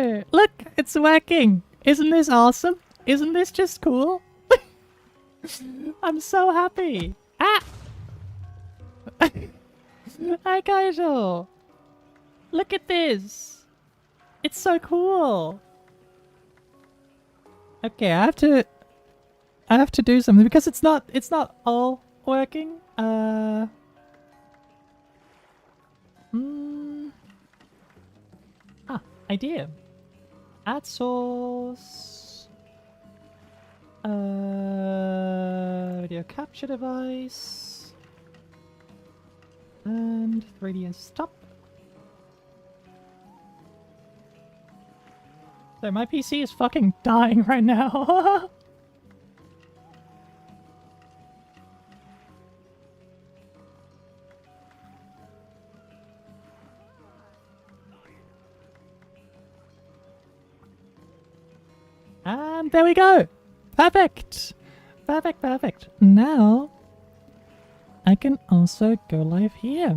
go! Look, it's working! Isn't this awesome? Isn't this just cool? I'm so happy! Ah! Hi, Kaijo! Look at this! It's so cool! Okay, I have to do something because it's not all working. Idea. Add source. Video capture device. And 3DS top. So my PC is fucking dying right now. And there we go. Perfect. Perfect, perfect. Now I can also go live here.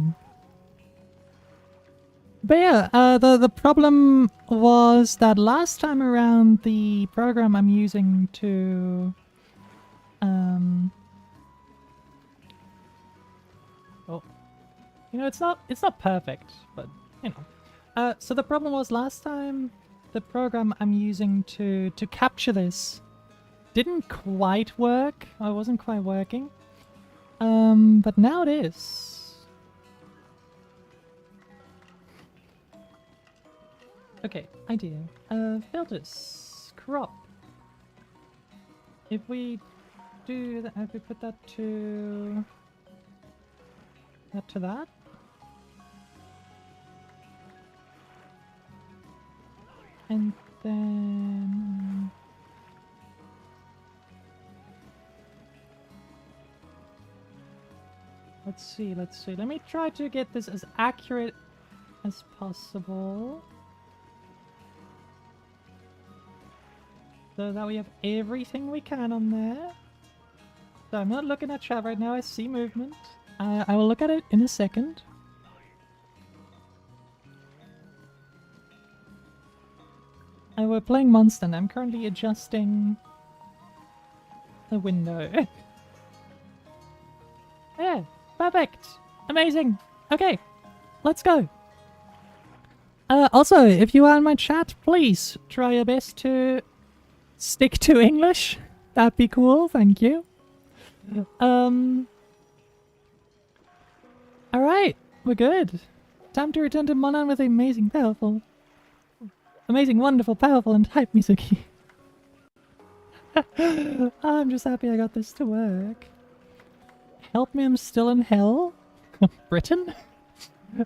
But yeah, the problem was that last time around the program I'm using to oh, you know, it's not perfect, but you know. So the problem was last time the program I'm using to capture this didn't quite work. I wasn't quite working. But now it is. Okay, idea. Filters. Crop. If we do that, if we put that to that. And then let's see. Let me try to get this as accurate as possible. So that we have everything we can on there. So I'm not looking at chat right now, I see movement. I will look at it in a second. We're playing Monster and I'm currently adjusting the window. Yeah, perfect. Amazing. Okay, let's go. Also, if you are in my chat, please try your best to stick to English. That'd be cool, thank you. Alright, we're good. Time to return to Monon with amazing, wonderful, powerful, and hype Mizuki. I'm just happy I got this to work. Help me, I'm still in hell. Britain?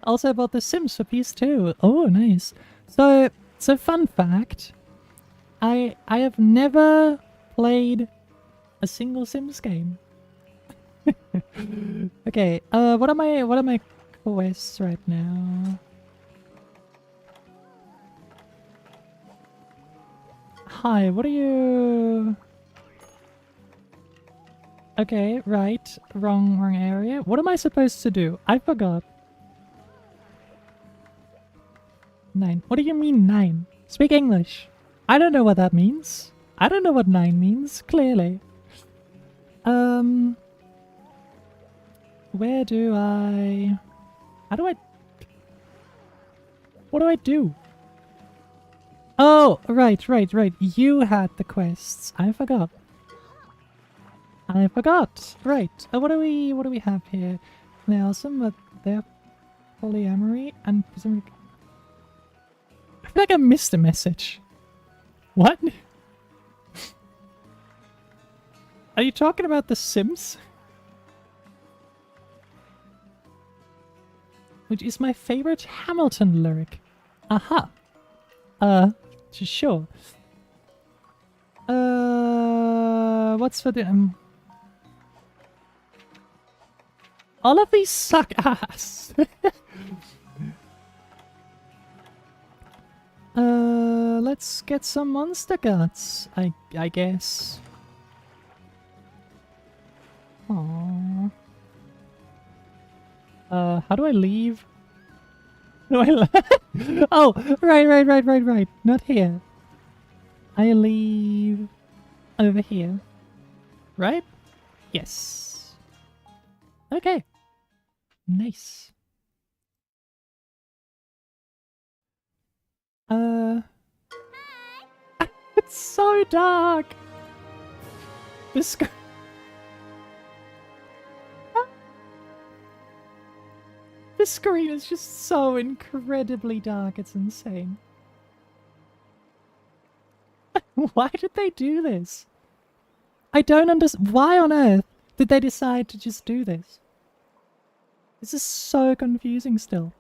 Also bought The Sims for PS2. Oh, nice. So fun fact. I have never played a single Sims game. Okay, what are my quests right now? Hi, what are you? Okay, right. Wrong area. What am I supposed to do? I forgot. 9. What do you mean 9? Speak English. I don't know what that means. I don't know what 9 means, clearly. Where do I... How do I... What do I do? Oh, right. You had the quests. I forgot. Right. What do we have here? They're awesome, but they're polyamory and some... I feel like I missed a message. What? Are you talking about The Sims? Which is my favorite Hamilton lyric. Aha. Sure. What's for the... All of these suck ass. Let's get some monster guts, I guess. Aww. How do I leave? Oh, right. Not here. I leave over here. Right? Yes. Okay. Nice. It's so dark. This the screen is just so incredibly dark. It's insane. Why did they do this? I don't understand. Why on earth did they decide to just do this? This is so confusing still.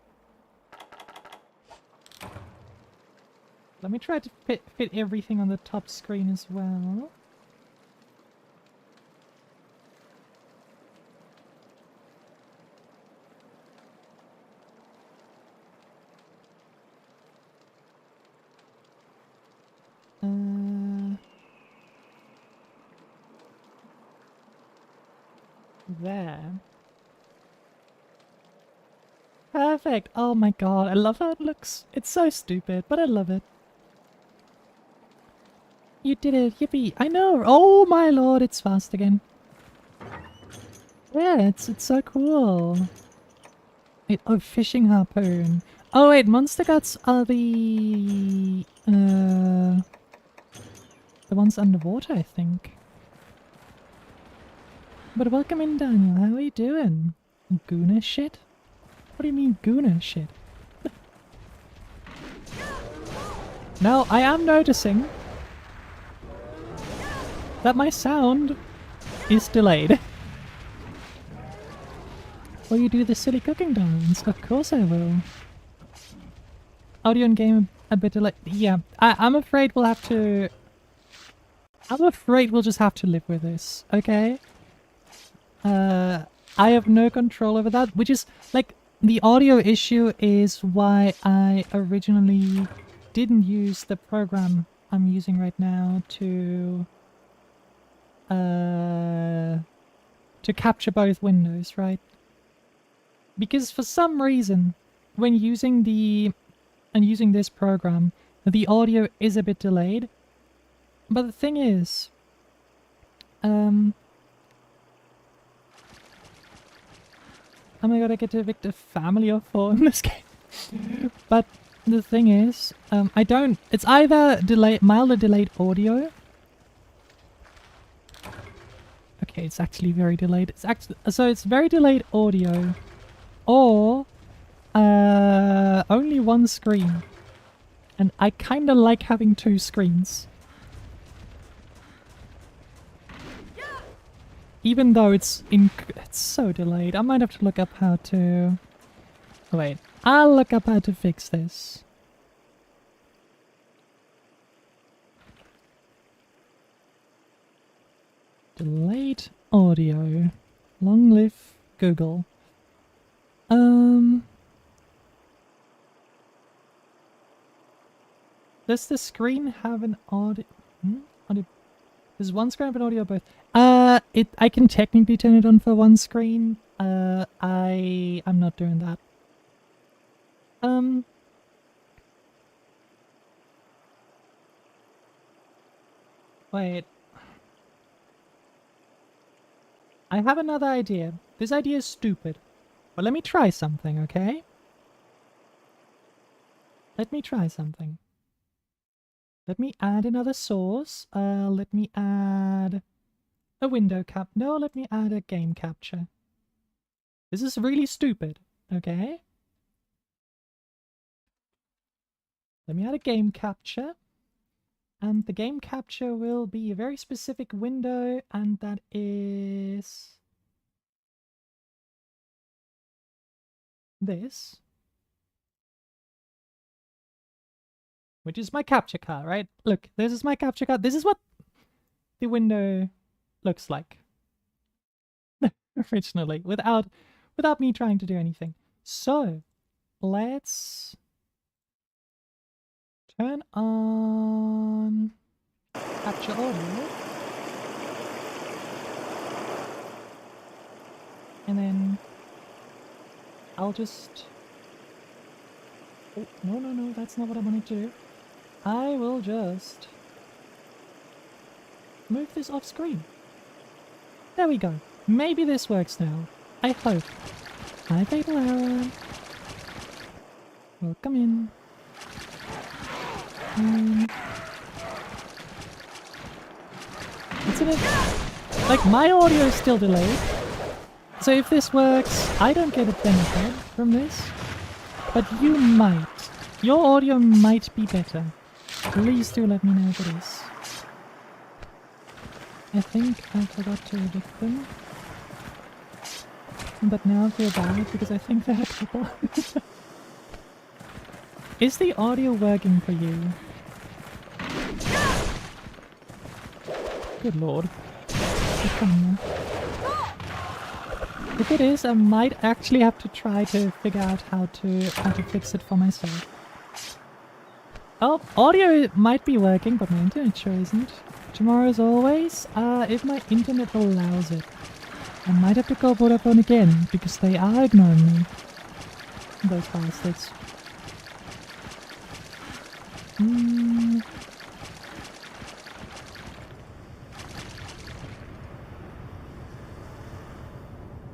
Let me try to fit everything on the top screen as well. There. Perfect. Oh my god, I love how it looks. It's so stupid, but I love it. You did it, yippee. I know. Oh my lord, it's fast again. Yeah, it's so cool. Wait, oh, fishing harpoon. Oh wait, monster guts are the ones underwater, I think. But welcome in, Daniel. How are you doing? Gooner shit? What do you mean gooner shit? Now, I am noticing that my sound is delayed. Will you do the silly cooking dance? Of course I will. Audio and game a bit delayed. Yeah, I'm afraid we'll have to... I'm afraid we'll just have to live with this, okay? I have no control over that, which is, like, the audio issue is why I originally didn't use the program I'm using right now to capture both windows, right? Because for some reason, when using this program, the audio is a bit delayed. But the thing is, oh my god, I get to evict a family of 4 in this game. But the thing is, it's either mild or delayed audio. Okay, it's actually very delayed. So it's very delayed audio, or only one screen. And I kind of like having 2 screens. Even though it's so delayed. I might have to look up how to... Oh, wait, I'll look up how to fix this. Delayed audio. Long live Google. Does the screen have an audio? Does one screen have an audio both? I can technically turn it on for one screen. I'm not doing that. Wait. I have another idea. This idea is stupid. But let me try something, okay? Let me try something. Let me add another source. Let me add a window cap. No, let me add a game capture. This is really stupid, okay? Let me add a game capture. And the game capture will be a very specific window, and that is... this. Which is my capture card, right? Look, this is my capture card. This is what the window looks like. Originally, without me trying to do anything. So, let's turn on capture audio. And then I'll just Oh, no, no, no, that's not what I wanted to do. I will just move this off screen. There we go. Maybe this works now. I hope. Hi, Fatal Arrow. Welcome in. It's a bit... Like, my audio is still delayed. So if this works, I don't get a benefit from this. But you might. Your audio might be better. Please do let me know if it is. I think I forgot to edit them. But now I feel bad because I think there are a couple. Is the audio working for you? Good lord. If it is, I might actually have to try to figure out how to fix it for myself. Oh, audio might be working, but my internet sure isn't. Tomorrow as always, if my internet allows it. I might have to call Vodafone again, because they are ignoring me. Those bastards.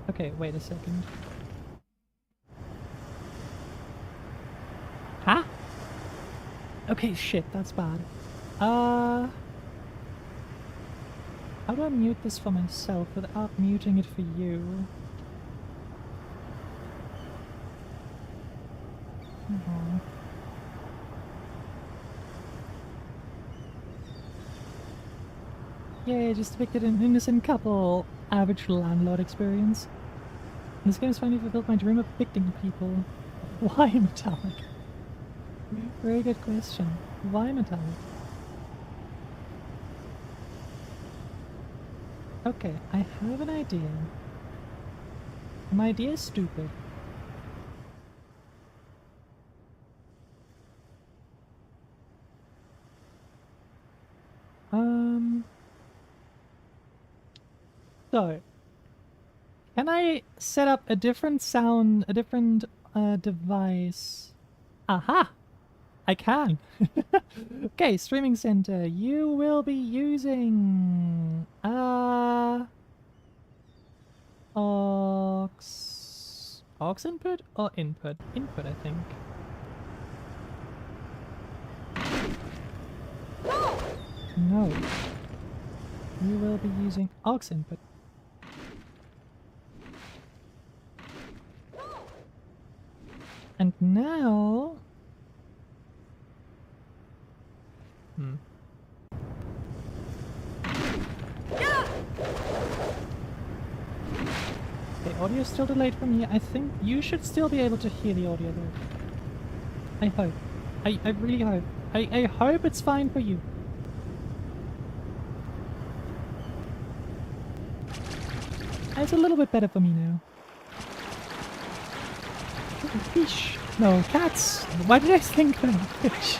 Okay, wait a second. Huh? Okay, shit, that's bad. How do I mute this for myself without muting it for you? Yay, just evicted an innocent couple. Average landlord experience. This game has finally fulfilled my dream of evicting people. Why metallic? Very good question. Why metallic? Okay, I have an idea. My idea is stupid. So, can I set up a different sound, a different device? Aha! I can! Okay, streaming center, you will be using... aux input or input? Input, I think. No. You will be using aux input. And now... Okay, audio is still delayed for me. I think you should still be able to hear the audio though. I hope. I really hope. I hope it's fine for you. It's a little bit better for me now. Fish. No, cats. Why did I think that? Fish.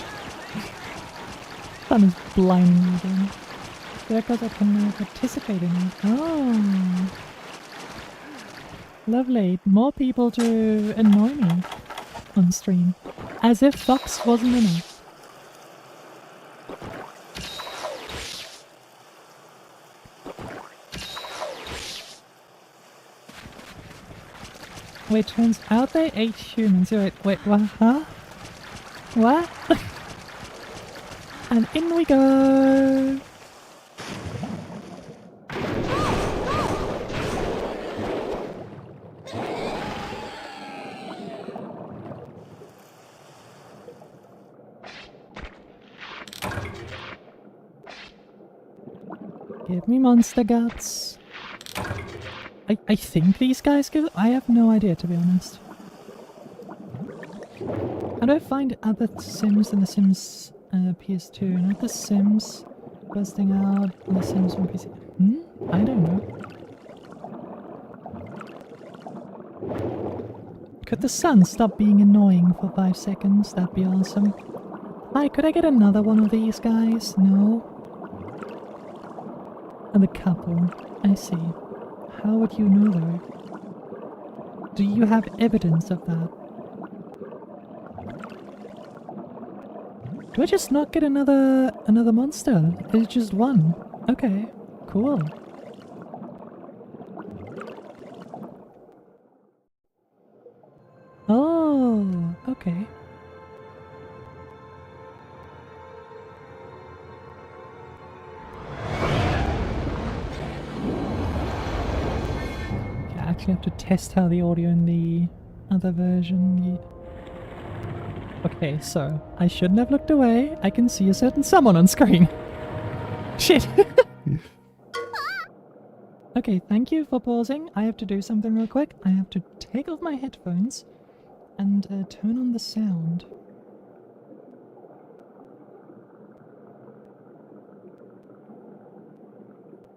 Sun is blinding me again. Because I can now participate in it. Oh. Lovely. More people to annoy me on stream. As if Fox wasn't enough. Wait, turns out they ate humans. Wait, what? Huh? What? And in we go! Give me monster guts. I think these guys give... I have no idea, to be honest. How do I find other Sims than the Sims PS2? Not the Sims busting out the Sims on PC. I don't know. Could the sun stop being annoying for 5 seconds? That'd be awesome. Hi, could I get another one of these guys? No? And the couple. I see. How would you know though? Do you have evidence of that? Do I just not get another monster? It's just one. Okay, cool. Oh, okay. I actually have to test how the audio in the other version. Okay, so I shouldn't have looked away. I can see a certain someone on screen. Shit. Okay, thank you for pausing. I have to do something real quick. I have to take off my headphones and turn on the sound.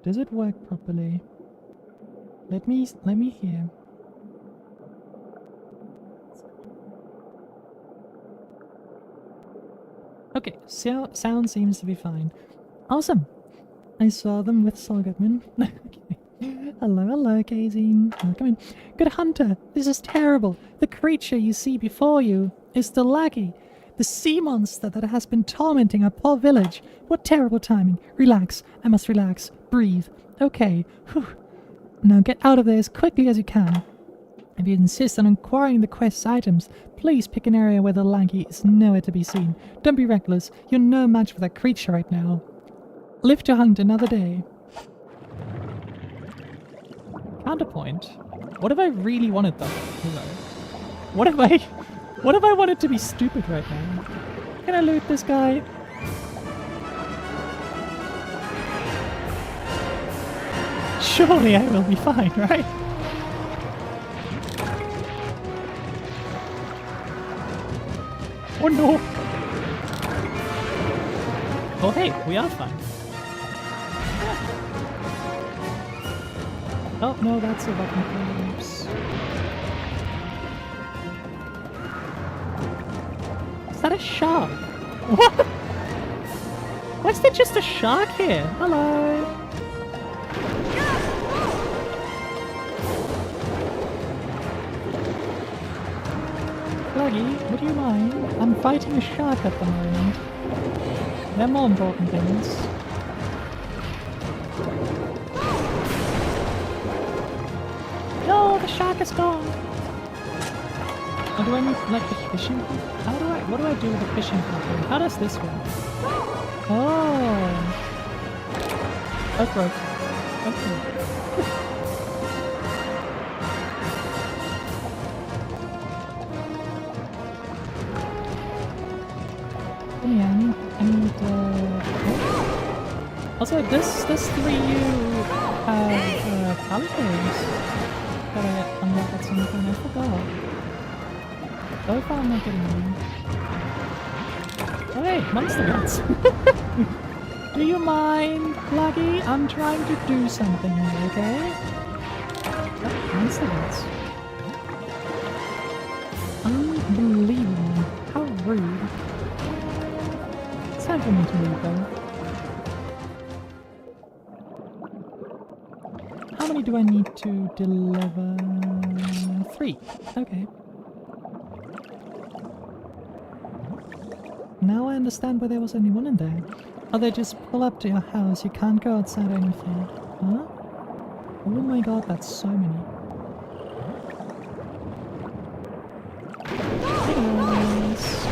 Does it work properly? Let me hear. Okay, sound seems to be fine. Awesome. I saw them with Saul Goodman. Okay. Hello, Kazine. Welcome in. Good hunter, this is terrible. The creature you see before you is the Laggy, the sea monster that has been tormenting our poor village. What terrible timing. Relax. I must relax. Breathe. Okay. Whew. Now get out of there as quickly as you can. If you insist on acquiring the quest's items, please pick an area where the Laggy is nowhere to be seen. Don't be reckless. You're no match for that creature right now. Live to hunt another day. Counterpoint. What if I really wanted that hero? What if I wanted to be stupid right now? Can I loot this guy? Surely I will be fine, right? Oh no! Oh hey, we are fine. Oh no, that's a button. Oops. Is that a shark? What? Why is there just a shark here? Hello. Laggy, would you mind? I'm fighting a shark at the moment. There are more important things. No, the shark is gone! Or do I need, like, the fishing pole? What do I do with the fishing pole? How does this work? Oh! That broke. Okay. Yeah, I need, Also, does 3U have, calipers that I unlock at some point? I forgot. So far I'm not getting any. Oh hey, monster guts! Do you mind, Laggy? I'm trying to do something here, okay? Oh, monster guts. Unbelievable. How rude. It's time for me to leave though. How many do I need to deliver? 3. Okay. Now I understand why there was only one in there. Oh, they just pull up to your house. You can't go outside or anything. Huh? Oh my god, that's so many. Hey guys.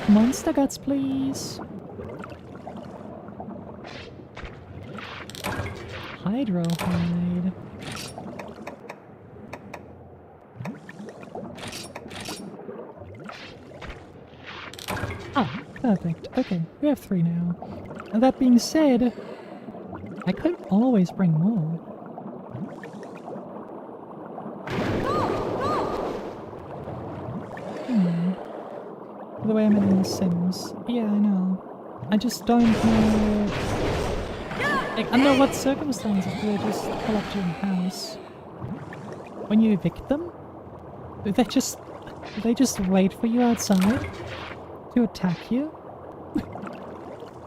Monster guts, please. Hydro hide. Ah, perfect. Okay, we have 3 now. And that being said, I could always bring more. The way I'm in The Sims. Yeah, I know. I just don't know... Like, under what circumstances do they just pull up to your house? When you evict them? Do they just wait for you outside? To attack you?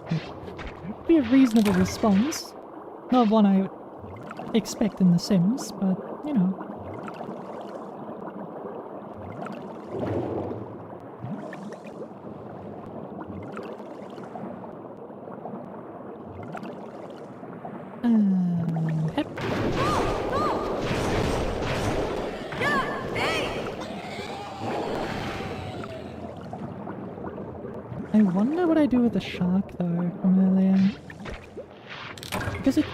Would be a reasonable response. Not one I would expect in The Sims, but, you know. Hep. I wonder what I do with the shark though from earlier. Because it...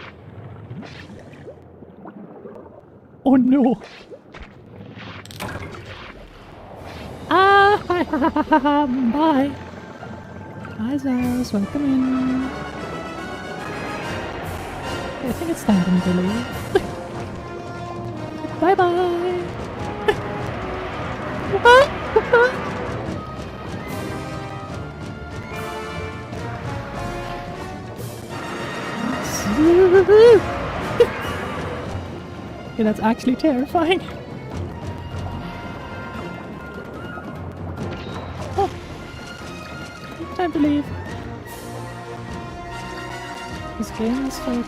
Oh no! Ah! Bye! Hi Zaz, welcome in. I think it's time for me to leave. Bye bye! Okay, that's actually terrifying. Oh, time to leave. This game is like,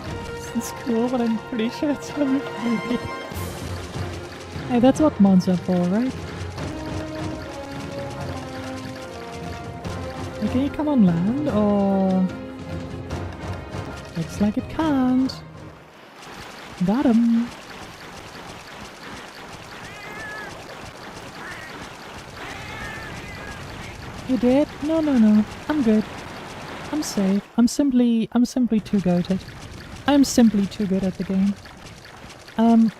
it's cool, but I'm pretty sure it's gonna be free. Hey, that's what mods are for, right? Hey, can you come on land, or... Looks like it can't. Got him. You did? No, no, no. I'm good. I'm safe. I'm simply too goated. I'm simply too good at the game.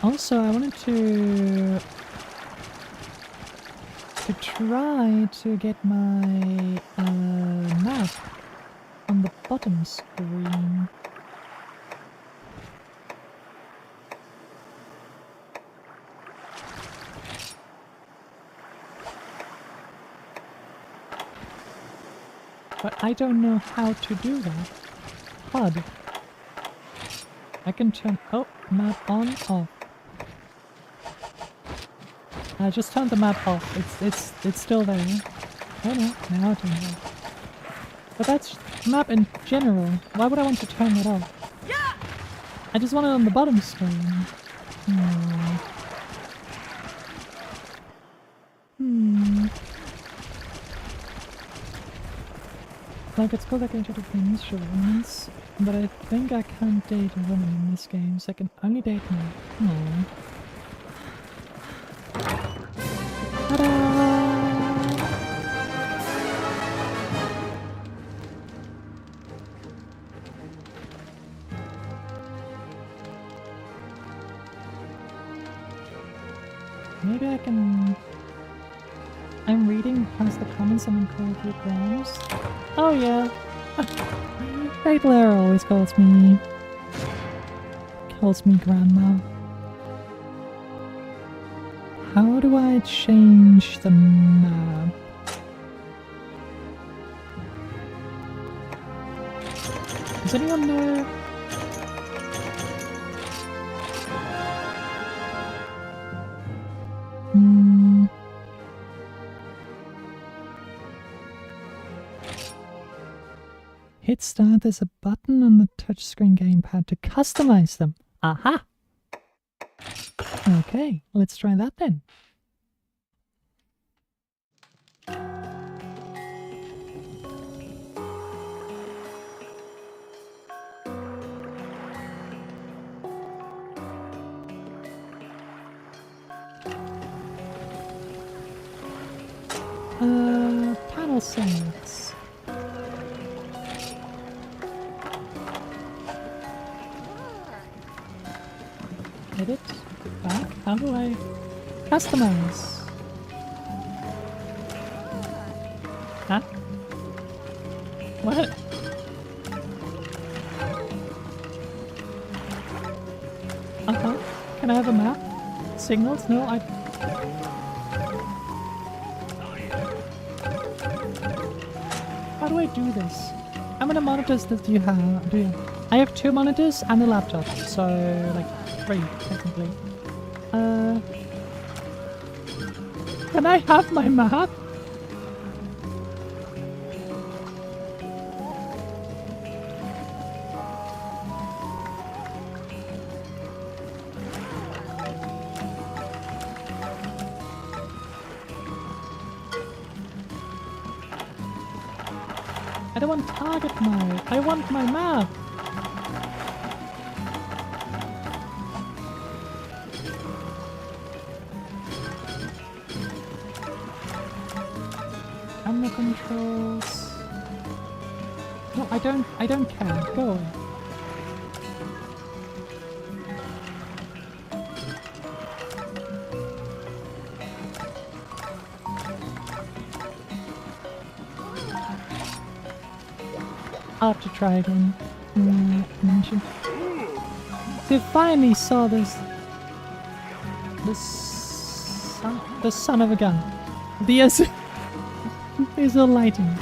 Also, I wanted to try to get my map on the bottom screen. But I don't know how to do that. HUD. I can turn... Oh, map on, off. I just turned the map off. It's still there. Oh no, now I turn it off. But that's map in general. Why would I want to turn that off? I just want it on the bottom screen. Like, it's called like insurance, but I think I can't date a woman in this game, so I can only date men. Aww. Ta-da! Maybe I can... I'm reading past the comments someone called you Grams. Oh yeah. Hey Blair always calls me grandma. How do I change the map? Is anyone there? Hit start, there's a button on the touchscreen gamepad to customize them. Aha! Okay, let's try that then. Panel settings. Edit, back, how do I customize? Huh? What? Uh-huh. Can I have a map? Signals? No, I... How do I do this? How many monitors do you have? I have 2 monitors and a laptop, so like 3 technically. Can I have my map? I don't want target mode. I want my map. No, I don't care. Go away. I'll have to try again. Mention. So you finally saw this. The son of a gun. The is a lightning.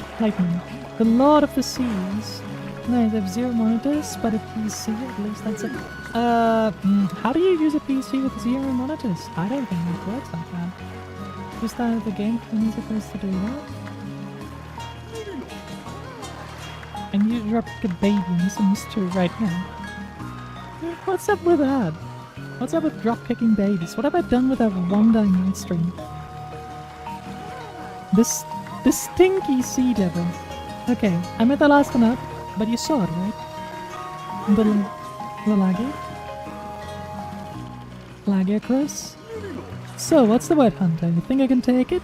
The Lord of the Seas. No, they have 0 monitors, but a PC at least. That's it. How do you use a PC with 0 monitors? I don't think that works like that. Just that of the game when supposed to do that. And you drop a baby in Sims 2 right now. What's up with that? What's up with drop kicking babies? What have I done with that one dynamite stream? This stinky sea devil. Okay, I made the last one up, but you saw it, right? Little laggy. Laggy across. So, what's the word, Hunter? You think I can take it?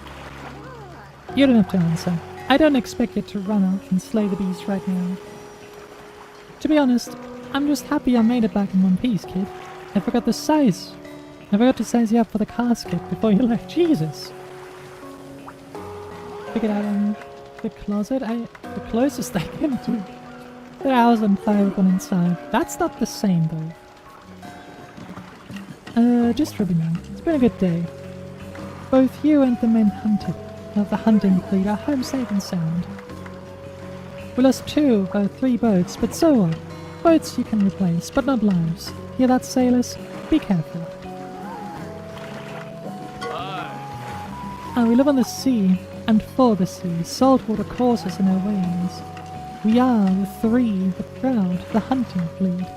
You don't have to answer. I don't expect you to run off and slay the beast right now. To be honest, I'm just happy I made it back in one piece, kid. I forgot the size. I forgot to size you up for the casket before you left. Jesus! Figured out in the closet. The closest I came to the house on fire with one inside. That's not the same though. Just ribbing you. It's been a good day. Both you and the men hunted of the hunting fleet are home safe and sound. We lost 2 or 3 boats, but so what? Boats you can replace, but not lives. Hear that, sailors? Be careful. We live on the sea, and for the sea, saltwater courses in our veins. We are the 3, the proud, the hunting fleet.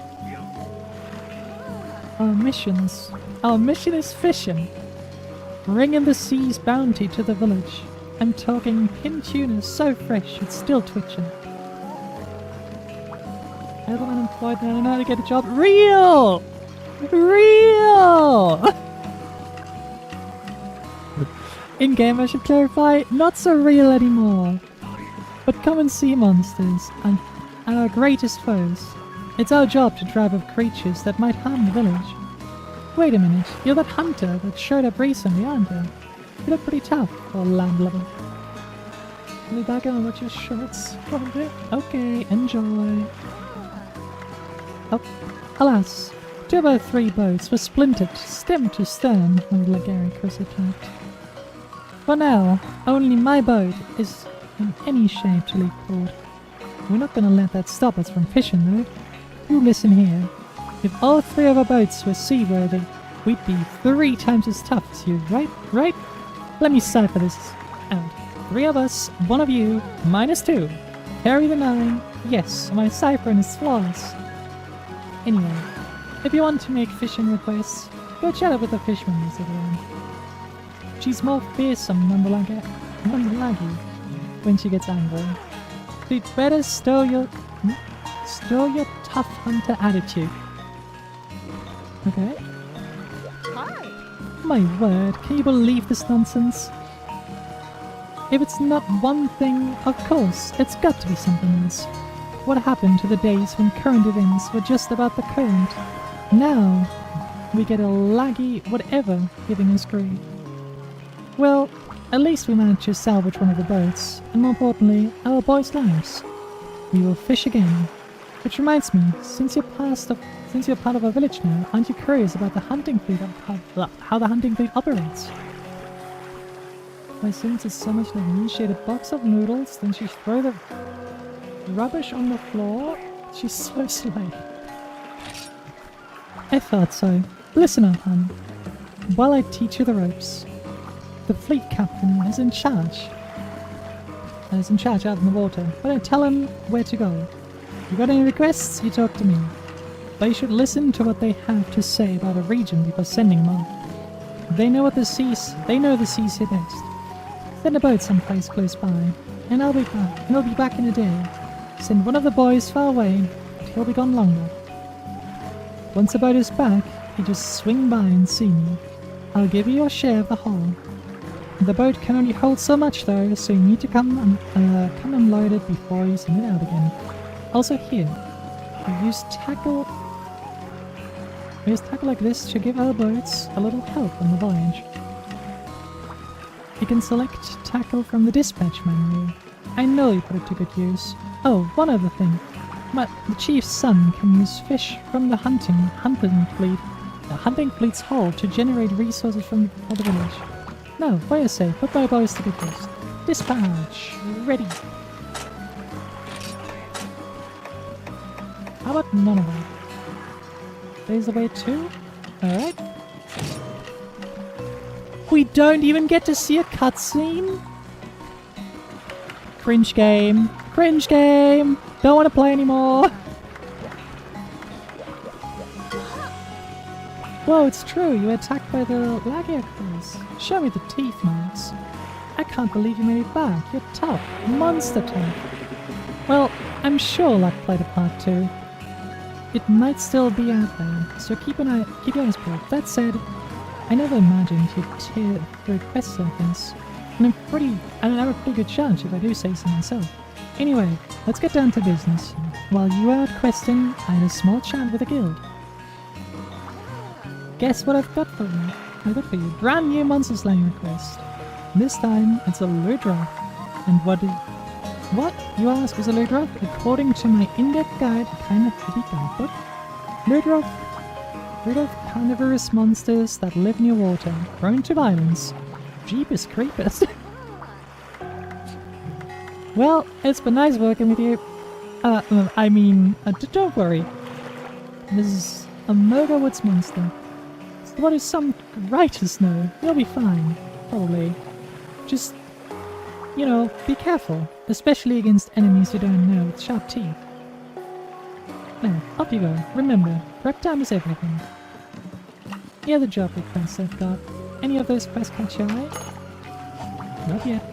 Our mission is fishing. Bringing the sea's bounty to the village. I'm talking pin tuna so fresh it's still twitching. Everyone unemployed now, I know how to get a job. Real! In game, I should clarify, not so real anymore. But common sea monsters and our greatest foes. It's our job to drive off creatures that might harm the village. Wait a minute, you're that hunter that showed up recently, aren't you? You look pretty tough for a landlubber. I'll be back and watch your shorts. Okay, enjoy. Oh, alas, 2 of our 3 boats were splintered, stem to stern, when the Gary Chris attacked. For now, only my boat is in any shape to leave port. We're not gonna let that stop us from fishing, though. You listen here. If all 3 of our boats were seaworthy, we'd be 3 times as tough as you, right? Right? Let me cipher this out. 3 of us, 1 of you, -2. Carry the 9. Yes, my ciphering is flawless. Anyway, if you want to make fishing requests, go chat up with the fisherman wizard around. She's more fearsome than the laggy when she gets angry. So you'd better stow your tough hunter attitude. Okay? Hi. My word, can you believe this nonsense? If it's not one thing, of course, it's got to be something else. What happened to the days when current events were just about the current? Now, we get a laggy whatever giving us grief. Well, at least we managed to salvage one of the boats, and more importantly, our boys' lives. We will fish again. Which reminds me, since you're part of our village now, aren't you curious about the hunting fleet, how the hunting fleet operates? My since it's so much like me, she had a box of noodles, then she throw the rubbish on the floor. She's so sly. I thought so. Listen up, hon. While I teach you the ropes. The fleet captain is in charge. He's in charge out in the water, but I tell him where to go. If you got any requests, you talk to me. But you should listen to what they have to say about a region before sending them on. They know the seas here best. Send a boat someplace close by, and I'll be back. He'll be back in a day. Send one of the boys far away, but he'll be gone longer. Once the boat is back, you just swing by and see me. I'll give you your share of the haul. The boat can only hold so much though, so you need to come unload it before you send it out again. Also here, we use tackle like this to give our boats a little help on the voyage. You can select tackle from the dispatch menu. I know you put it to good use. Oh, one other thing. The chief's son can use fish from the hunting fleet's hull to generate resources for the village. No, for your sake, put my boys to good use. Dispatch! Ready! How about none of them? There's the way too? Alright. We don't even get to see a cutscene? Cringe game. Cringe game! Don't want to play anymore! Whoa, it's true, you were attacked by the Lagiacres. Show me the teeth marks. I can't believe you made it back. You're tough. Monster tough. Well, I'm sure luck played a part too. It might still be out there, so keep your eyes peeled. That said, I never imagined you'd tear through quests like this. And I have a pretty good chance if I do say so myself. Anyway, let's get down to business. While you were out questing, I had a small chat with the guild. Guess what I've got for you? Brand new monster slaying request. This time, it's a Ludroth. And what, you ask, is a Ludroth? According to my in-depth guide, kind of heavy guidebook, Ludroth carnivorous monsters that live near water, prone to violence. Jeepers creepers. Well, it's been nice working with you. Don't worry. This is a Moga Woods monster. What is some writers know? You'll be fine. Probably. Just, you know, be careful. Especially against enemies you don't know with sharp teeth. Now, up you go. Remember, prep time is everything. Here are the job requests I've got. Any of those quests catch your eye? Not yet.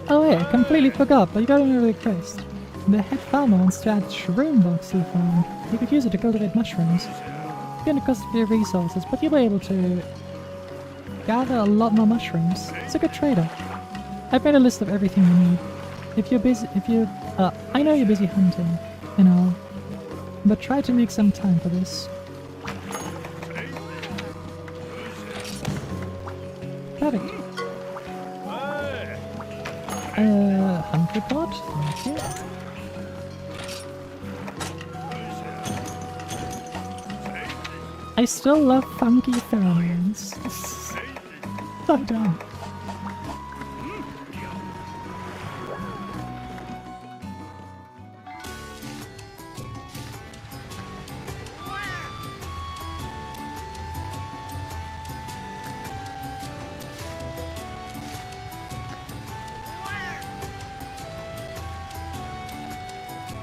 Oh yeah, I completely forgot, but you got another request. The head farmer wants to add shroom box to the farm. You could use it to cultivate mushrooms. It's gonna cost a few resources, but you'll be able to gather a lot more mushrooms. It's a good trade-off. I've made a list of everything you need. I know you're busy hunting, and all, but try to make some time for this. Perfect. Hunt report? Thank you. I still love funky pheromones. So dumb.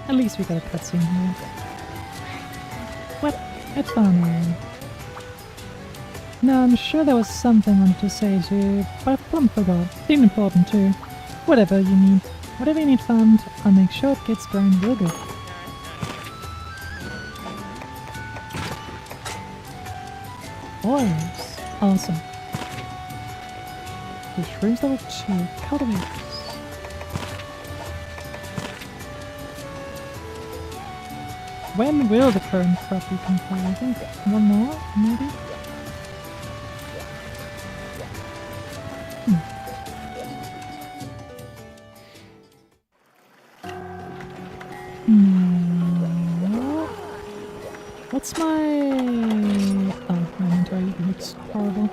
At least we got a cutscene here. What? It's fine. No, I'm sure there was something I wanted to say to you, but I plumb forgot. Seemed important too. Whatever you need found, I'll make sure it gets grown real good. Oils. Awesome. The shrooms level 2. Cultivate. When will the current crop be completed? I think one more, maybe? What's my... Oh, my inventory looks horrible.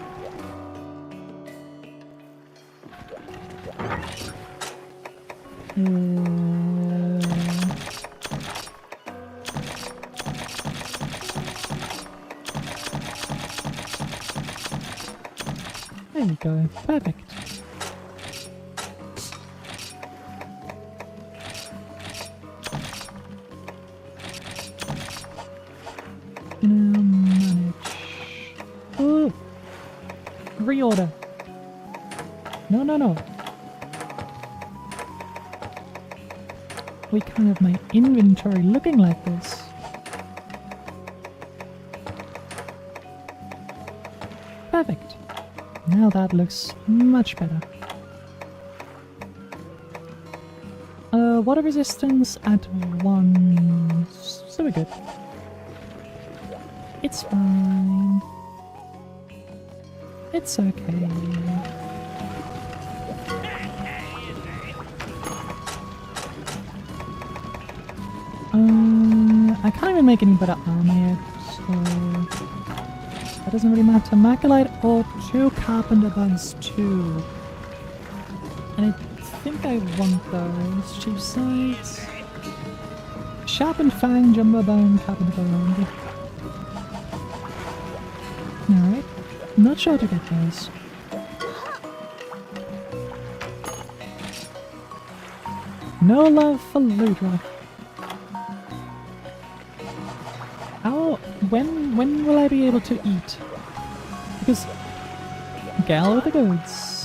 There we go. Perfect. Now manage. Oh! Reorder. No. We can't have my inventory looking like this. Now that looks much better. Water resistance at 1. So we're good. It's fine. It's okay. I can't even make any better armor yet, so that doesn't really matter. Maculite or 2 carpenter bugs too. And I think I want those. Cheap sights. Sharpened fang, jumbo bone, carpenter bone. Alright. Not sure to get those. No love for Ludra. How? When will I be able to eat? Because gal with the goods.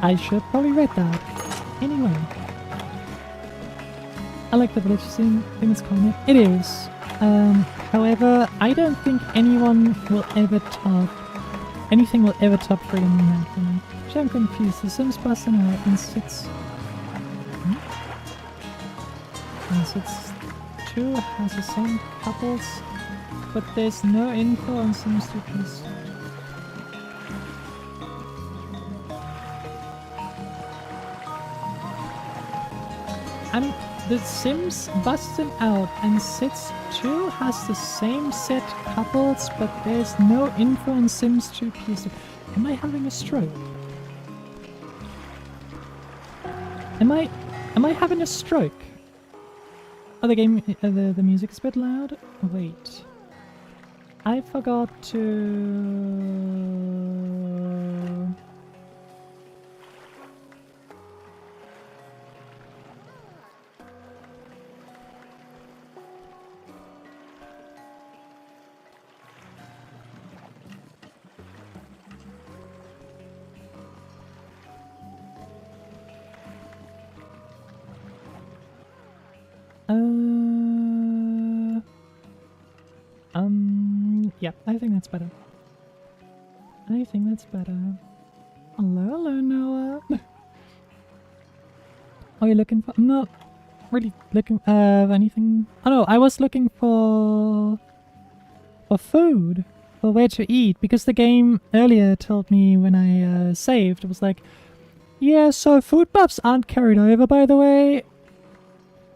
I should probably read that. Anyway. I like the village scene. I think it's common. It is. However, I don't think anything will ever top Freedom Unite for me. Actually, I'm confused. The Sims busting out and sits. And sits 2 has the same couples, but there's no info on Sims 2 plus. The Sims busting out and Sits 2 has the same set couples, but there's no info on Sims 2 PS2. Am I having a stroke? Am I having a stroke? Oh, the game, the music is a bit loud. Wait, I forgot to. Yeah, I think that's better. I think that's better. Hello, Noah. Are you looking for? I'm not really looking for anything. Oh no, I was looking for food, for where to eat, because the game earlier told me when I saved, it was like, yeah, so food buffs aren't carried over, by the way.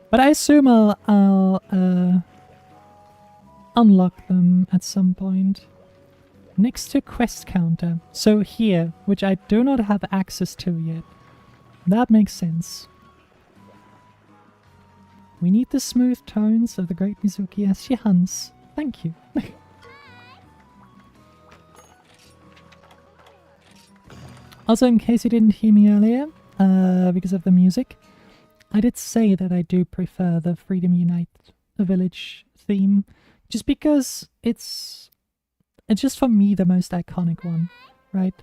But I assume I'll unlock them at some point. Next to quest counter. So here, which I do not have access to yet. That makes sense. We need the smooth tones of the great Mizuki as she hunts. Thank you. Also, in case you didn't hear me earlier, because of the music, I did say that I do prefer the Freedom Unite Village theme, just because it's just for me the most iconic one, right?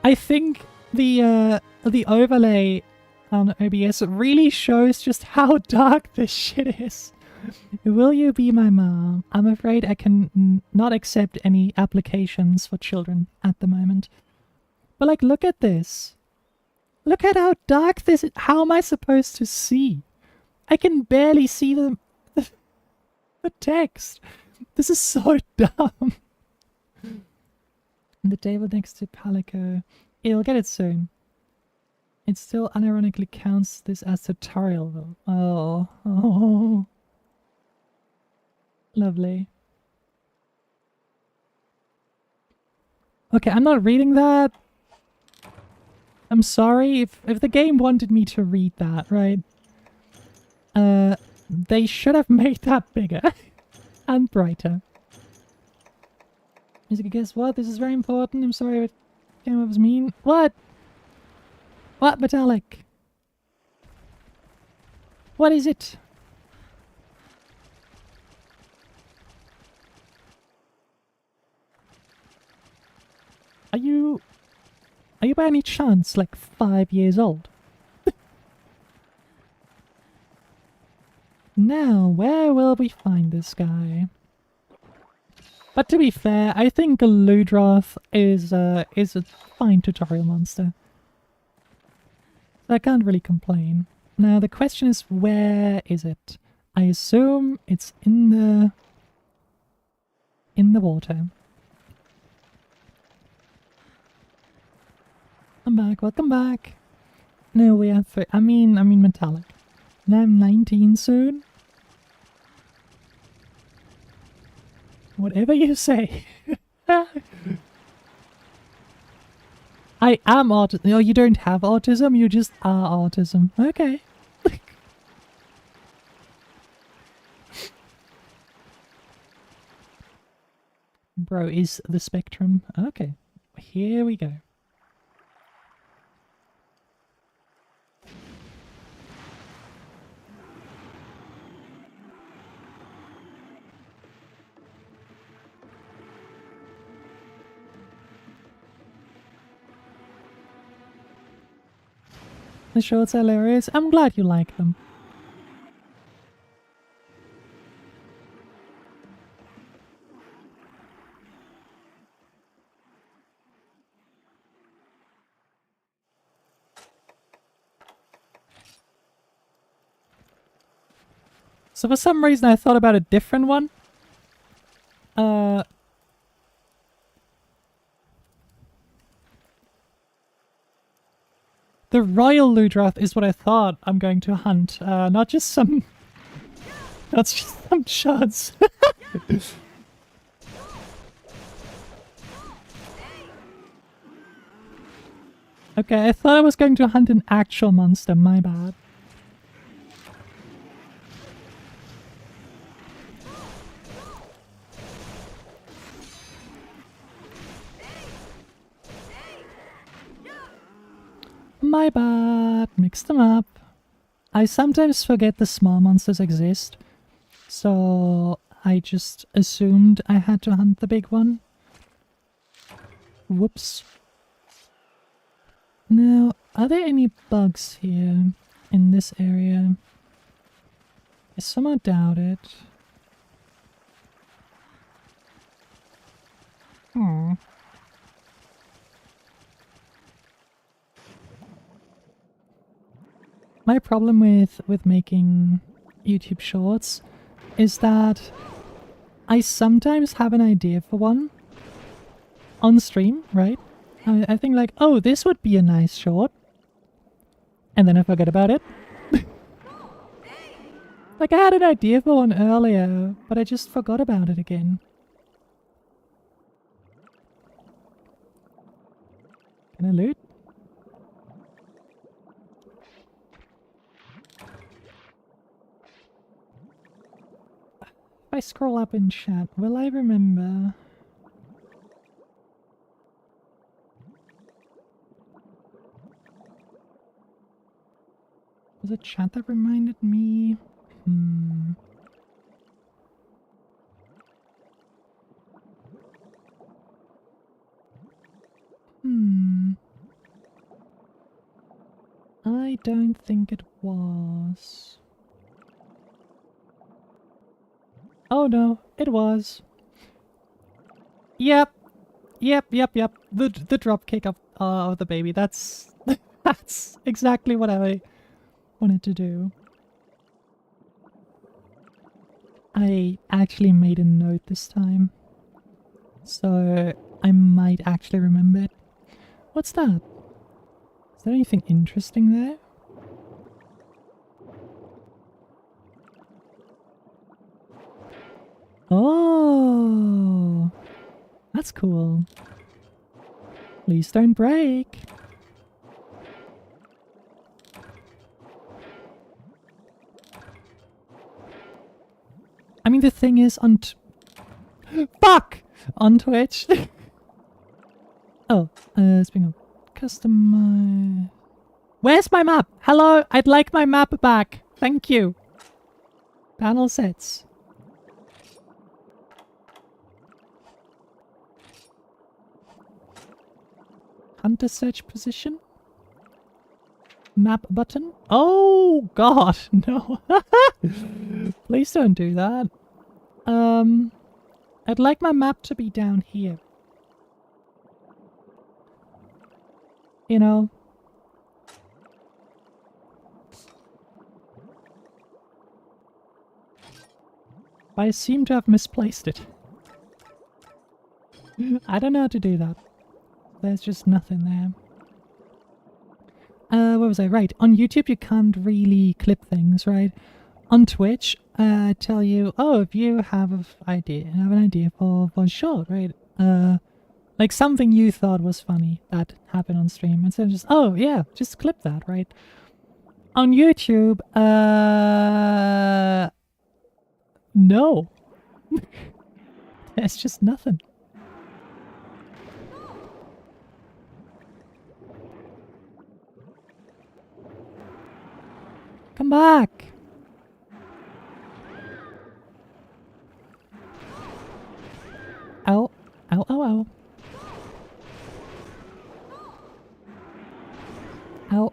I think the overlay on OBS really shows just how dark this shit is. Will you be my mom? I'm afraid I can not accept any applications for children at the moment. But like, look at this. Look at how dark this is. How am I supposed to see? I can barely see the text. This is so dumb. The table next to Palico. It'll get it soon. It still unironically counts this as tutorial though. Oh. Lovely. Okay, I'm not reading that. I'm sorry if the game wanted me to read that, right? They should have made that bigger and brighter. Music, guess what? This is very important. I'm sorry if it came up as mean. What? What, Metallic? What is it? Are you by any chance like 5 years old? Now, where will we find this guy? But to be fair, I think Ludroth is a fine tutorial monster. So I can't really complain. Now the question is, where is it? I assume it's in the water. I'm back, welcome back. No, we have I mean metallic. And I'm 19 soon. Whatever you say. I am autism. No, you don't have autism, you just are autism. Okay. Bro is the spectrum. Okay. Here we go. The shorts are hilarious. I'm glad you like them. So for some reason I thought about a different one. The Royal Ludroth is what I thought I'm going to hunt, not just some... not just some shards. Okay, I thought I was going to hunt an actual monster, my bad. My bad, mixed them up. I sometimes forget the small monsters exist, so I just assumed I had to hunt the big one. Whoops. Now, are there any bugs here in this area? I somehow doubt it. Hmm. My problem with making YouTube shorts is that I sometimes have an idea for one on stream, right? I think like, oh, this would be a nice short. And then I forget about it. Like I had an idea for one earlier, but I just forgot about it again. Can I loot? If I scroll up in chat, will I remember? Was it chat that reminded me? I don't think it was. Oh no, it was. Yep. The drop kick of the baby. That's that's exactly what I wanted to do. I actually made a note this time, so I might actually remember it. What's that? Is there anything interesting there? Oh, that's cool. Please don't break. I mean, the thing is, fuck! On Twitch. Oh, speaking of custom, where's my map? Hello, I'd like my map back. Thank you. Panel sets. Hunter search position. Map button. Oh god, no. Please don't do that. I'd like my map to be down here. You know? But I seem to have misplaced it. I don't know how to do that. There's just nothing there. Where was I? Right, on YouTube you can't really clip things, right? On Twitch, tell you, oh, if you have an idea for a short, right? Like something you thought was funny that happened on stream, instead of just, oh yeah, just clip that, right? On YouTube, no. There's just nothing. Come back! Ow. Ow, ow, ow. Ow.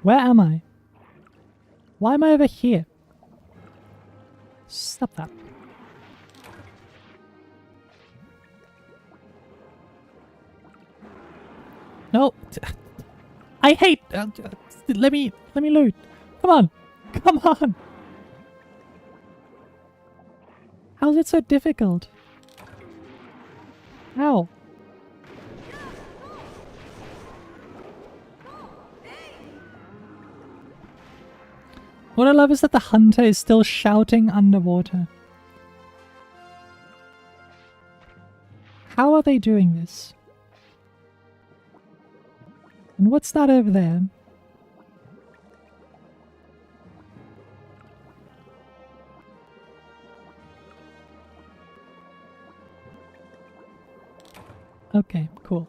Where am I? Why am I over here? Stop that. No. I hate... let me loot. Come on. Come on. How is it so difficult? How? What I love is that the hunter is still shouting underwater. How are they doing this? And what's that over there? Okay, cool.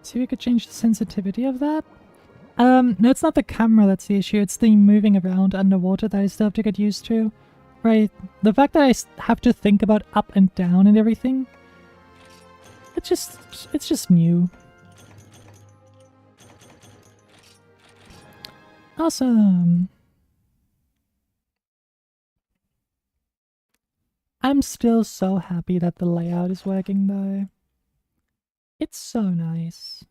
See if we could change the sensitivity of that? No, it's not the camera that's the issue, it's the moving around underwater that I still have to get used to. Right, the fact that I have to think about up and down and everything, it's just new. Awesome! I'm still so happy that the layout is working though. It's so nice.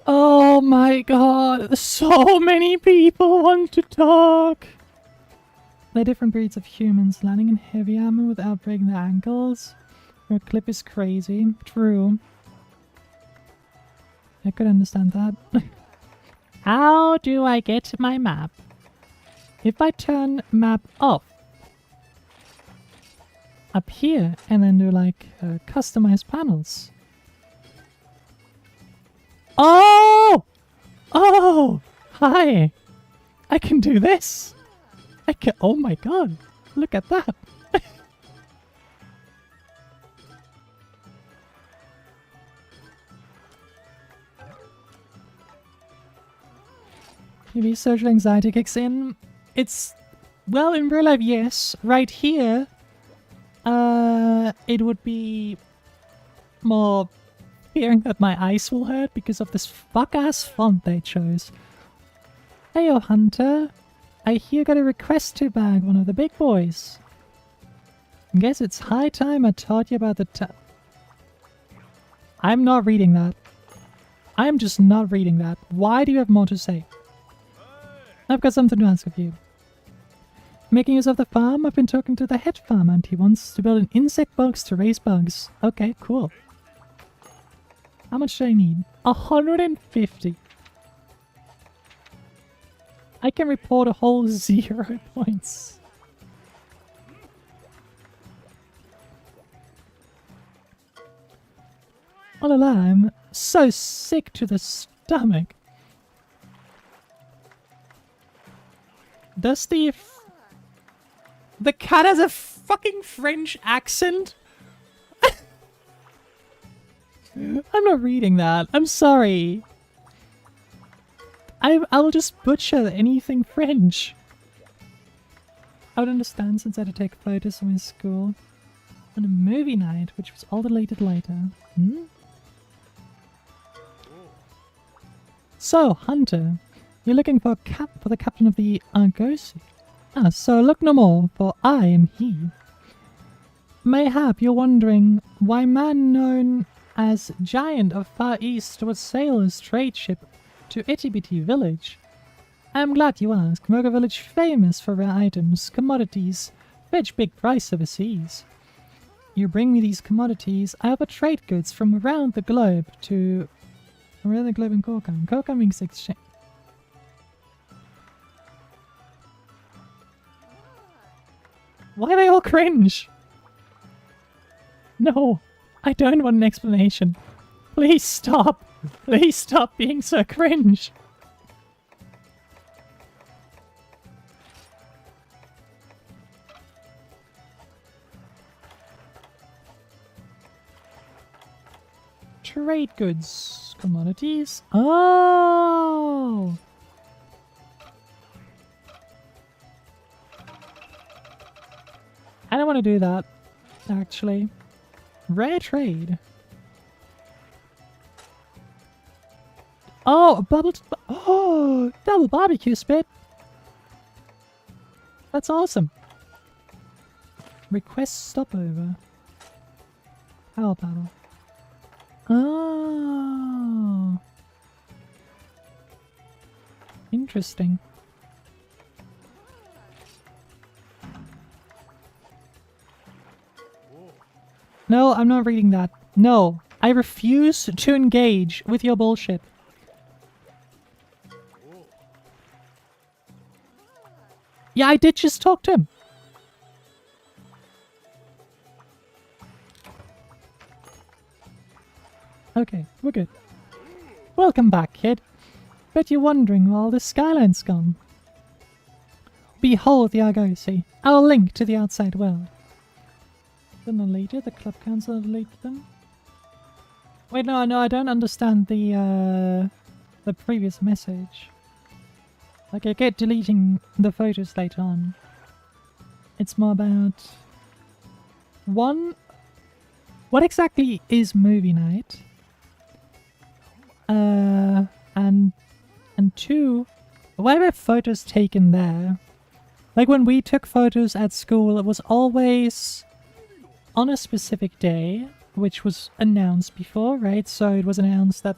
Oh my god, so many people want to talk! They're different breeds of humans, landing in heavy armor without breaking their ankles. Your clip is crazy. True. I could understand that. How do I get my map? If I turn map off up here and then do like customize panels. Oh! Oh! Hi! I can do this! I can- oh my god! Look at that! Maybe social anxiety kicks in. It's... well, in real life, yes. Right here, it would be more fearing that my eyes will hurt because of this fuck-ass font they chose. Heyo, Hunter. I hear you got a request to bag one of the big boys. Guess it's high time I taught you about the I'm not reading that. I'm just not reading that. Why do you have more to say? I've got something to ask of you. Making use of the farm, I've been talking to the head farmer and he wants to build an insect box to raise bugs. Okay, cool. How much do I need? 150. I can report a whole 0 points. Oh la la, I'm so sick to the stomach. Does the The cat has a fucking French accent? I'm not reading that. I'm sorry. I'll just butcher anything French. I would understand since I had to take photos of my school on a movie night, which was all deleted later. So, Hunter, you're looking for the captain of the Argosy. Ah, so look no more, for I am he. Mayhap you're wondering why man known as Giant of Far East would sail his trade ship to Itty Bitty Village. I am glad you asked. Moga Village famous for rare items, commodities, fetch big price overseas. You bring me these commodities, I offer trade goods from around the globe to... Around the globe in Kokam. Kokam means exchange. Why are they all cringe? No, I don't want an explanation. Please stop. Please stop being so cringe. Trade goods. Commodities. Oh! I don't want to do that, actually. Rare trade. Oh, oh, double barbecue spit. That's awesome. Request stopover. Power paddle. Oh. Interesting. No, I'm not reading that. No, I refuse to engage with your bullshit. Yeah, I did just talk to him. Okay, we're good. Welcome back, kid. Bet you're wondering where all this skyline's gone. Behold the Argosy, our link to the outside world. Then later, the club council deleted them. Wait, no, I don't understand the previous message. Like, I get deleting the photos later on. It's more about... One, what exactly is movie night? And two, why were photos taken there? Like, when we took photos at school, it was always on a specific day, which was announced before, right? So it was announced that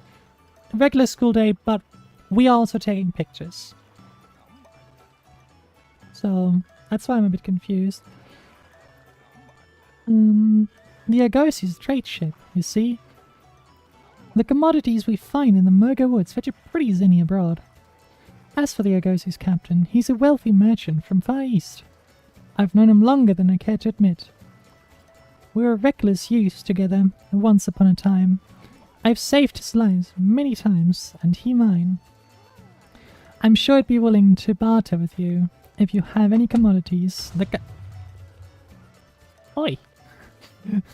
regular school day, but we are also taking pictures. So that's why I'm a bit confused. The Argosy's trade ship, you see? The commodities we find in the Moga Woods fetch a pretty zenny abroad. As for the Argosy's captain, he's a wealthy merchant from Far East. I've known him longer than I care to admit. We were reckless youths together, once upon a time. I've saved his life many times, and he mine. I'm sure I'd be willing to barter with you, if you have any commodities. Oi!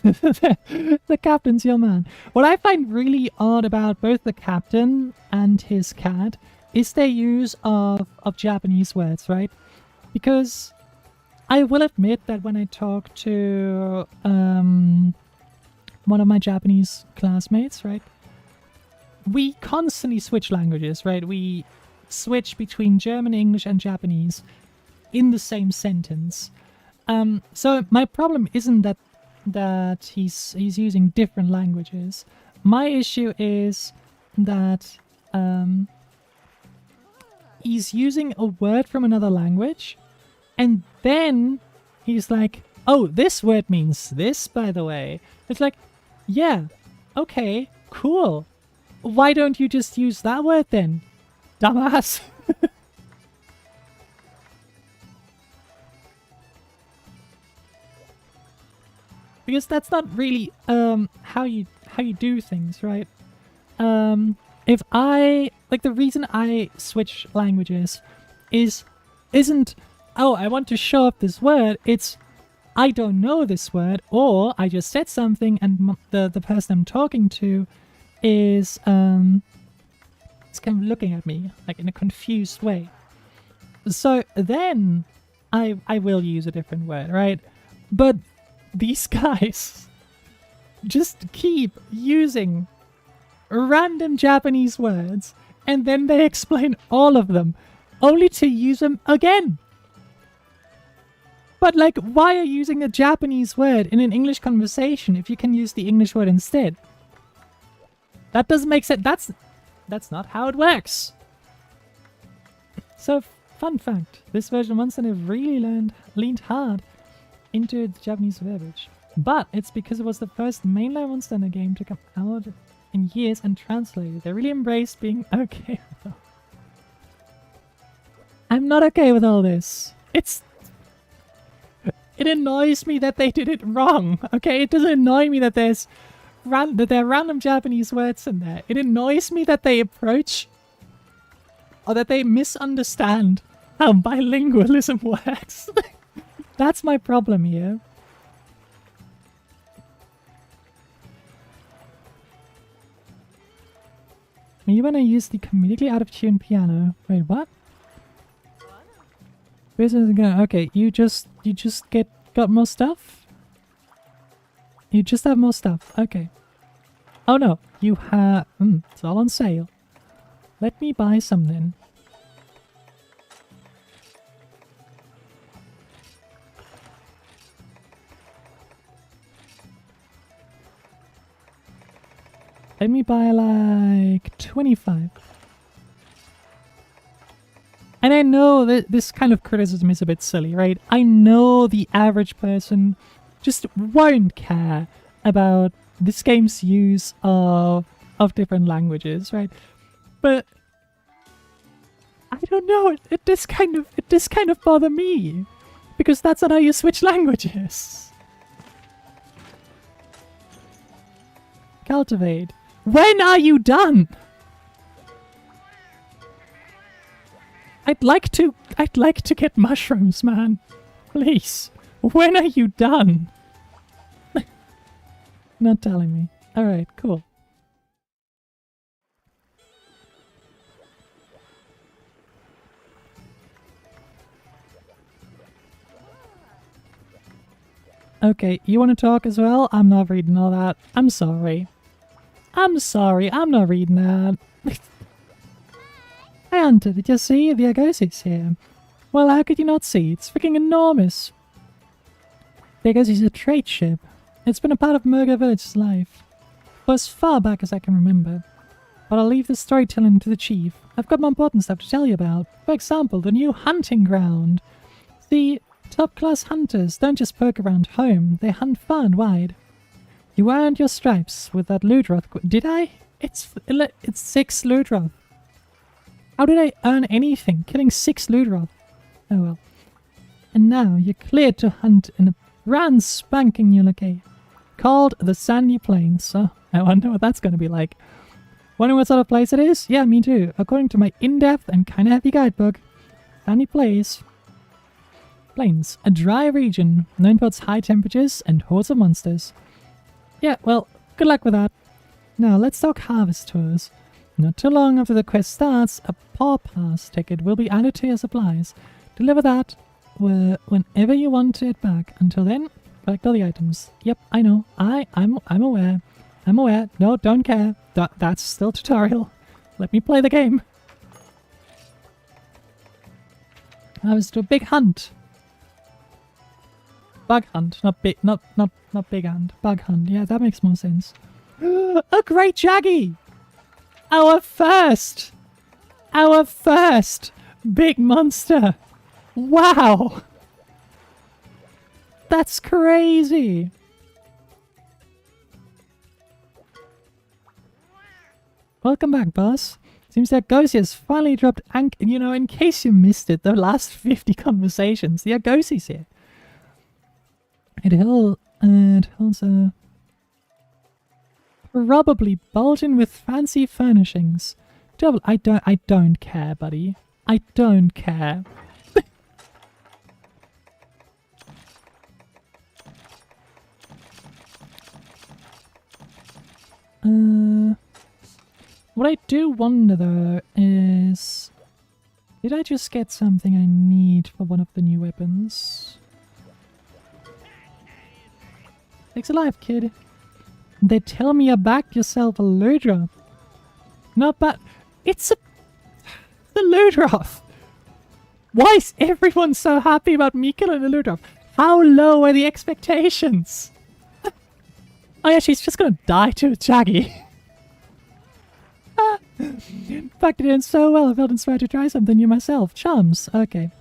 The captain's your man. What I find really odd about both the captain and his cat is their use of Japanese words, right? Because I will admit that when I talk to one of my Japanese classmates, right, we constantly switch languages, right? We switch between German, English, and Japanese in the same sentence. So my problem isn't that he's using different languages. My issue is that he's using a word from another language, and then he's like, oh, this word means this, by the way. It's like, yeah, okay, cool. Why don't you just use that word then, dumbass? Because that's not really how you do things, right? If I like, the reason I switch languages isn't oh, I want to show up this word. It's, I don't know this word, or I just said something and the person I'm talking to is, it's kind of looking at me, like in a confused way. So then I will use a different word, right? But these guys just keep using random Japanese words and then they explain all of them only to use them again. But like, why are you using a Japanese word in an English conversation if you can use the English word instead? That doesn't make sense. That's not how it works. So, fun fact, this version once and have really leaned hard into the Japanese verbiage. But it's because it was the first mainline Monster Hunter game to come out in years and translated. They really embraced being okay with all. I'm not okay with all this. It annoys me that they did it wrong. Okay, it doesn't annoy me that there are random Japanese words in there. It annoys me that they approach or that they misunderstand how bilingualism works. That's my problem here. Me when I use the comedically out of tune piano. Wait, what? Okay, you just got more stuff? You just have more stuff. Okay. Oh no, you have... it's all on sale. Let me buy something. Let me buy like 25. And I know that this kind of criticism is a bit silly, right? I know the average person just won't care about this game's use of different languages, right? But I don't know. It does kind of bother me because that's not how you switch languages. Cultivate. When are you done? I'd like to get mushrooms, man. Please. When are you done? Not telling me. Alright, cool. Okay, you want to talk as well? I'm not reading all that. I'm sorry. I'm sorry, I'm not reading that. Hey Hunter, did you see? The Agosi's here. Well, how could you not see? It's freaking enormous. The Agosi's a trade ship. It's been a part of Murga Village's life for as far back as I can remember. But I'll leave the storytelling to the chief. I've got more important stuff to tell you about. For example, the new hunting ground. The top-class hunters don't just poke around home, they hunt far and wide. You earned your stripes with that Ludroth. Did I? It's 6 Ludroth. How did I earn anything? Killing 6 Ludroth. Oh well. And now you're cleared to hunt in a brand spanking new location called the Sandy Plains. So I wonder what that's going to be like. Wondering what sort of place it is? Yeah, me too. According to my in-depth and kind of heavy guidebook, Sandy Plains, a dry region known for its high temperatures and hordes of monsters. Yeah, well, good luck with that. Now let's talk harvest tours. Not too long after the quest starts, a paw pass ticket will be added to your supplies. Deliver that whenever you want it back. Until then, collect all the items. Yep, I know. I'm aware. I'm aware. No, don't care. That's still tutorial. Let me play the game. I was to a big hunt. Bug hunt, not big hunt. Bug hunt. Yeah, that makes more sense. A great Jaggy! Our first big monster. Wow. That's crazy. Welcome back, boss. Seems that Agosi has finally dropped anchor. You know, in case you missed it, the last 50 conversations, the Agosi's here. It holds a probably bulging with fancy furnishings. I don't care, buddy. I don't care. What I do wonder though is... Did I just get something I need for one of the new weapons? Thanks alive, kid. They tell me you backed yourself a low drop. Not bad. It's a... The low drop! Why is everyone so happy about me killing the low drop? How low are the expectations? Oh yeah, she's just gonna die to a Shaggy. Backed it in so well, I felt inspired to try something new myself. Chums. Okay.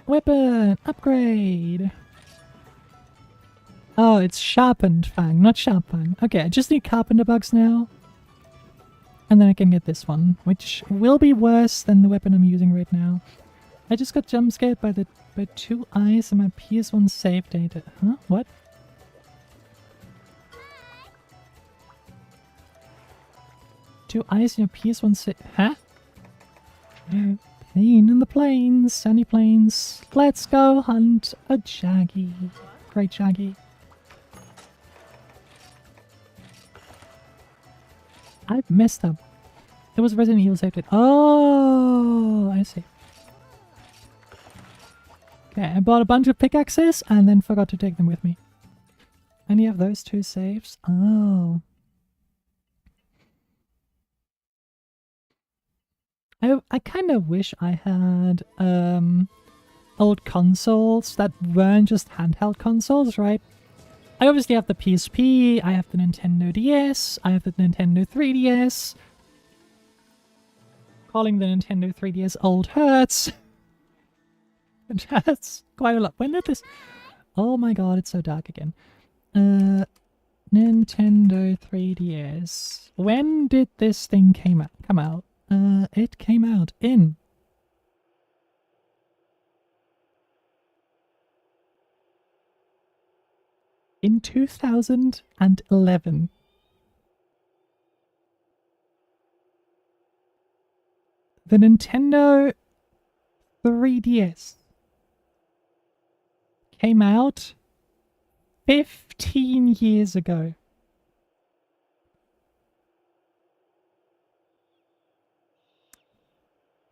Weapon upgrade. Oh, it's sharpened fang, not sharp fang. Okay, I just need carpenter bugs now. And then I can get this one, which will be worse than the weapon I'm using right now. I just got jump scared by two eyes and my PS1 save data. Huh? What? Two eyes and your PS1 save... Huh? Pain in the plains, sunny plains. Let's go hunt a Shaggy. Great Shaggy. I've messed up. It was Resident Evil saved it. Oh, I see. Okay, I bought a bunch of pickaxes and then forgot to take them with me. Any of those two saves? Oh. I kind of wish I had old consoles that weren't just handheld consoles, right? I obviously have the PSP, I have the Nintendo DS, I have the Nintendo 3DS. Calling the Nintendo 3DS old hurts. That's quite a lot. When did this... Oh my god, it's so dark again. Nintendo 3DS. When did this thing come out? It came out in... In 2011. The Nintendo 3DS came out 15 years ago.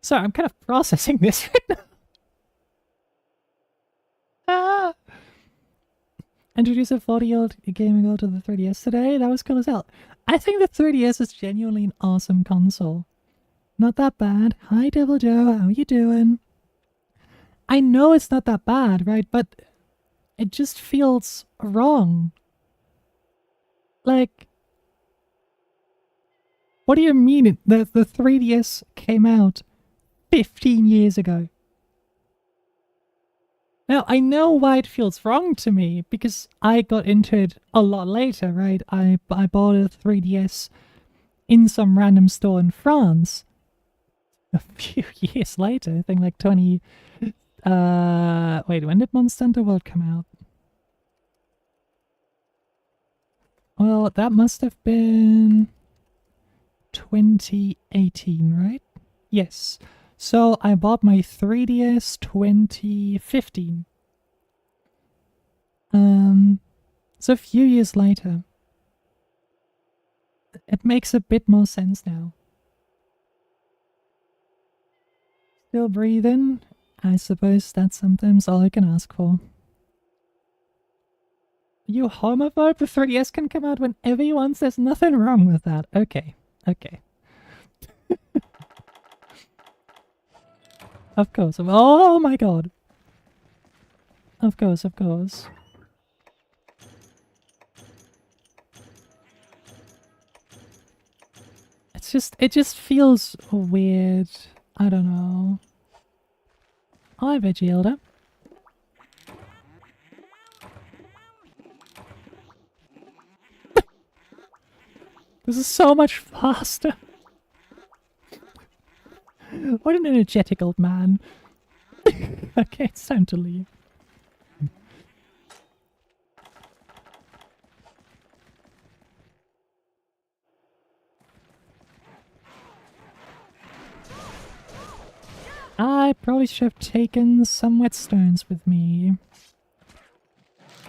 So I'm kind of processing this right now. Ah! Introduce a 40-year-old gaming girl to the 3DS today. That was cool as hell. I think the 3DS is genuinely an awesome console. Not that bad. Hi, Devil Joe. How you doing? I know it's not that bad, right? But it just feels wrong. Like, what do you mean the 3DS came out 15 years ago? Now, I know why it feels wrong to me, because I got into it a lot later, right? I bought a 3DS in some random store in France a few years later. I think like 20... wait, when did Monster Hunter World come out? Well, that must have been 2018, right? Yes. So I bought my 3DS 2015. So a few years later. It makes a bit more sense now. Still breathing? I suppose that's sometimes all I can ask for. You homophobe? The 3DS can come out whenever he wants. There's nothing wrong with that. Okay. Okay. Of course. Oh my god. Of course, of course. It just feels weird. I don't know. Hi, Veggie Elder. This is so much faster. What an energetic old man. Okay, it's time to leave. I probably should have taken some whetstones with me.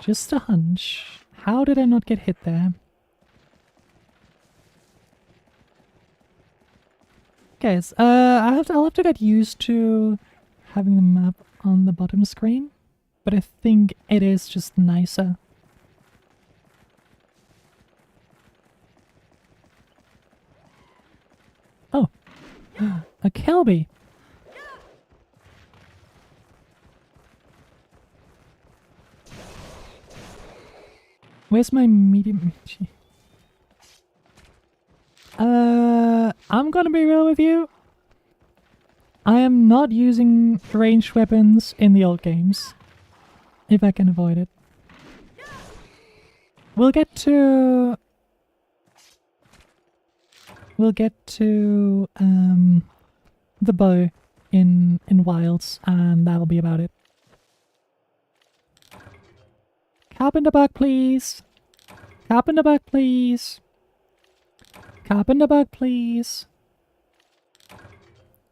Just a hunch. How did I not get hit there? Guys, I'll have to get used to having the map on the bottom screen, but I think it is just nicer. Oh, a Kelby. Where's my medium? I'm gonna be real with you. I am not using ranged weapons in the old games, if I can avoid it. We'll get to the bow in Wilds, and that'll be about it. Cap in the back, please. Cap in the back, please. Cap in the back, please.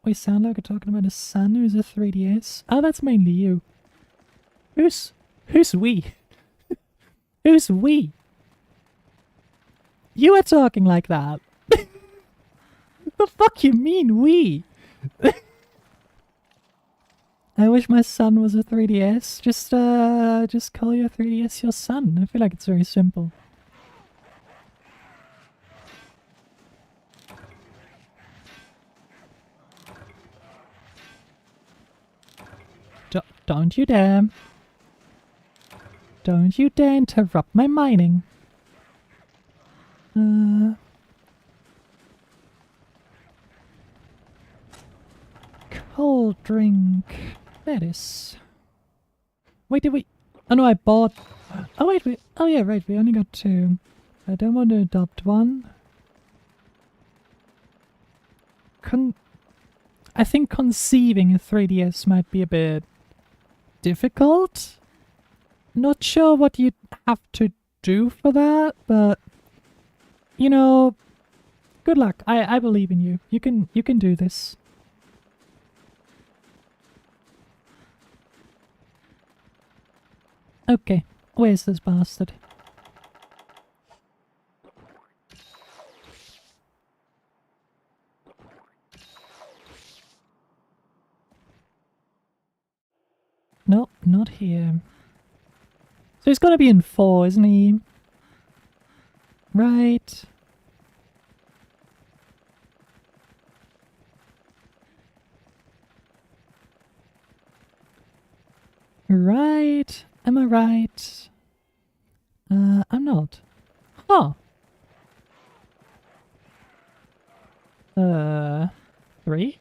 We sound like we're talking about a son who's a 3DS. Oh, that's mainly you. Who's we? Who's we? You are talking like that. The fuck you mean we? I wish my son was a 3DS. Just call your 3DS your son. I feel like it's very simple. Don't you dare. Don't you dare interrupt my mining. Cold drink. Lettuce. Wait, did we... Oh no, I bought... Oh wait, oh yeah, right, we only got 2. I don't want to adopt one. I think conceiving a 3DS might be a bit difficult. Not sure what you'd have to do for that, but you know, good luck. I believe in you. You can do this. Okay, where's this bastard? Nope, not here. So he's gotta be in 4, isn't he? Right. Right. Am I right? I'm not. Huh. 3?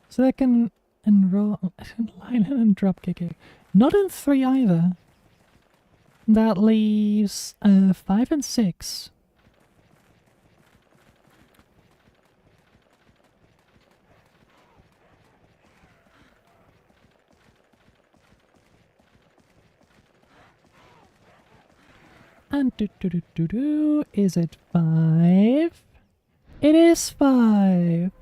So I can enroll line and drop kick it. Not in 3 either. That leaves 5 and 6. And is it 5? It is 5.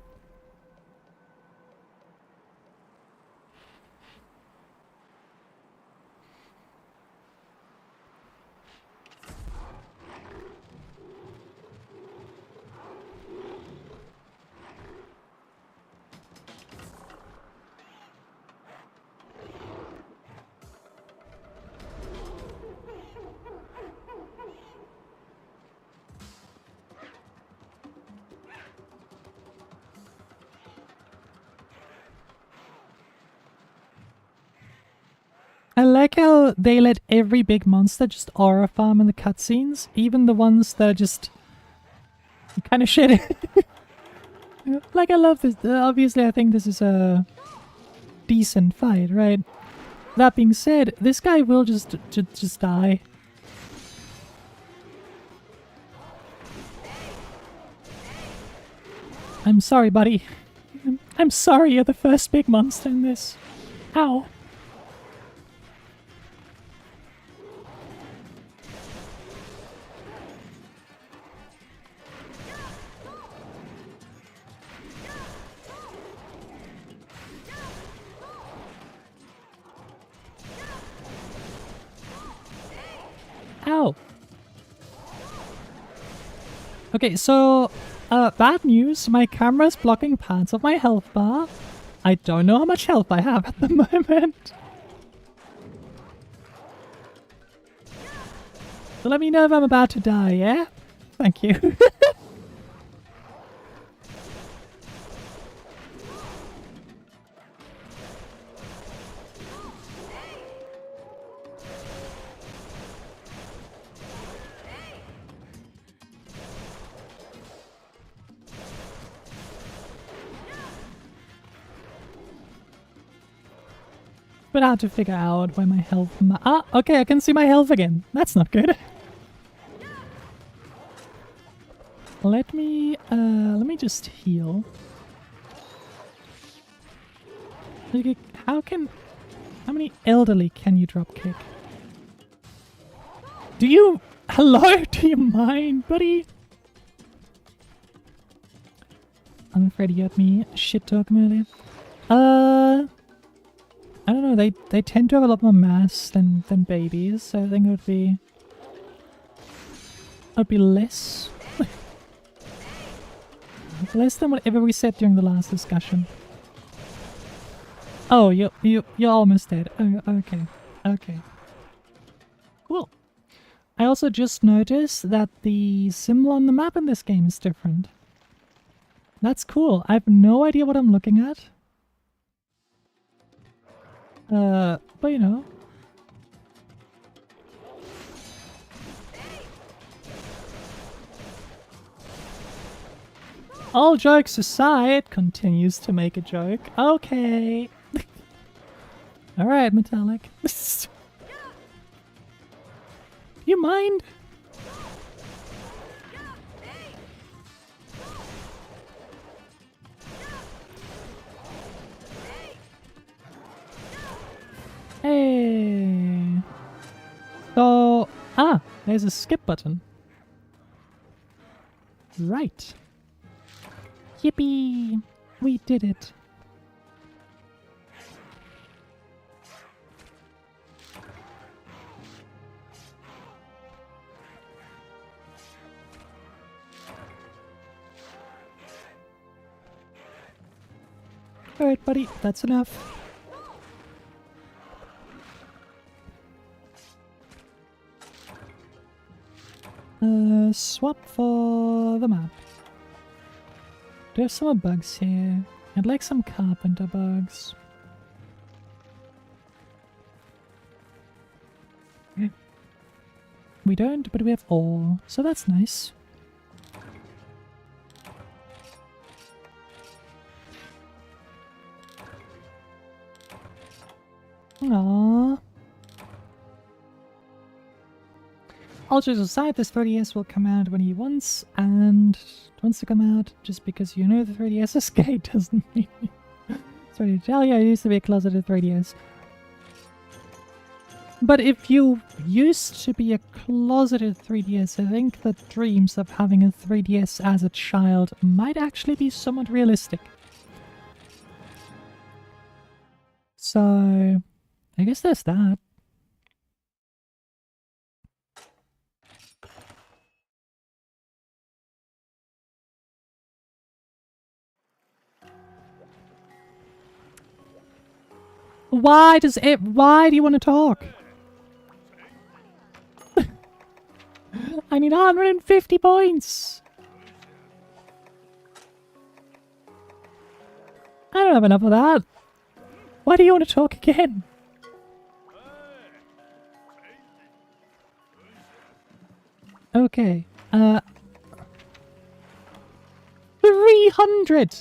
I like how they let every big monster just aura farm in the cutscenes, even the ones that are just kind of shitty. Like, I love this. Obviously, I think this is a decent fight, right? That being said, this guy will just die. I'm sorry, buddy. I'm sorry you're the first big monster in this. Ow. Okay, so bad news. My camera's blocking parts of my health bar. I don't know how much health I have at the moment. So let me know if I'm about to die, yeah? Thank you. But I have to figure out where my health... okay, I can see my health again. That's not good. Let me just heal. Okay, how many elderly can you drop kick? Do you... Hello? Do you mind, buddy? I'm afraid you heard me shit talk him earlier. I don't know, they tend to have a lot more mass than babies, so I think it would be less. Less than whatever we said during the last discussion. Oh, you're almost dead. Oh, okay. Okay. Cool. I also just noticed that the symbol on the map in this game is different. That's cool. I have no idea what I'm looking at. But you know. All jokes aside, continues to make a joke. Okay. Alright, Metallic. You mind? Hey. So, there's a skip button. Right. Yippee! We did it. Alright, buddy, that's enough. Swap for the map. Do I have some more bugs here? I'd like some carpenter bugs. We don't, but we have ore, so that's nice. Aww. All jokes aside, this 3DS will come out when he wants, and wants to come out just because you know the 3DS is gay doesn't mean... Sorry to tell you, I used to be a closeted 3DS. But if you used to be a closeted 3DS, I think the dreams of having a 3DS as a child might actually be somewhat realistic. So, I guess there's that. Why do you want to talk? I need 150 points. I don't have enough of that. Why do you want to talk again? Okay. 300!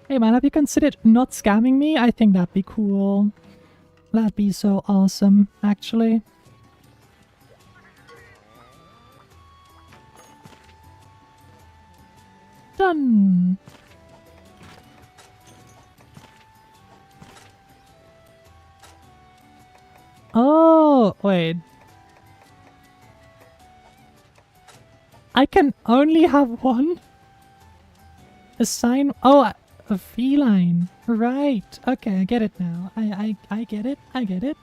Hey man, have you considered not scamming me? I think that'd be cool. That'd be so awesome, actually. Done! Oh, wait. I can only have one? Assign... Oh, a feline. Right. Okay, I get it now. I get it. I get it.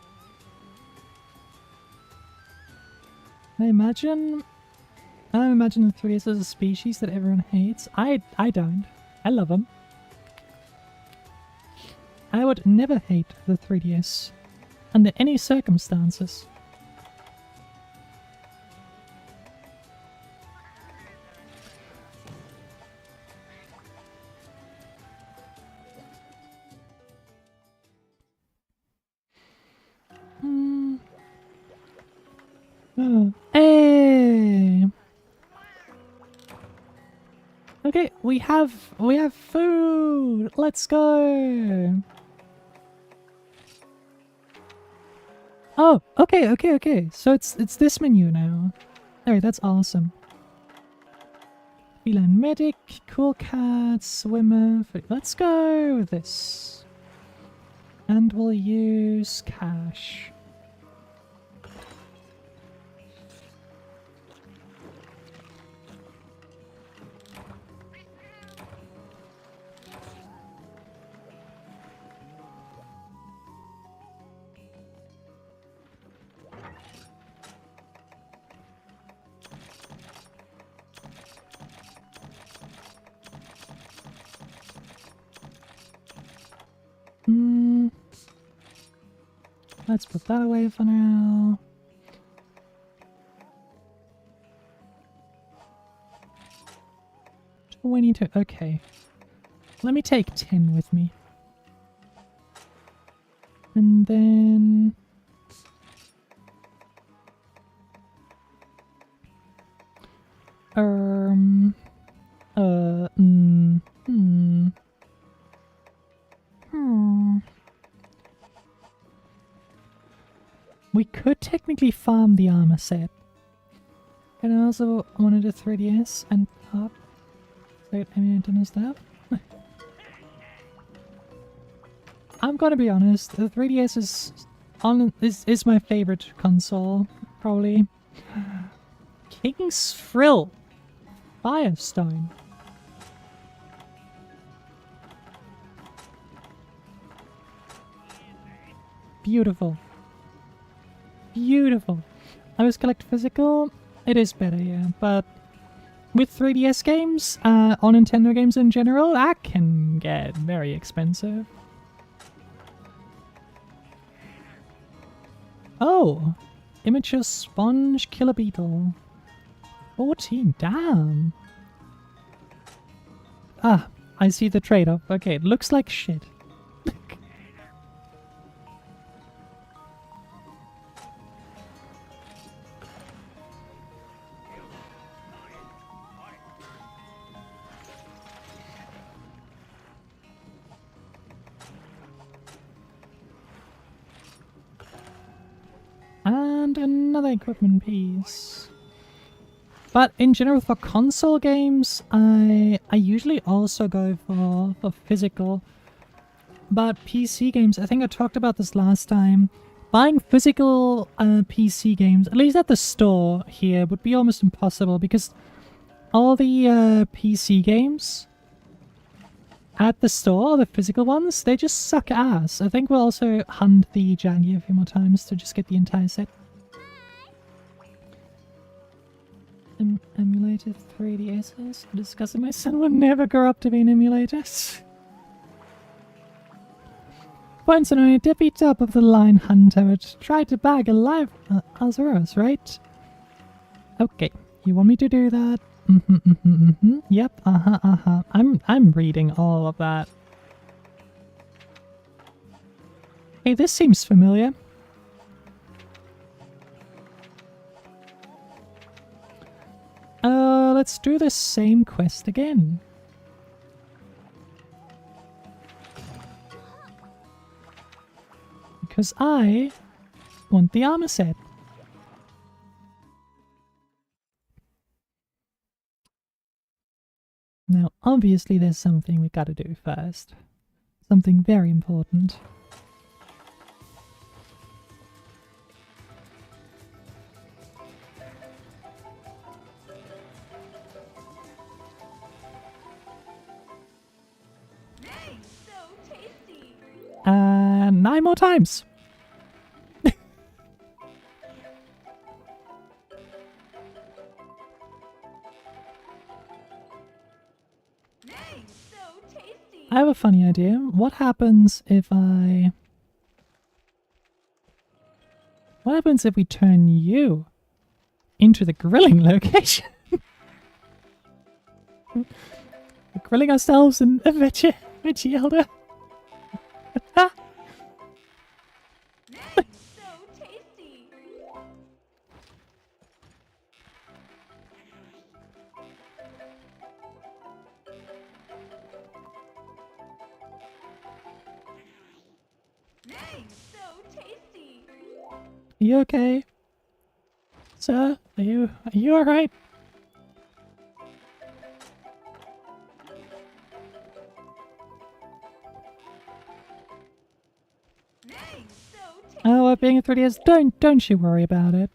I imagine I imagine the 3DS as a species that everyone hates. I don't. I love them. I would never hate the 3DS under any circumstances. Hey! Okay, we have food. Let's go. Oh, okay. So it's this menu now. Alright, that's awesome. Feline medic, cool cat, swimmer. Let's go with this. And we'll use cash. Let's put that away for now. Okay. Let me take 10 with me. And then... We could technically farm the armor set. And I also wanted a 3DS and up. So emulator and stuff. I'm gonna be honest, the 3DS is my favorite console, probably. King's Frill. Firestone. Beautiful. Beautiful. I always collect physical. It is better, yeah. But with 3DS games, or Nintendo games in general, that can get very expensive. Oh! Immature Sponge Killer Beetle. 14, damn! Ah, I see the trade-off. Okay, it looks like shit. And another equipment piece. But in general, for console games, I usually also go for physical. But PC games, I think I talked about this last time. Buying physical PC games, at least at the store here, would be almost impossible because all the PC games at the store, the physical ones, they just suck ass. I think we'll also hunt the Jaggy a few more times to just get the entire set. Emulated 3DSs? Discussing my son will never grow up to be an emulator. Once on a tippy top of the line hunter would try to bag a live Azuros, right? Okay, you want me to do that? Yep, I'm reading all of that. Hey, this seems familiar. Let's do the same quest again. Because I want the armor set. Now, obviously there's something we gotta do first. Something very important. So tasty. 9 more times! I have a funny idea. What happens if I... What happens if we turn you into the grilling location? We're grilling ourselves in a veggie elder. So tasty. So tasty. Are you okay? Sir, are you alright? Oh, we're being a 3DS. Don't you worry about it.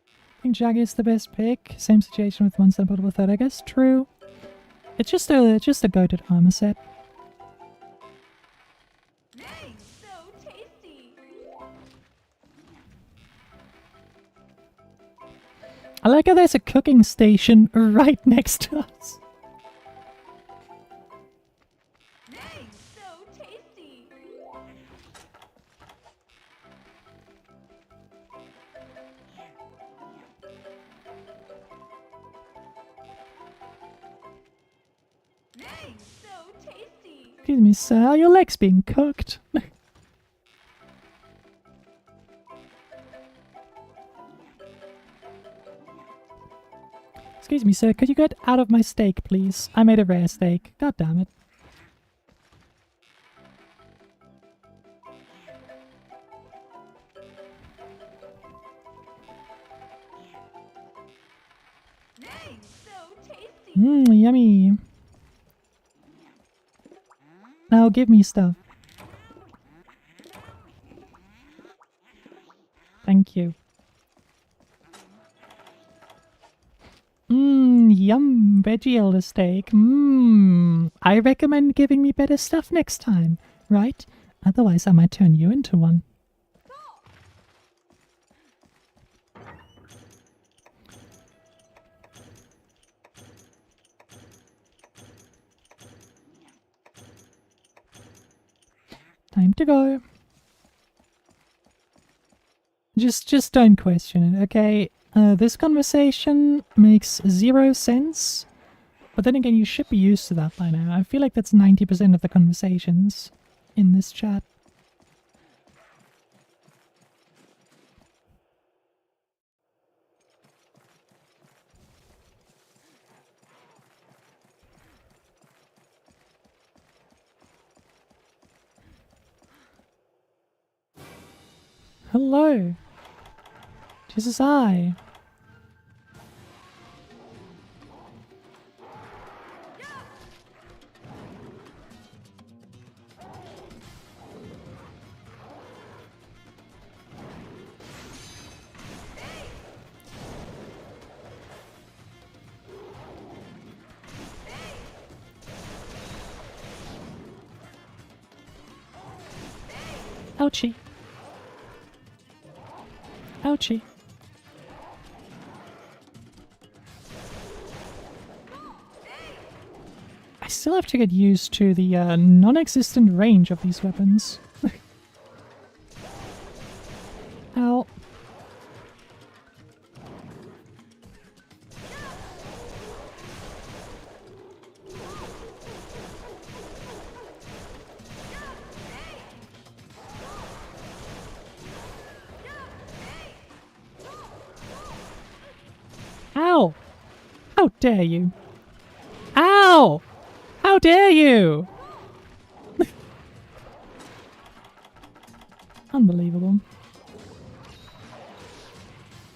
I think Jaggy's the best pick. Same situation with one sample with that, I guess. True. It's just a goated armor set. So tasty. I like how there's a cooking station right next to us. So tasty. So tasty. Excuse me, sir. Are your legs being cooked? Excuse me, sir. Could you get out of my steak, please? I made a rare steak. God damn it. So tasty. Mmm, yummy. Now give me stuff. Thank you. Mmm, yum, veggie elder steak. Mmm, I recommend giving me better stuff next time, right? Otherwise I might turn you into one. Time to go. Just don't question it, okay? This conversation makes 0 sense. But then again, you should be used to that by now. I feel like that's 90% of the conversations in this chat. Hello. Jesus, I. Ouchie. Ouchie. I still have to get used to the non-existent range of these weapons. Ow. Ow! How dare you! Ow! How dare you! Unbelievable.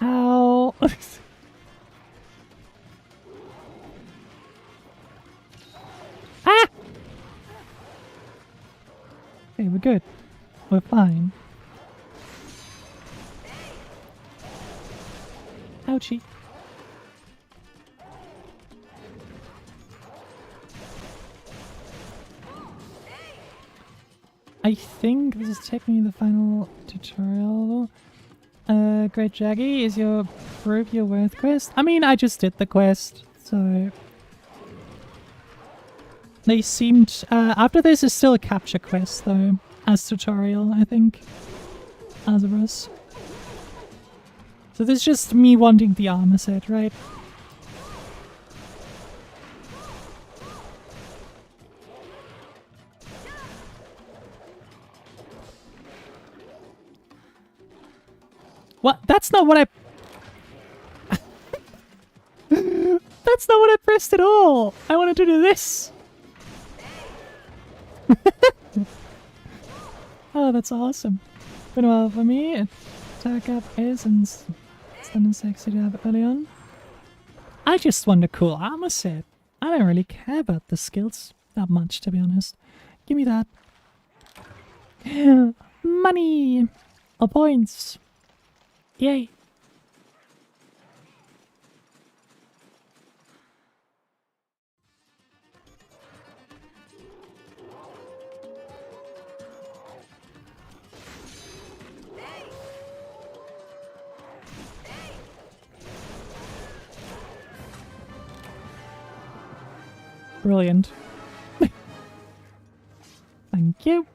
Ow! Ah! Okay, we're good. We're fine. Ouchie. I think this is technically the final tutorial. Great Jaggy, is your Prove Your Worth quest? I mean, I just did the quest, so... They seemed... after this is still a capture quest, though. As tutorial, I think. As of us. So this is just me wanting the armor set, right? What? That's not what I... That's not what I pressed at all! I wanted to do this! Oh, that's awesome. Been a while for me. Attack up is and stun and sexy to have it early on. I just want a cool armor set. I don't really care about the skills that much, to be honest. Give me that. Money! Or points! Yay! Brilliant. Thank you.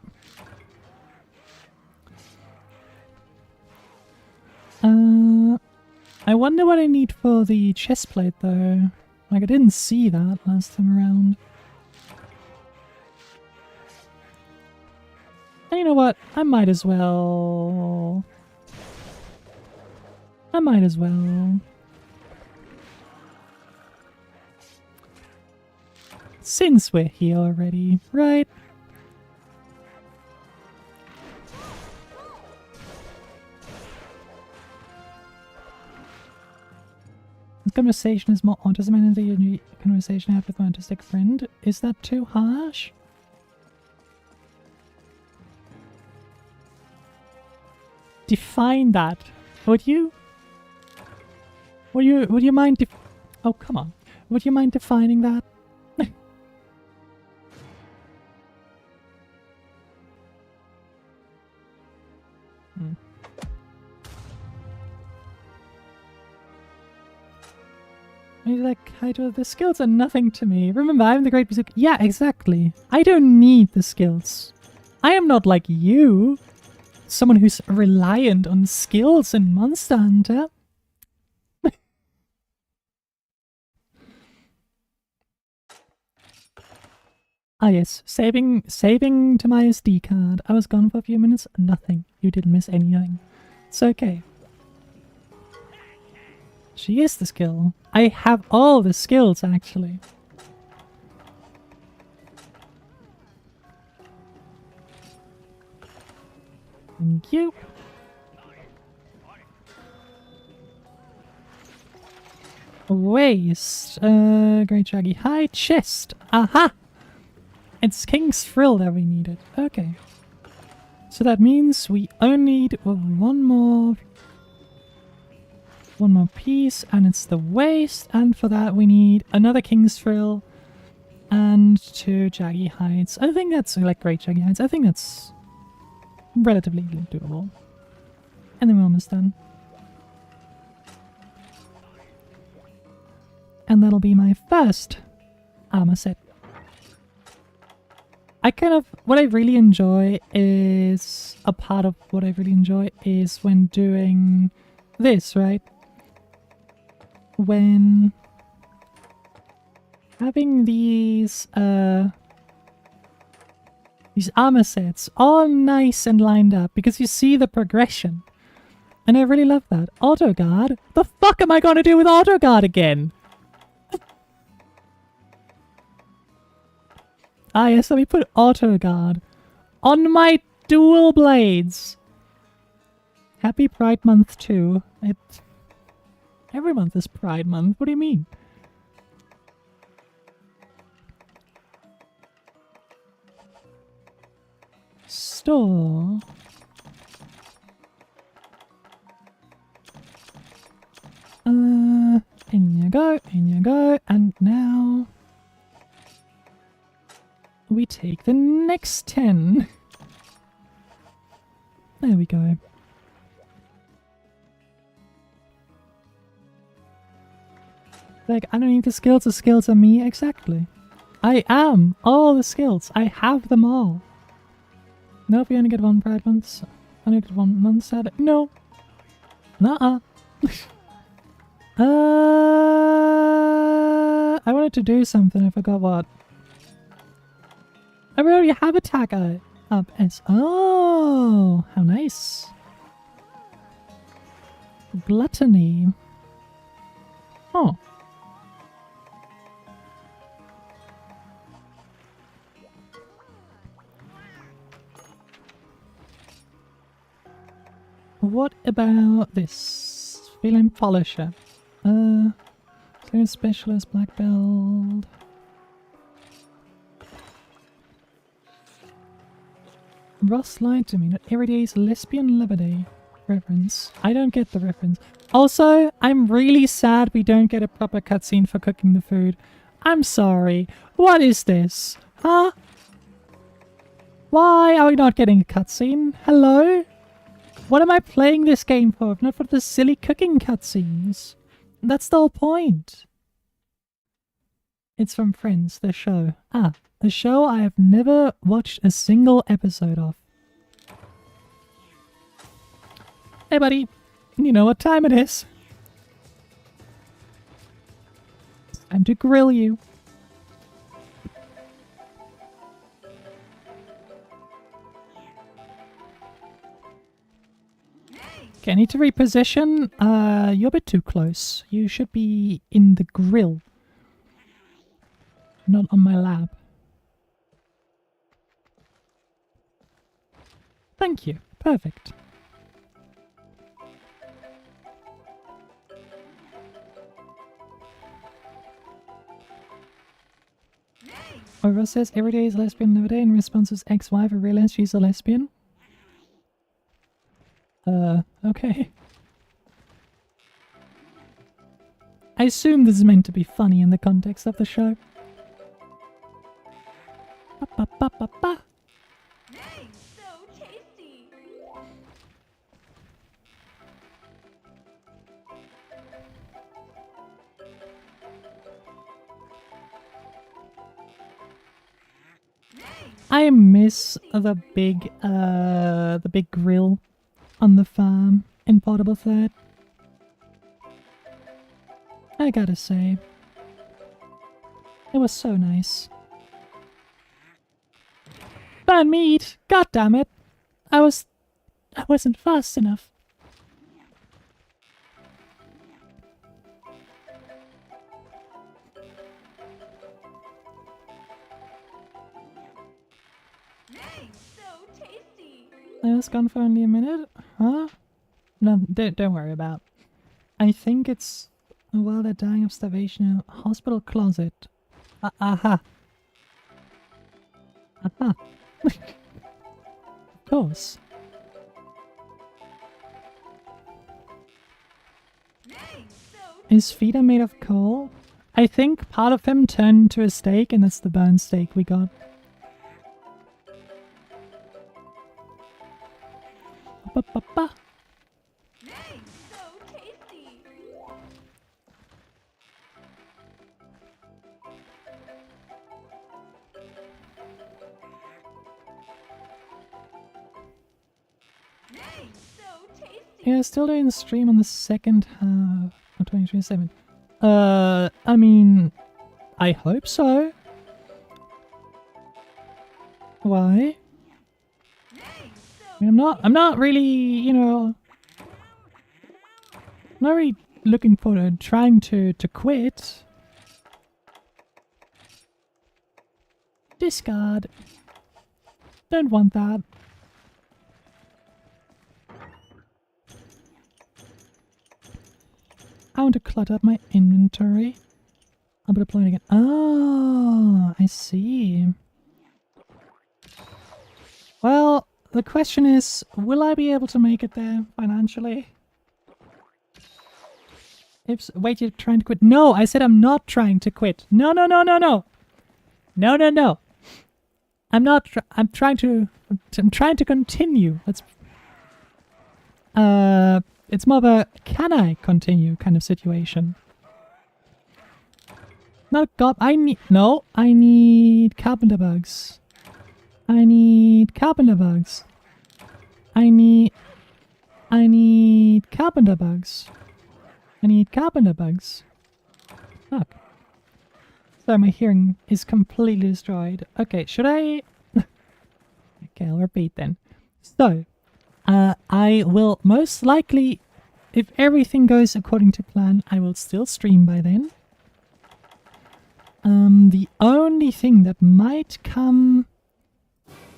I wonder what I need for the chest plate though. Like I didn't see that last time around. And you know what? I might as well. Since we're here already, right? This conversation is more autism than the conversation I have with my autistic friend. Is that too harsh? Define that. Would you? Would you mind oh, come on. Would you mind defining that? He's like, the skills are nothing to me. Remember, I'm the great music. Yeah, exactly. I don't need the skills. I am not like you. Someone who's reliant on skills in Monster Hunter. Ah yes, saving to my SD card. I was gone for a few minutes. Nothing. You didn't miss anything. It's okay. She is the skill. I have all the skills, actually. Thank you. Waist. Great Shaggy. High chest. Aha! It's King's Thrill that we needed. Okay. So that means we only need one more piece, and it's the waist, and for that we need another King's Thrill and 2 Jaggy Hides. I think that's like Great Jaggy Hides. I think that's relatively doable. And then we're almost done. And that'll be my first armor set. What I really enjoy is, a part of what I really enjoy is when doing this, right? When having these armor sets all nice and lined up, because you see the progression. And I really love that. Auto guard? The fuck am I gonna do with auto guard again? Ah yes, let me put auto guard on my dual blades. Happy Pride Month too. Every month is Pride Month. What do you mean? Store. In you go, and now we take the next 10. There we go. Like, I don't need the skills are me, exactly. I am. All the skills. I have them all. Nope, you only get one Pride Month. Only get 1 month Saturday. No. Nuh-uh. I wanted to do something. I forgot what. I already have a tag up as. Oh, how nice. Gluttony. Oh. What about this? Feeling polisher. Clear specialist, black belt. Ross lied to me. Not every day is lesbian lover day. Reference. I don't get the reference. Also, I'm really sad we don't get a proper cutscene for cooking the food. I'm sorry. What is this? Huh? Why are we not getting a cutscene? Hello? What am I playing this game for if not for the silly cooking cutscenes? That's the whole point. It's from Friends, the show. Ah, a show I have never watched a single episode of. Hey buddy, you know what time it is. It's time to grill you. Okay, I need to reposition. You're a bit too close. You should be in the grill. Not on my lap. Thank you. Perfect. Aurora says every day is lesbian never day. In response is ex-wife. I realize she's a lesbian. Okay. I assume this is meant to be funny in the context of the show. Ba, ba, ba, ba, ba. So tasty. I miss the big grill on the farm in Portable Third. I gotta say, it was so nice. Burn meat! God damn it! I wasn't fast enough. So tasty. I was gone for only a minute? Huh? No, don't worry about. I think it's while they're dying of starvation in a hospital closet. Aha. Aha. Of course. Is Fida made of coal? I think part of him turned into a steak and that's the burnt steak we got. Ba, ba, ba. So tasty. So tasty. Yeah, still doing the stream on the second half of 2027. I mean, I hope so. Why? I mean, I'm not really, you know, not really looking for trying to quit. Discard. Don't want that. I want to clutter up my inventory. I'll be deploying again. Oh, I see. Well, the question is, will I be able to make it there financially? If so, wait, you're trying to quit? No, I said I'm not trying to quit. No, no, no, no, no. No, no, no. I'm not. I'm trying to continue. It's more of a can I continue kind of situation. Not I need carpenter bugs. I need carpenter bugs. I need carpenter bugs. I need carpenter bugs. Fuck. So my hearing is completely destroyed. Okay, should I... Okay, I'll repeat then. So, I will most likely, if everything goes according to plan, I will still stream by then. The only thing that might come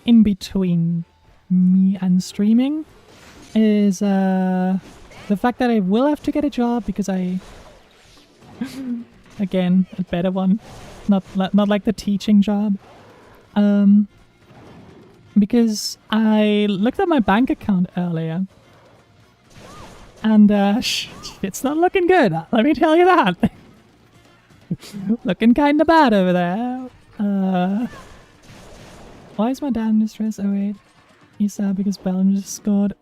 in between me and streaming is the fact that I will have to get a job because I... Again, a better one. Not like the teaching job. Because I looked at my bank account earlier. And it's not looking good, let me tell you that. Looking kinda bad over there. Why is my dad in distress? Oh wait. He's sad because Belgium just scored.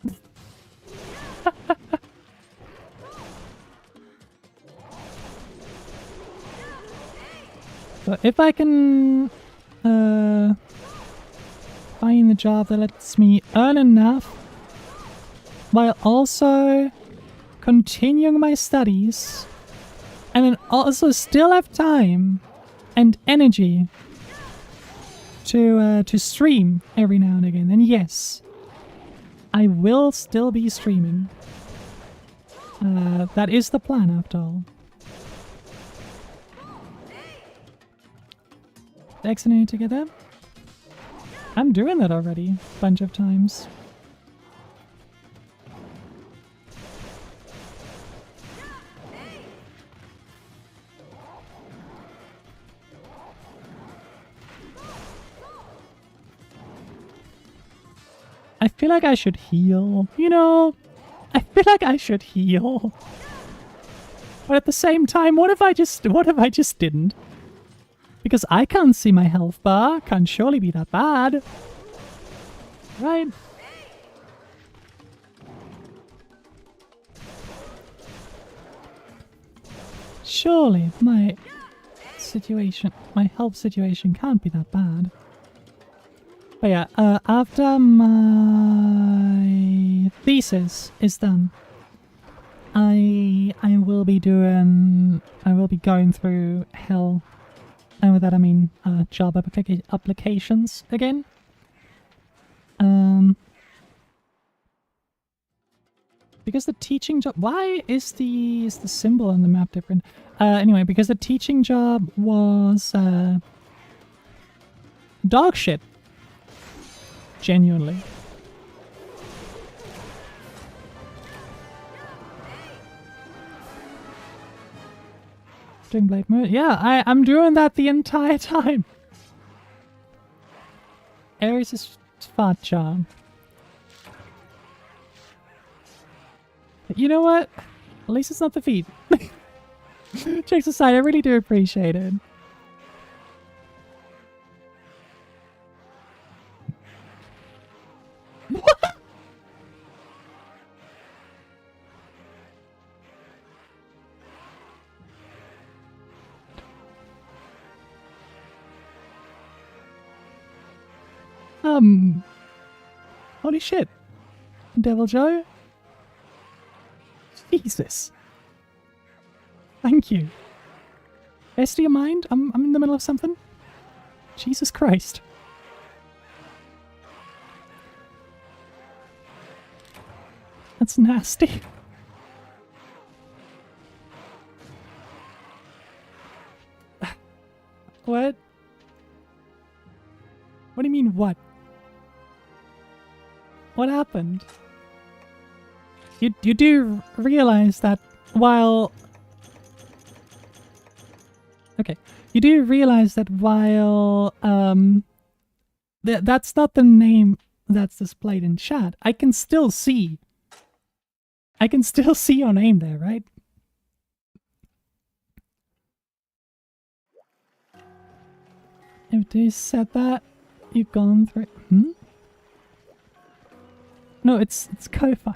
So if I can find a job that lets me earn enough while also continuing my studies and then also still have time and energy to stream every now and again, then yes, I will still be streaming. That is the plan after all. Excellent together. I'm doing that already a bunch of times. I feel like I should heal. You know, I feel like I should heal. But at the same time, what if I just didn't? Because I can't see my health bar. Can't surely be that bad. Right? Surely my health situation can't be that bad. But yeah, after my thesis is done, I will be going through hell. And with that I mean job applications again. Because the teaching job... Why is the symbol on the map different? Anyway, because the teaching job was dog shit. Genuinely. Doing blade mode? Yeah, I'm doing that the entire time. Ares is fart charm. But you know what? At least it's not the feet. Jokes aside, I really do appreciate it. What? Holy shit. Devil Joe? Jesus. Thank you. Best of your mind? I'm in the middle of something. Jesus Christ. That's nasty. What? What do you mean, what? What happened? You do realize that while... Okay. You do realize that while... that's not the name that's displayed in chat. I can still see... I can still see your name there, right? If they said that, you've gone through... Hmm? No, it's Ko-Fi.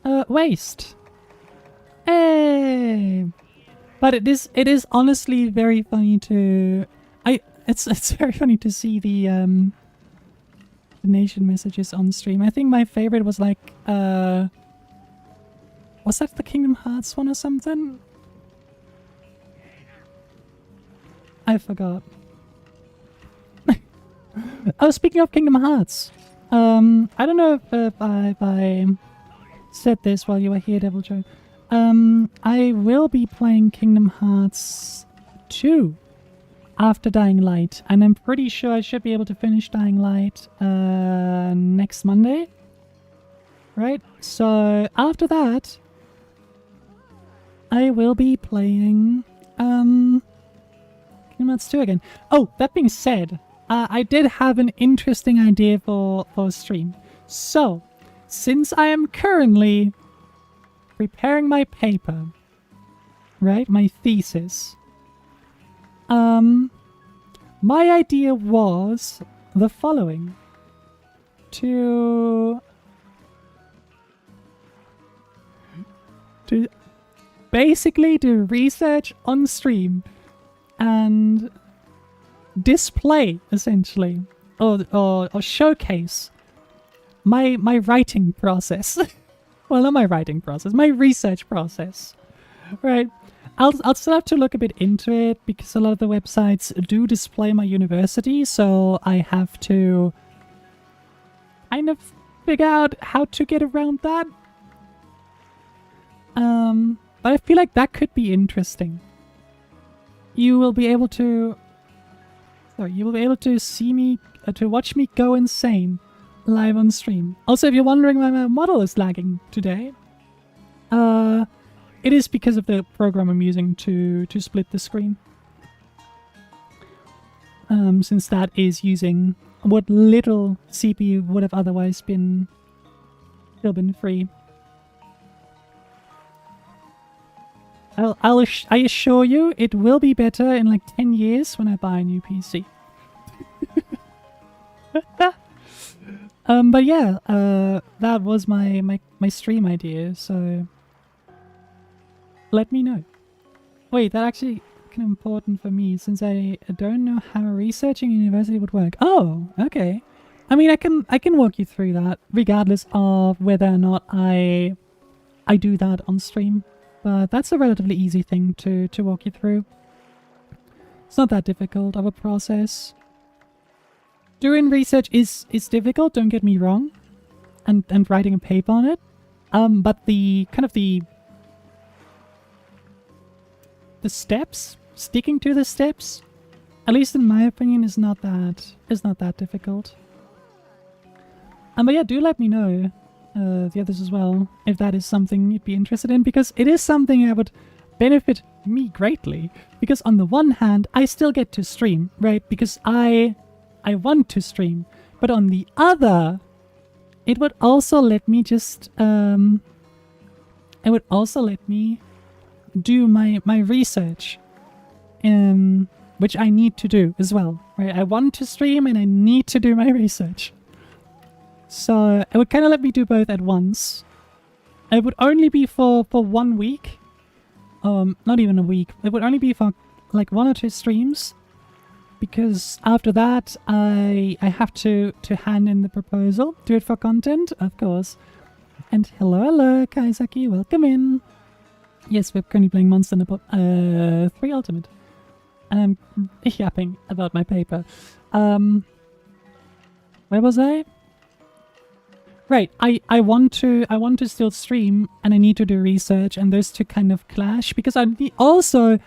waste. Hey! But it is honestly very funny to... It's very funny to see the donation messages on stream. I think my favorite was like... was that the Kingdom Hearts one or something? I forgot. Oh, speaking of Kingdom Hearts. I don't know if I said this while you were here, Devil Joe. I will be playing Kingdom Hearts 2 after Dying Light, and I'm pretty sure I should be able to finish Dying Light next Monday. Right? So after that, I will be playing Kingdom Hearts 2 again. Oh, that being said, I did have an interesting idea for a stream. So, since I am currently preparing my paper, right, my thesis, my idea was the following. To basically do research on stream and display, essentially, or showcase my writing process. Well, not my writing process, my research process. Right. I'll still have to look a bit into it because a lot of the websites do display my university, so I have to kind of figure out how to get around that. But I feel like that could be interesting. You will be able to see me, to watch me go insane live on stream. Also, if you're wondering why my model is lagging today, it is because of the program I'm using to split the screen. Since that is using what little CPU would have otherwise still been free. I assure you, it will be better in like 10 years when I buy a new PC. But yeah, that was my stream idea, so let me know. Wait, that actually kind of important for me since I don't know how researching university would work. Oh, okay. I mean, I can walk you through that regardless of whether or not I do that on stream. But that's a relatively easy thing to walk you through. It's not that difficult of a process. Doing research is difficult, don't get me wrong. And writing a paper on it. But the steps, sticking to the steps, at least in my opinion, is not that difficult. But yeah, do let me know, the others as well, if that is something you'd be interested in, because it is something that would benefit me greatly. Because on the one hand, I still get to stream, right? Because I want to stream. But on the other, it would also let me just, it would also let me do my research, which I need to do as well, right? I want to stream and I need to do my research. So it would kind of let me do both at once. It would only be for 1 week. Not even a week. It would only be for like 1 or 2 streams. Because after that, I have to hand in the proposal. Do it for content, of course. And hello, Kaizaki, welcome in. Yes, we're currently playing Monster Hunter 3 Ultimate. And I'm yapping about my paper. Where was I? Right, I want to still stream and I need to do research, and those two kind of clash because I also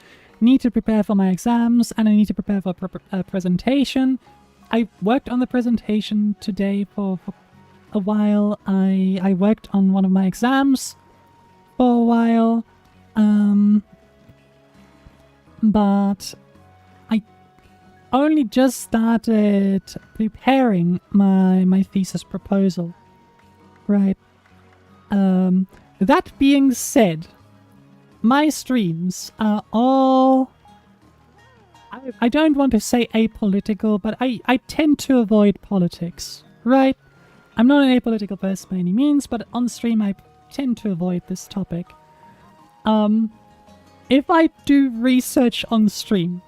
need to prepare for my exams and I need to prepare for a presentation. I worked on the presentation today for a while. I worked on one of my exams for a while, but I only just started preparing my thesis proposal. Right. That being said, my streams are all... I don't want to say apolitical, but I tend to avoid politics, right? I'm not an apolitical person by any means, but on stream I tend to avoid this topic. If I do research on stream,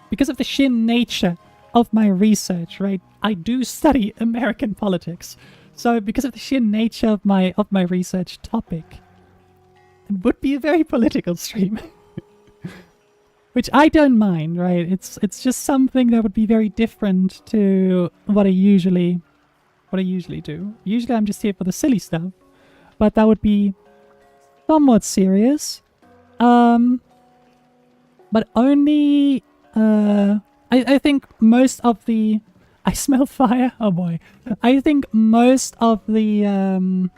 because of the sheer nature of my research, right? I do study American politics. So because of the sheer nature of my research topic, it would be a very political stream. Which I don't mind, right? It's just something that would be very different to what I usually do. Usually I'm just here for the silly stuff, but that would be somewhat serious. But only I think most of the I smell fire. Oh boy. I think most of the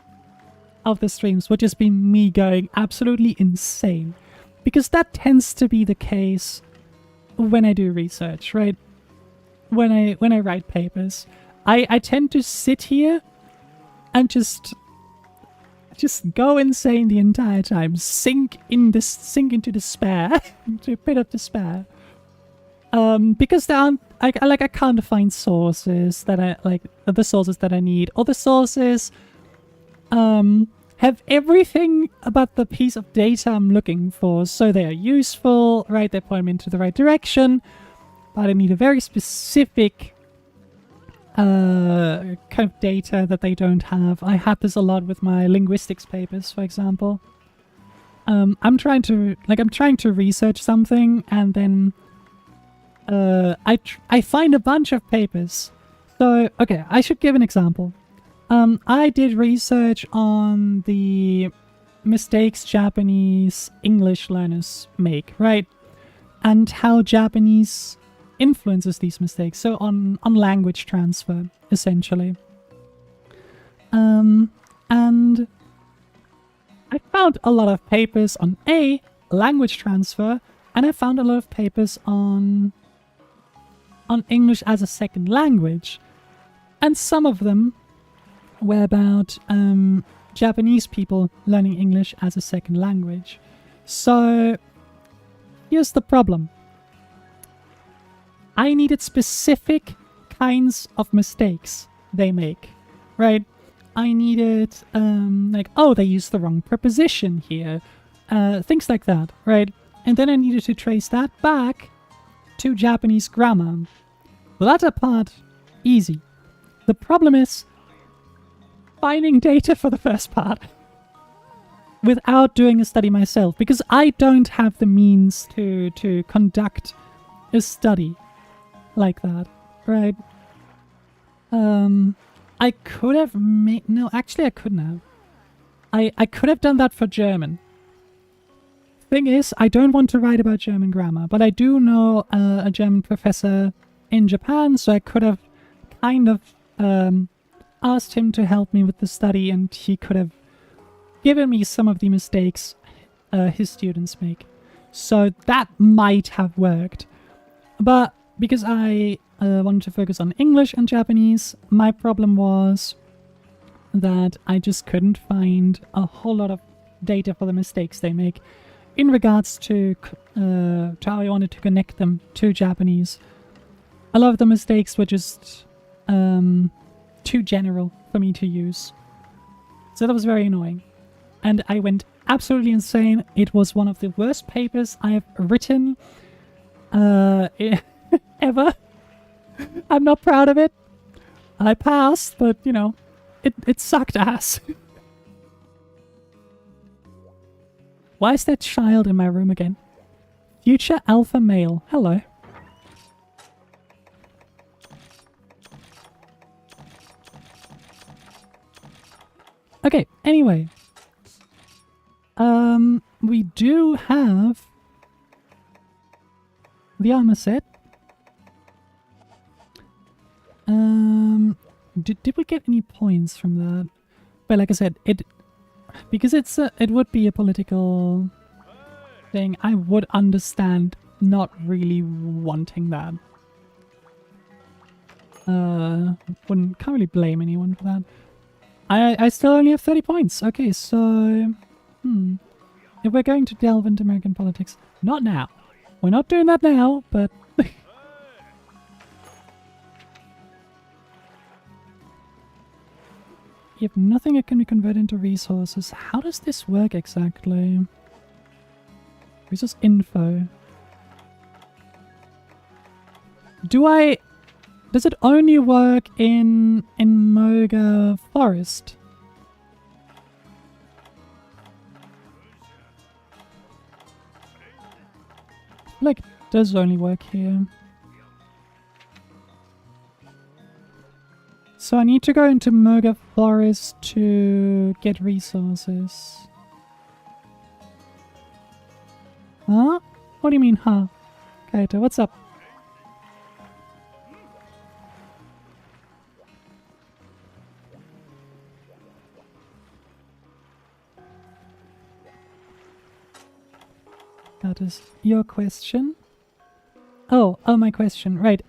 streams would just be me going absolutely insane. Because that tends to be the case when I do research, right? When I write papers. I tend to sit here and just go insane the entire time. Sink into despair. Into a pit of despair. Because there aren't I can't find sources that the sources that I need, or the sources have everything about the piece of data I'm looking for, so they are useful, right? They point me into the right direction, but I need a very specific kind of data that they don't have. I had this a lot with my linguistics papers, for example. I'm trying to research something, and then I find a bunch of papers. So, okay, I should give an example. I did research on the mistakes Japanese English learners make, right? And how Japanese influences these mistakes. So on language transfer, essentially. And I found a lot of papers on language transfer, and I found a lot of papers on English as a second language. And some of them were about Japanese people learning English as a second language. So here's the problem. I needed specific kinds of mistakes they make, right? I needed, they used the wrong preposition here. Things like that, right? And then I needed to trace that back to Japanese grammar. The latter part, easy. The problem is finding data for the first part without doing a study myself, because I don't have the means to conduct a study like that, right? I could have made... No, actually I couldn't have. I could have done that for German. Thing is, I don't want to write about German grammar, but I do know a German professor in Japan, so I could have kind of asked him to help me with the study, and he could have given me some of the mistakes his students make. So that might have worked. But because I wanted to focus on English and Japanese, my problem was that I just couldn't find a whole lot of data for the mistakes they make in regards to how I wanted to connect them to Japanese. A lot of the mistakes were just too general for me to use. So that was very annoying. And I went absolutely insane. It was one of the worst papers I have written ever. I'm not proud of it. I passed, but, you know, it sucked ass. Why is there a child in my room again? Future alpha male. Hello. Okay, anyway. We do have the armor set. Did we get any points from that? But like I said, because it would be a political thing, I would understand not really wanting that. Can't really blame anyone for that. I still only have 30 points. Okay, so if we're going to delve into American politics, not now. We're not doing that now, but You have nothing that can be converted into resources. How does this work exactly? Resource info. Does it only work in Moga Forest? Like, does only work here. So I need to go into Moga Forest to get resources. Huh? What do you mean, huh? Kaito, what's up? That is your question. Oh, my question. Right.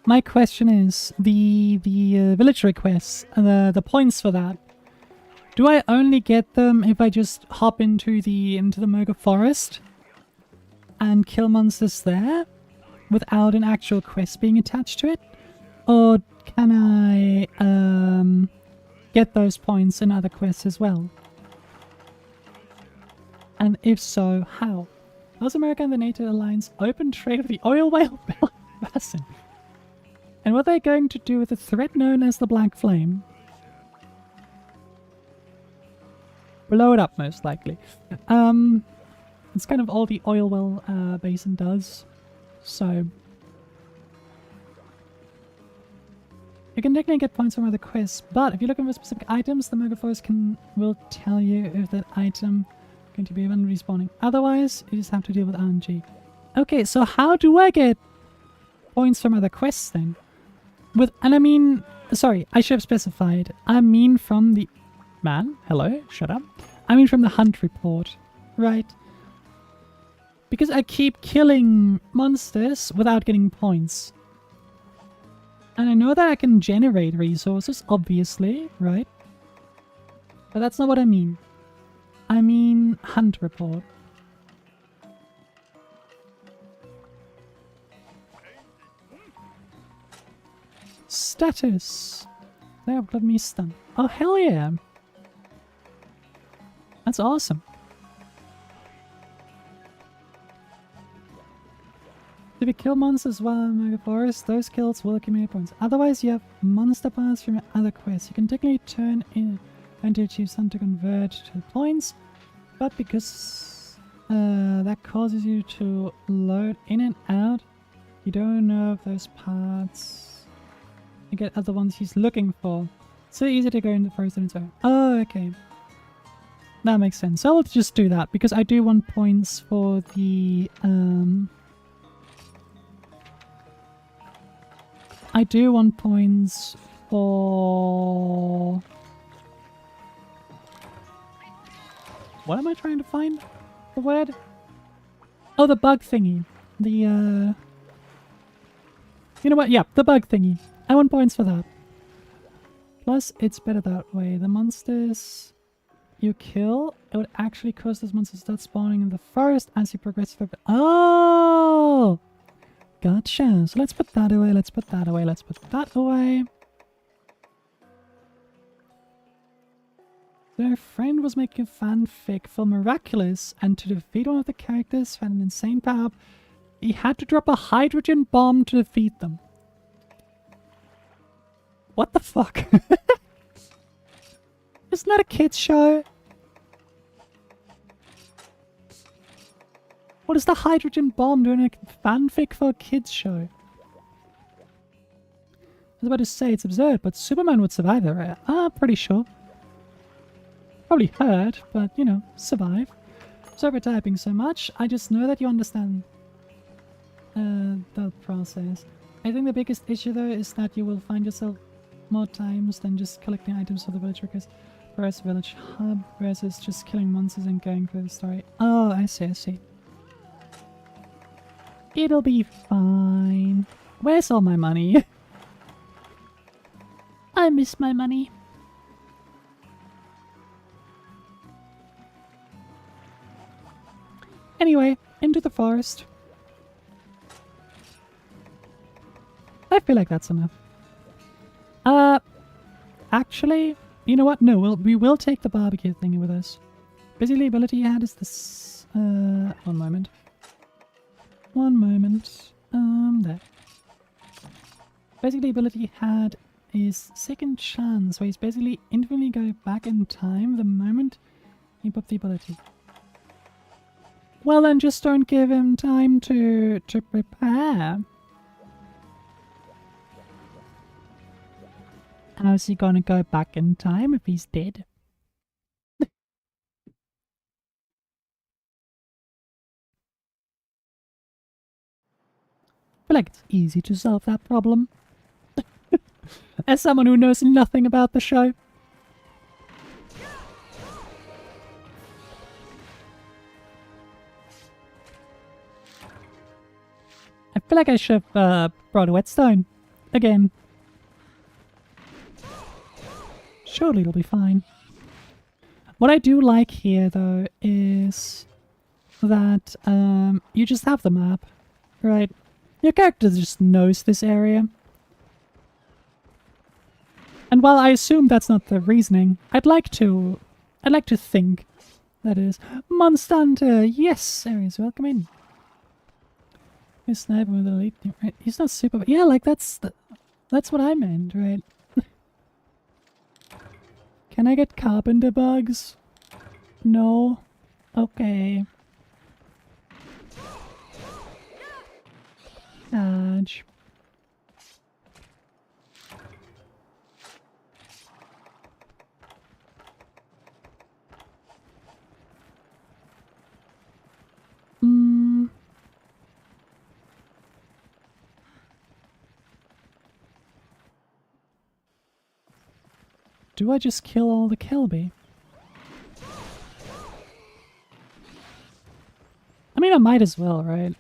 My question is the village requests, the points for that. Do I only get them if I just hop into the Moga Forest and kill monsters there without an actual quest being attached to it? Or can I get those points in other quests as well? And if so, how? North America and the NATO alliance open trade with the oil whale basin. And what are they going to do with the threat known as the Black Flame? Blow it up, most likely. It's kind of all the oil well basin does. So you can technically get points from other quests, but if you're looking for specific items, the Moga Forest will tell you if that item is going to be abundantly respawning. Otherwise, you just have to deal with RNG. Okay, so how do I get points from other quests then? And I mean, sorry, I should have specified. I mean from the... Man, hello, shut up. I mean from the hunt report, right? Because I keep killing monsters without getting points. And I know that I can generate resources, obviously, right? But that's not what I mean. I mean hunt report. Status. They have got me stunned. Oh, hell yeah. That's awesome. If you kill monsters while in Mega Forest, those kills will accumulate points. Otherwise, you have monster parts from your other quests. You can technically turn in and to achieve some to convert to points, but because that causes you to load in and out, you don't know if those parts you get other ones he's looking for. So easy to go in the forest on its own. Oh, okay. That makes sense. So I'll just do that because I do want points for the I do want points for... What am I trying to find? The word? Oh, the bug thingy. The, You know what? Yeah, the bug thingy. I want points for that. Plus, it's better that way. The monsters you kill, it would actually cause those monsters to start spawning in the forest as you progress through. Oh! Gotcha. So let's put that away, let's put that away, let's put that away. Their friend was making a fanfic for Miraculous, and to defeat one of the characters who had an insane power up, he had to drop a hydrogen bomb to defeat them. What the fuck? Isn't that a kid's show? What is the hydrogen bomb doing a fanfic for a kid's show? I was about to say it's absurd, but Superman would survive that, right? I'm pretty sure. Probably hurt, but, you know, survive. Sorry for typing so much. I just know that you understand the process. I think the biggest issue, though, is that you will find yourself more times than just collecting items for the village workers. Whereas village hub versus just killing monsters and going through the story. Oh, I see, I see. It'll be fine. Where's all my money? I miss my money. Anyway, into the forest. I feel like that's enough. Actually, you know what? No, we will take the barbecue thingy with us. Basically, ability you had is this. One moment. One moment. There. Basically, ability he had is second chance, where he's basically infinitely go back in time the moment he put the ability. Well, then just don't give him time to prepare. How's he gonna go back in time if he's dead? I feel like it's easy to solve that problem. As someone who knows nothing about the show. I feel like I should have brought a whetstone. Again. Surely it'll be fine. What I do like here, though, is that you just have the map, right? Your character just knows this area. And while I assume that's not the reasoning, I'd like to think that is. Monster Hunter, yes, Aries, welcome in. He's sniper with elite, right? He's not super, yeah, like that's what I meant, right? Can I get carpenter bugs? No? Okay. Dodge. Do I just kill all the Kelby? I mean, I might as well, right?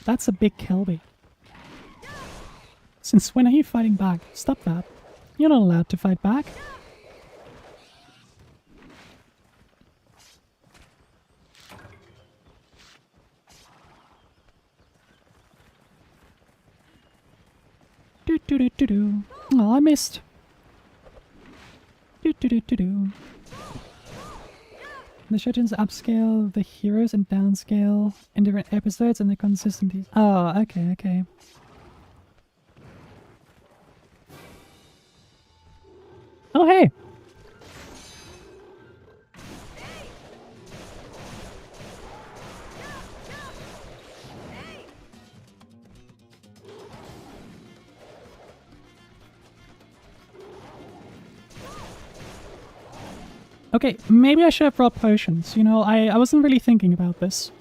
That's a big Kelby. Since when are you fighting back? Stop that. You're not allowed to fight back. Do. Oh, I missed. Do. The shut-ins upscale the heroes and downscale in different episodes and the consistencies. Oh, okay. Oh, hey! Okay, maybe I should have brought potions. You know, I wasn't really thinking about this.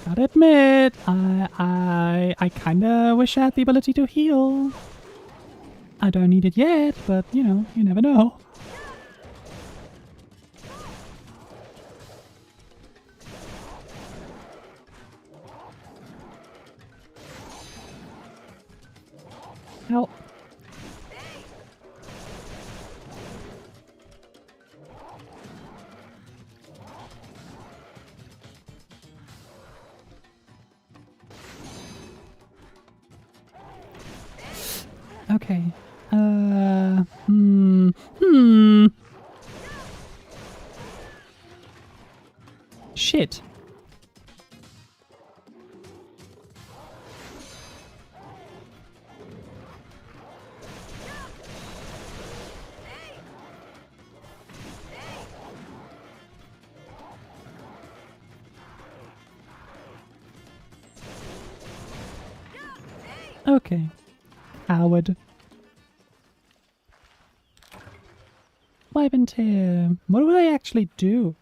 Gotta admit, I kinda wish I had the ability to heal. I don't need it yet, but you know, you never know. Ow. Okay. Shit. Okay. Howard. Wyvern. What do they actually do?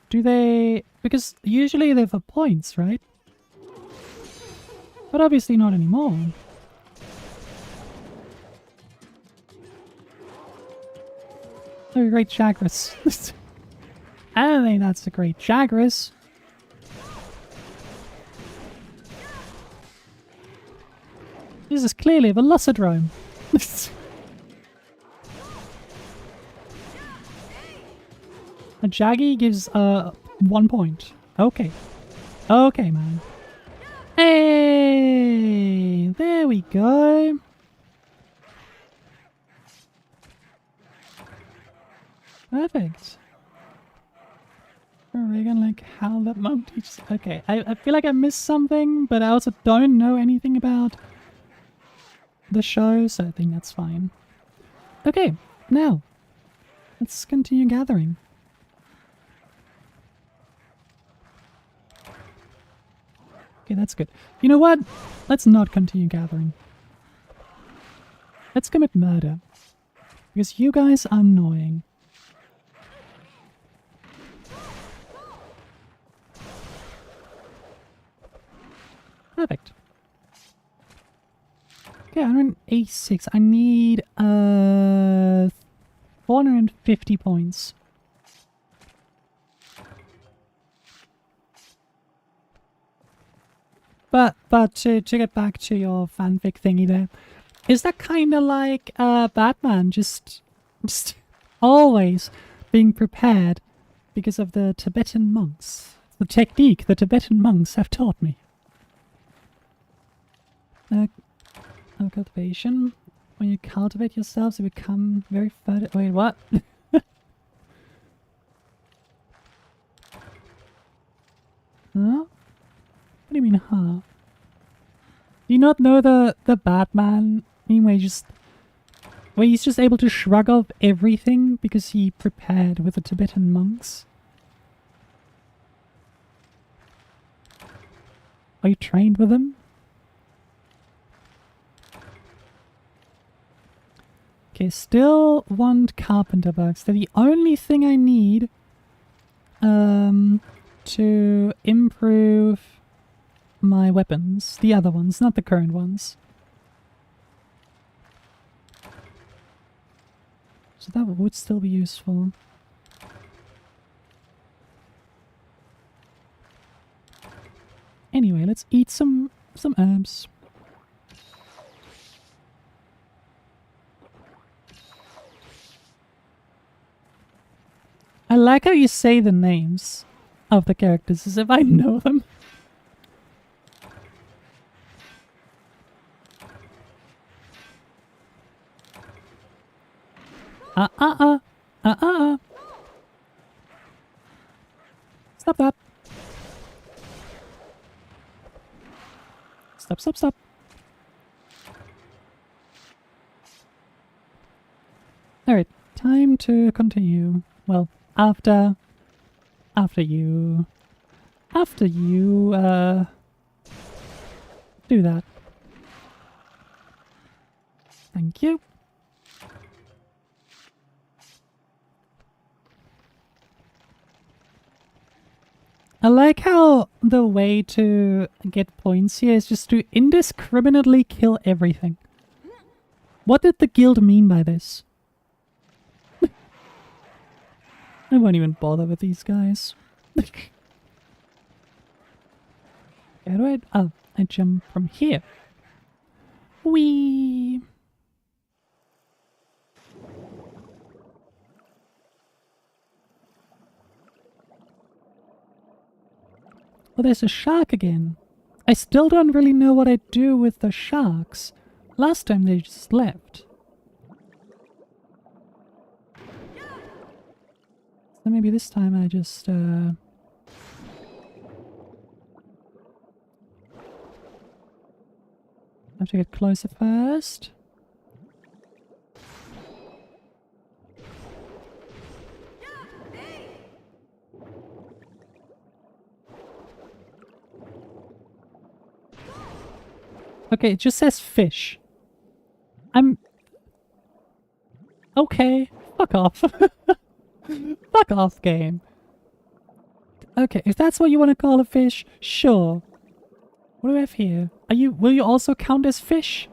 Do they... Because usually they're for points, right? But obviously not anymore. Oh, great Chagris. I don't think that's a great Chagris. This is clearly a Velocidrome. A Jaggy gives 1 point. Okay. Okay, man. Hey! There we go. Perfect. Regan, like how that monk teaches. Okay, I feel like I missed something, but I also don't know anything about the show, so I think that's fine. Okay, now let's continue gathering. Okay, that's good. You know what? Let's not continue gathering. Let's commit murder. Because you guys are annoying. Perfect. Okay, 186. I need 450 points. But to get back to your fanfic thingy there, is that kind of like Batman just always being prepared because of the Tibetan monks? The technique the Tibetan monks have taught me. Cultivation. When you cultivate yourselves, you become very fertile. Wait, what? Huh? What do you mean, huh? Do you not know the Batman meme where he's just able to shrug off everything because he prepared with the Tibetan monks? Are you trained with them? Okay, still want carpenter bugs. They're the only thing I need to improve my weapons. The other ones, not the current ones. So that would still be useful. Anyway, let's eat some herbs. I like how you say the names of the characters as if I know them. Stop that. Stop. Alright, time to continue. Well, after you do that. Thank you. I like how the way to get points here is just to indiscriminately kill everything. What did the guild mean by this? I won't even bother with these guys. How do I... Oh, I jump from here. Whee! Oh, there's a shark again. I still don't really know what I do with the sharks. Last time they just left. So maybe this time I just have to get closer first. Okay, it just says fish. Okay, fuck off. Fuck off, game. Okay, if that's what you want to call a fish, sure. What do we have here? Will you also count as fish?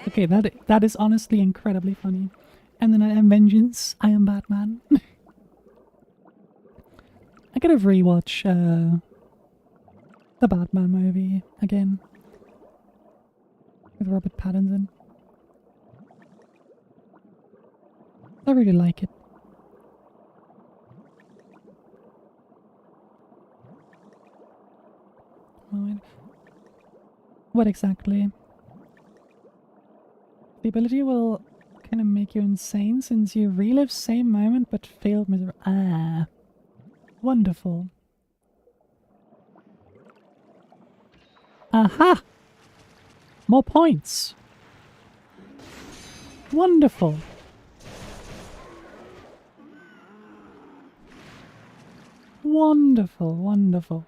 Okay, that is honestly incredibly funny. And then I am vengeance. I am Batman. I gotta rewatch the Batman movie again. with Robert Pattinson. I really like it. What exactly? The ability will kind of make you insane since you relive same moment but failed miserable. Ah. Wonderful. Aha! More points. Wonderful. Wonderful, wonderful.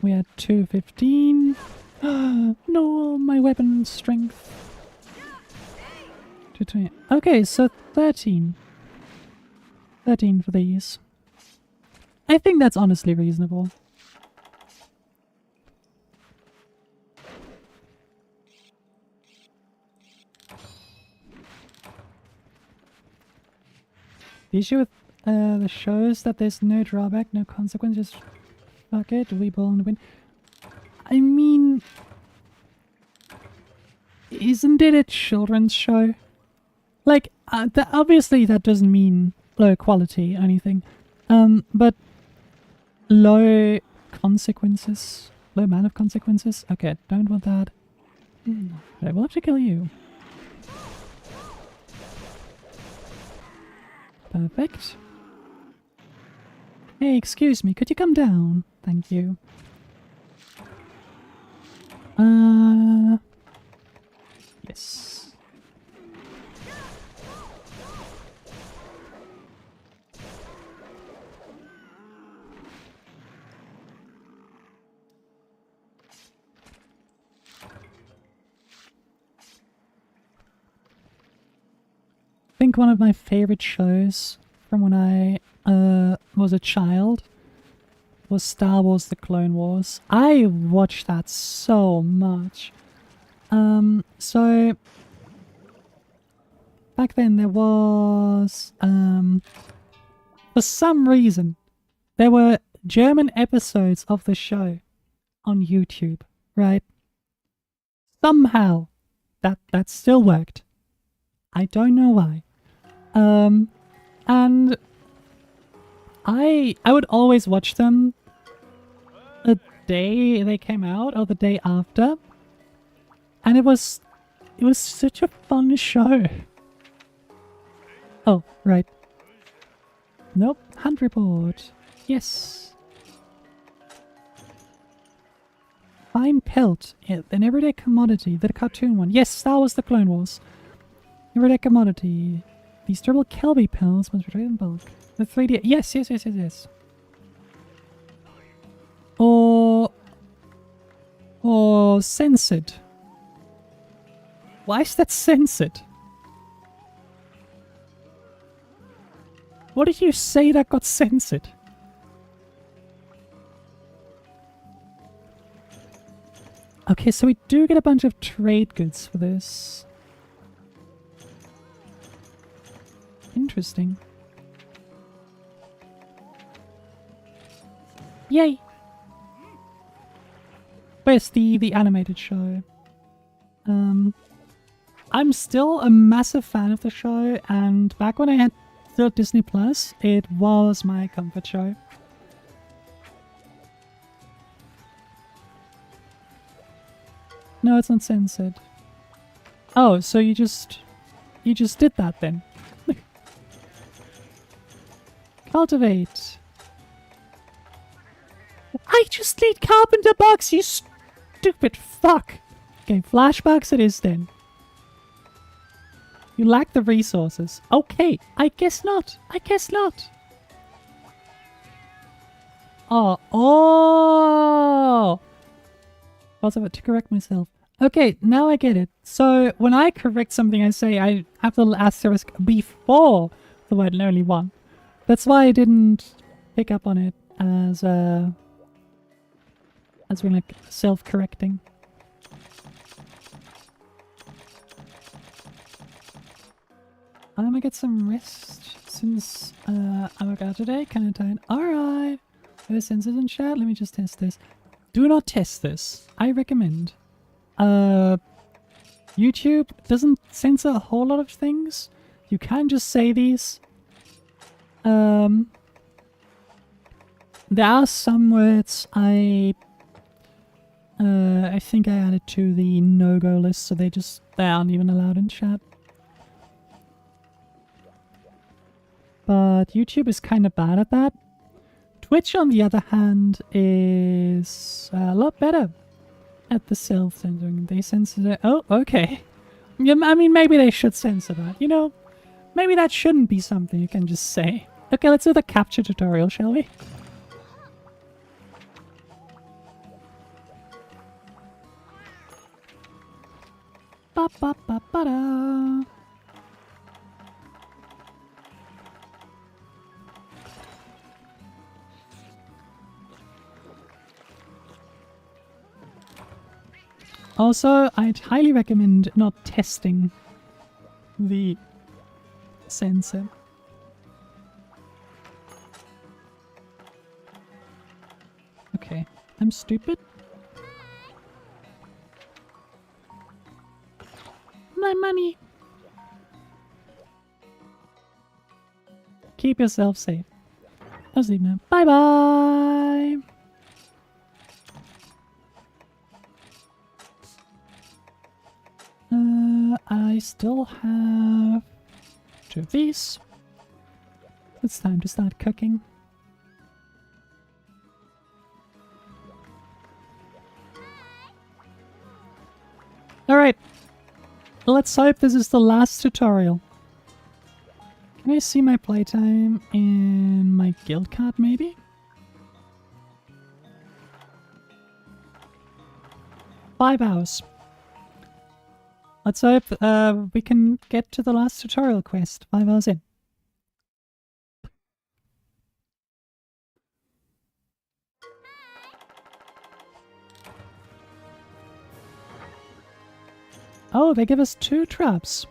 We had 215. No, my weapon strength. 220. Okay, so 13. 13 for these. I think that's honestly reasonable. The issue with the show is that there's no drawback, no consequence, just fuck it, we ball and win. I mean, isn't it a children's show? Like, obviously that doesn't mean low quality or anything, but low consequences, low amount of consequences. Okay, don't want that. I will have to kill you. Perfect. Hey, excuse me, could you come down? Thank you. Yes. I think one of my favorite shows from when I was a child was Star Wars: The Clone Wars. I watched that so much. So back then there was for some reason there were German episodes of the show on YouTube, right? Somehow that still worked. I don't know why. And I would always watch them the day they came out or the day after. And it was such a fun show. Oh, right. Nope, hunt report. Yes. Fine pelt, an everyday commodity, the cartoon one. Yes, that was the Clone Wars. Everyday commodity. These durable Kelby pills must be traded in bulk. The 3D. Yes. Or censored. Why is that censored? What did you say that got censored? Okay, so we do get a bunch of trade goods for this. Interesting. Yay! Where's the animated show? I'm still a massive fan of the show, and back when I had still Disney Plus, it was my comfort show. No, it's not censored. Oh, so you just did that then. Cultivate. I just need carpenter bucks, you stupid fuck. Okay, flashbacks it is then. You lack the resources. Okay, I guess not. Oh. Also, to correct myself. Okay, now I get it. So, when I correct something, I say I have the little asterisk before the word and only one. That's why I didn't pick up on it as being like self-correcting. I'm gonna get some rest since I work out today. Kind of tired. Alright. Are there sensors in chat? Let me just test this. Do not test this. I recommend. YouTube doesn't censor a whole lot of things. You can just say these. There are some words I think I added to the no-go list, so they aren't even allowed in chat. But YouTube is kind of bad at that. Twitch, on the other hand, is a lot better at the self-censoring. They censor it. Oh, okay. Yeah, I mean, maybe they should censor that. You know, maybe that shouldn't be something you can just say. Okay, let's do the capture tutorial, shall we? Ba ba ba ba da. Also, I'd highly recommend not testing the sensor. Okay, I'm stupid. My money. Keep yourself safe. I'll see you now. Bye bye. I still have 2 of these. It's time to start cooking. Alright. Let's hope this is the last tutorial. Can I see my playtime in my guild card, maybe? Five hours. Let's hope we can get to the last tutorial quest 5 hours in. Oh, they give us 2 traps.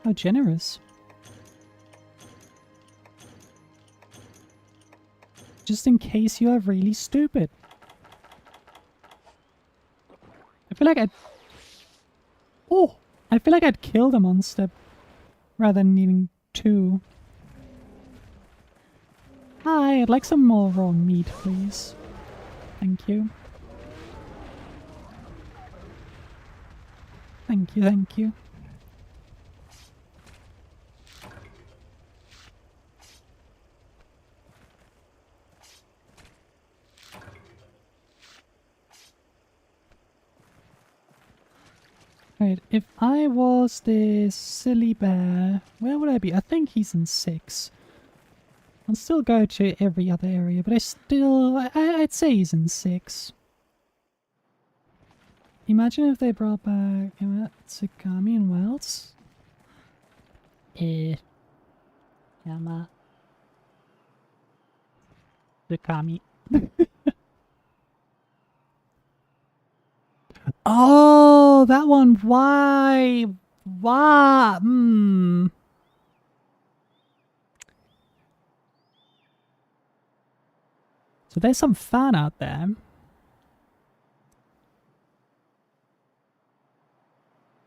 How generous. Just in case you are really stupid. I feel like I'd kill the monster rather than needing 2. Hi, I'd like some more raw meat, please. Thank you. Thank you, thank you. Right, if I was this silly bear, where would I be? I think he's in 6. I'll still go to every other area, but I'd say he's in 6. Imagine if they brought back Tsukami and Wells. Yama. Tsukami. Oh, that one. Why? Why? So there's some fan out there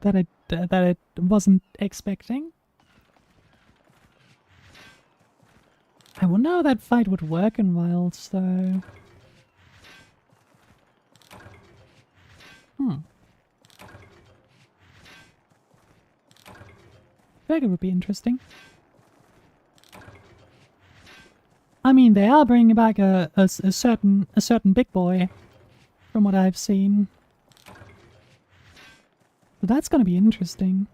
that I wasn't expecting. I wonder how that fight would work in Wilds, though. I think it would be interesting. I mean, they are bringing back a certain big boy, from what I've seen. So that's going to be interesting.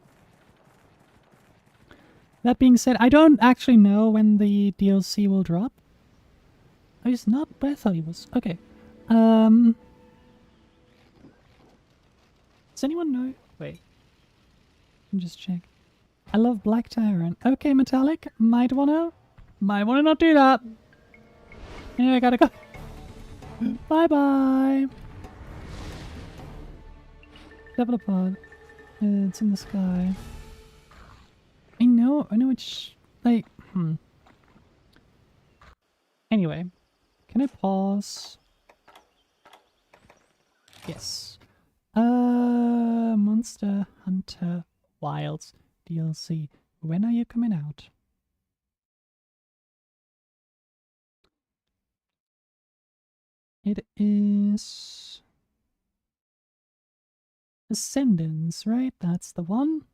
That being said, I don't actually know when the DLC will drop. Oh, he's not where I thought he was. Okay. Does anyone know? Wait. Let me just check. I love Black Tyrant. Okay, Metallic. Might wanna not do that. Yeah, I gotta go. Bye bye. Developer. It's in the sky. I know it's like, Anyway, Can I pause? Yes. Monster Hunter Wilds DLC. When are you coming out? It is Ascendance, right? That's the one.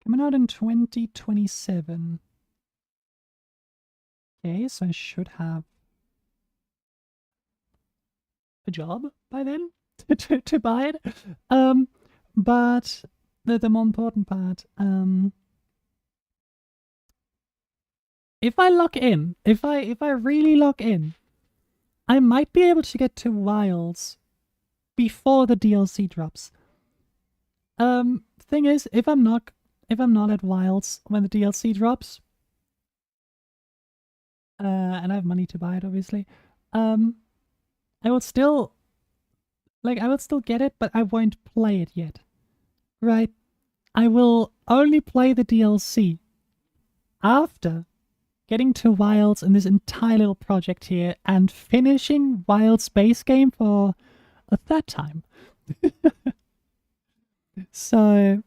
Coming out in 2027. Okay, so I should have a job by then to buy it. But the more important part, if I lock in, if I really lock in, I might be able to get to Wilds before the DLC drops. Thing is, if I'm not at Wilds when the DLC drops, and I have money to buy it, obviously, I will still get it, but I won't play it yet. Right? I will only play the DLC after getting to Wilds in this entire little project here and finishing Wilds base game for a third time. So,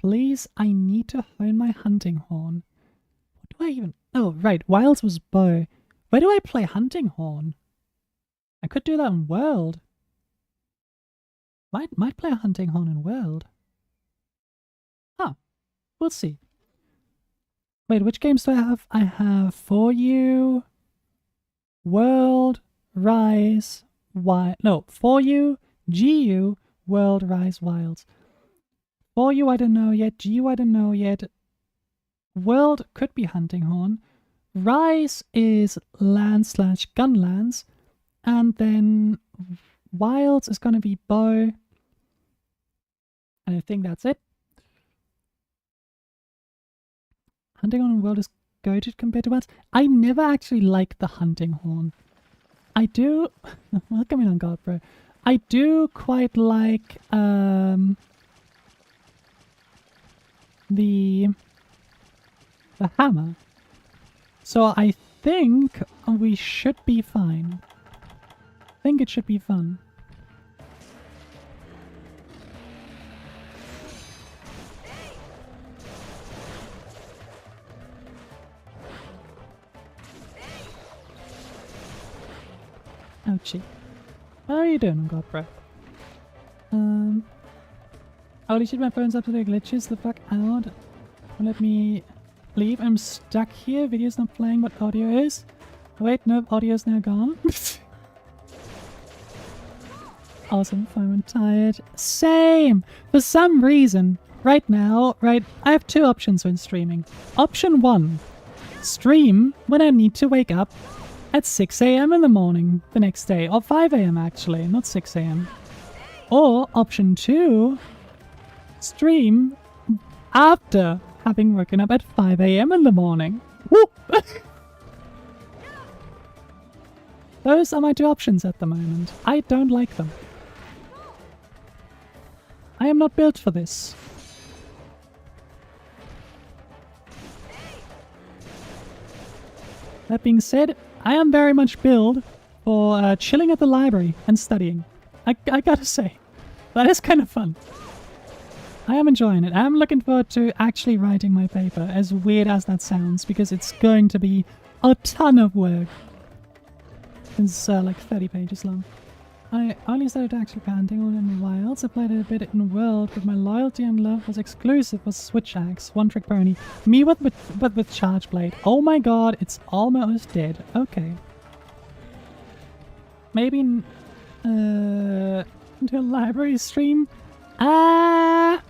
please, I need to hone my hunting horn. What do I even... Oh, right, Wilds was bow. Where do I play hunting horn? I could do that in World. Might play a hunting horn in World. Huh. We'll see. Wait, which games do I have? I have For You, World, Rise, no, For You, GU, World, Rise, Wilds. For You, I don't know yet. GU, I don't know yet. World could be hunting horn. Rise is land/gunlands. And then Wilds is going to be bow. And I think that's it. Hunting horn in World is goated compared to Wilds. I never actually liked the hunting horn. I do... Welcome in on God, bro. I do quite like the hammer. So I think we should be fine. I think it should be fun. Ouchie. How are you doing, God, bro? Holy shit, my phone's up to the glitches the fuck out. Let me leave. I'm stuck here. Video's not playing, but audio is. Wait, nope, audio's now gone. Awesome, fine and tired. Same! For some reason, right now, I have two options when streaming. Option 1, stream when I need to wake up at 6 a.m. in the morning the next day. Or 5 a.m. actually, not 6 a.m. Or option 2, stream after having woken up at 5 a.m. in the morning. Whoop! Those are my two options at the moment. I don't like them. I am not built for this. That being said, I am very much built for chilling at the library and studying. I gotta say, that is kind of fun. I am enjoying it. I am looking forward to actually writing my paper, as weird as that sounds, because it's going to be a ton of work. It's like 30 pages long. I only started actually hunting on in the Wilds. I played it a bit in World, but my loyalty and love was exclusive for Switch Axe, One Trick Pony. Me but with Charge Blade. Oh my god, it's almost dead. Okay. Maybe until library stream? That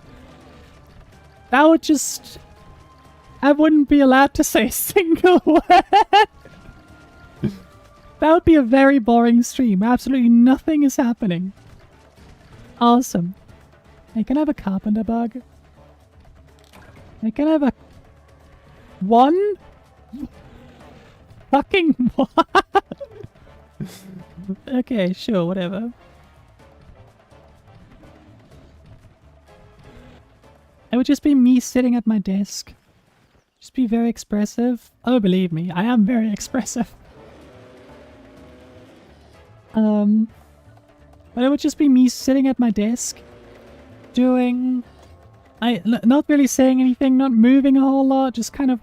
would just... I wouldn't be allowed to say a single word. That would be a very boring stream. Absolutely nothing is happening. Awesome. Hey, can I have a carpenter bug? Hey, can I have a... One? Fucking what? Okay, sure, whatever. It would just be me sitting at my desk. Just be very expressive. Oh, believe me, I am very expressive. But it would just be me sitting at my desk, doing... not really saying anything, not moving a whole lot, just kind of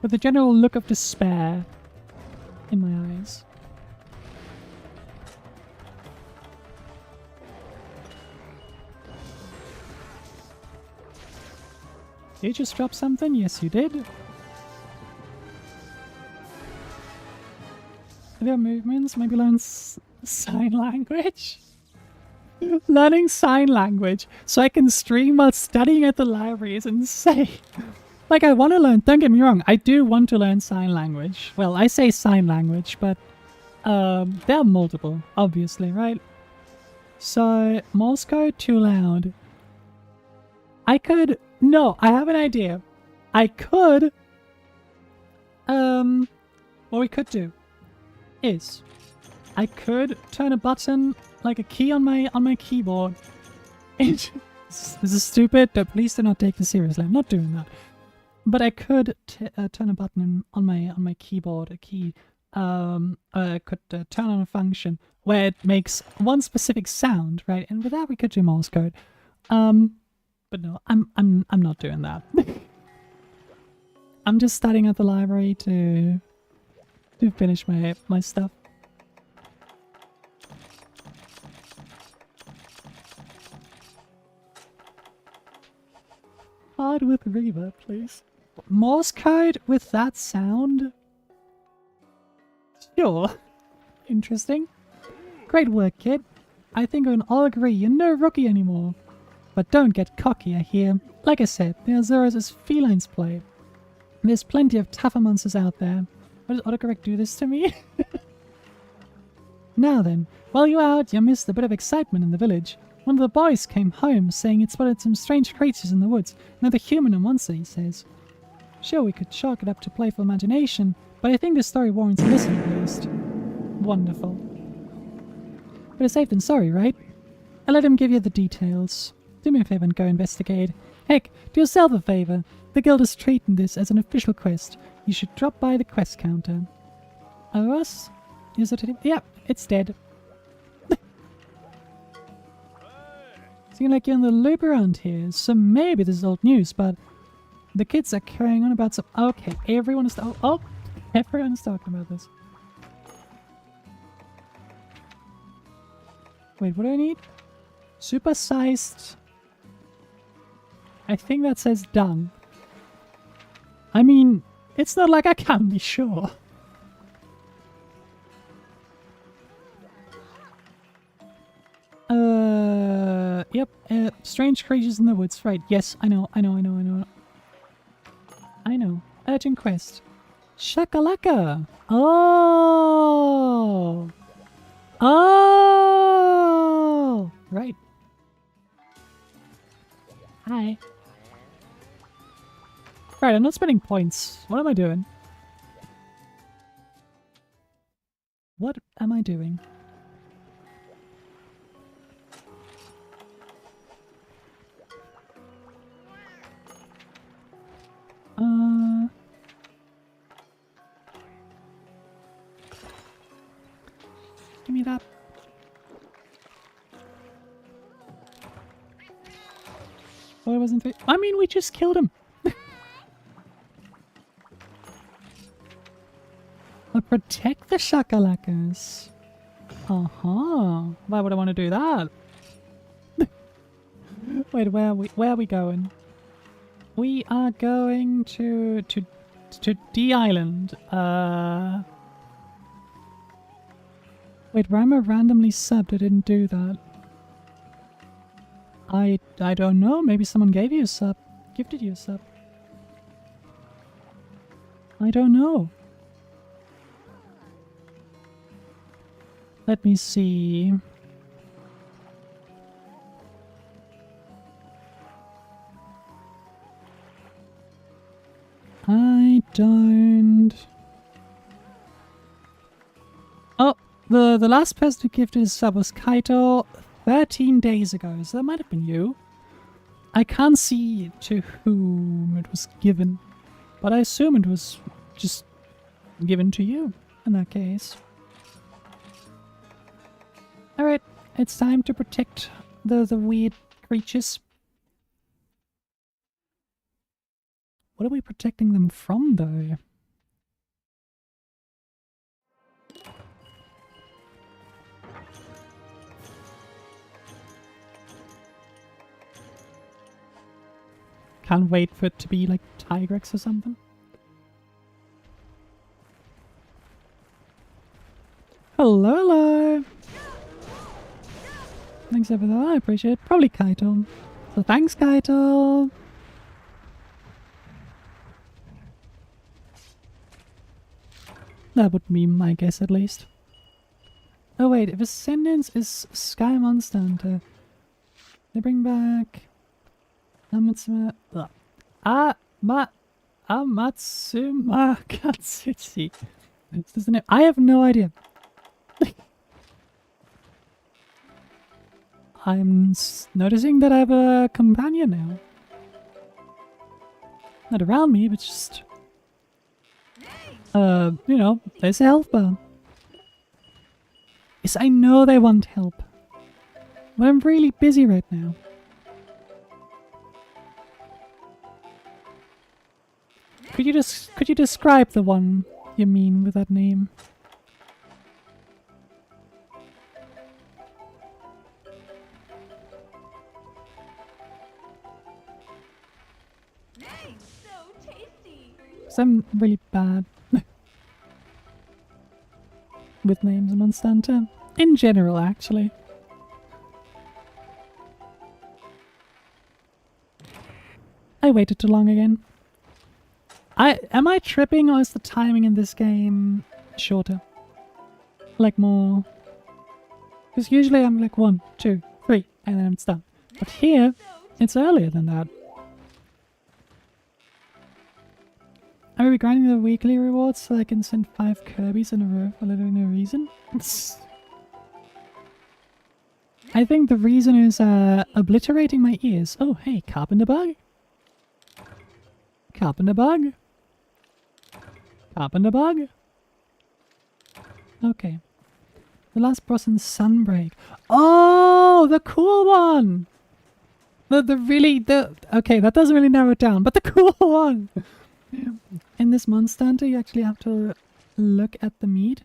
with a general look of despair in my eyes. Did you just drop something? Yes, you did. Are there movements? Maybe learn sign language? Learning sign language so I can stream while studying at the library is insane. Like, I want to learn, don't get me wrong, I do want to learn sign language. Well, I say sign language, but there are multiple, obviously, right? So, Morse code too loud. No, I have an idea. What we could do is I could turn a button, like a key on my keyboard. This is stupid. Please do not take this seriously. I'm not doing that. But I could turn a button on my keyboard, a key. I could turn on a function where it makes one specific sound, right? And with that, we could do Morse code. But no, I'm not doing that. I'm just studying at the library to finish my stuff. Hard with reverb, please. Morse code with that sound? Sure. Interesting. Great work, kid. I think we can all agree you're no rookie anymore. But don't get cocky, I hear. Like I said, the Azuras is felines play. There's plenty of tougher monsters out there. Why does autocorrect do this to me? Now then, while you're out, you missed a bit of excitement in the village. One of the boys came home saying he'd spotted some strange creatures in the woods. Neither human nor monster, he says. Sure, we could chalk it up to playful imagination, but I think the story warrants a listen at least. Wonderful. Better safe than sorry, right? I'll let him give you the details. Do me a favor and go investigate. Heck, do yourself a favor. The guild is treating this as an official quest. You should drop by the quest counter. Us? Is it? Yep, it's dead. Seems like you're in the loop around here, so maybe this is old news, but the kids are carrying on about some... Okay, everyone is... Oh, everyone is talking about this. Wait, what do I need? Supersized... I think that says dung. I mean, it's not like I can be sure. Yep, strange creatures in the woods, right, yes, I know. I know. Urgent quest. Shakalaka! Oh! Oh! Right. Hi. Right, I'm not spending points. What am I doing? What am I doing? Give me that. Oh, it wasn't... I mean, we just killed him. I'll protect the shakalakas. Uh-huh. Why would I want to do that? Wait, where are we going? We are going to D Island. Wait, Rama randomly subbed. I didn't do that. I don't know. Maybe someone gave you a sub. Gifted you a sub. I don't know. Let me see. I don't... Oh, the last person who gifted his sub was Kaito 13 days ago, so that might have been you. I can't see to whom it was given. But I assume it was just given to you in that case. Alright, it's time to protect the weird creatures. What are we protecting them from, though? Can't wait for it to be like Tigrex or something. Hello, hello! Thanks for that, I appreciate it. Probably Kaito. So thanks, Kaito! That would be my guess, at least. Oh wait, if Ascendance is Sky Monster Hunter, they bring back Amatsuma... Amatsuma Katsuchi. This is the name. I have no idea. I'm noticing that I have a companion now. Not around me, but just... you know, there's a health bar. Yes, I know they want help. But I'm really busy right now. Could you describe the one you mean with that name? So tasty. 'Cause I'm really bad with names in Monster Hunter. In general, actually. I waited too long again. Am I tripping, or is the timing in this game shorter? Like more... Because usually I'm like 1, 2, 3, and then it's done. But here, it's earlier than that. Are we grinding the weekly rewards so I can send 5 Kirby's in a row for literally no reason? I think the reason is obliterating my ears. Oh, hey, Carpenter Bug. Carpenter Bug. Carpenter Bug. Okay. The last boss in Sunbreak. Oh, the cool one! Okay, that doesn't really narrow it down, but the cool one! In this Monster Hunter, you actually have to look at the meat.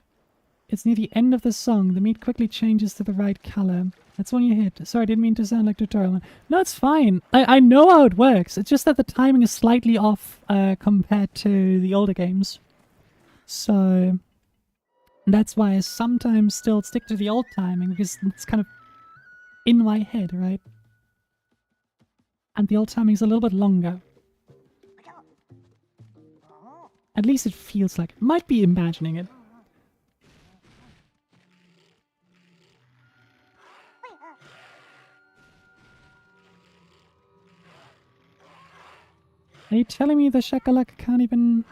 It's near the end of the song. The meat quickly changes to the right color. That's when you hit. Sorry, I didn't mean to sound like tutorial. No, it's fine. I know how it works. It's just that the timing is slightly off compared to the older games. So that's why I sometimes still stick to the old timing, because it's kind of in my head, right? And the old timing is a little bit longer. At least it feels like it. Might be imagining it. Are you telling me the shakalaka can't even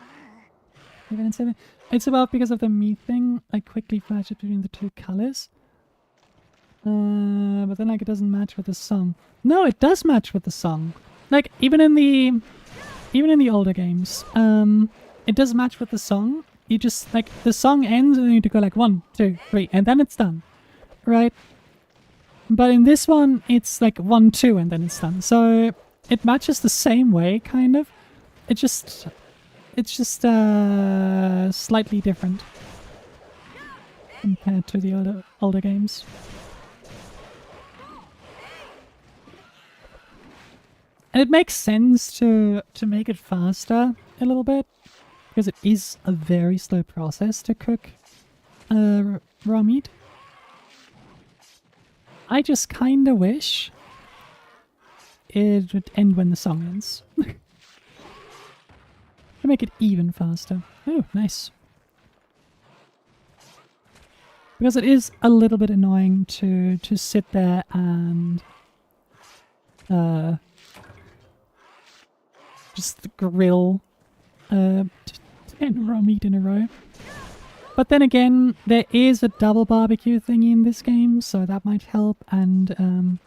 say that? It's about because of the meat thing. I quickly flash it between the two colors. But then like it doesn't match with the song. No, it does match with the song. Like even in the older games, it does match with the song. You just like the song ends and you need to go like 1, 2, 3, and then it's done, right? But in this one, it's like 1, 2, and then it's done. So it matches the same way, kind of. It's just slightly different compared to the older games. And it makes sense to make it faster a little bit, because it is a very slow process to cook raw meat. I just kind of wish it would end when the song ends. To make it even faster. Oh, nice. Because it is a little bit annoying to sit there and just grill 10 raw meat in a row. But then again, there is a double barbecue thingy in this game, so that might help. And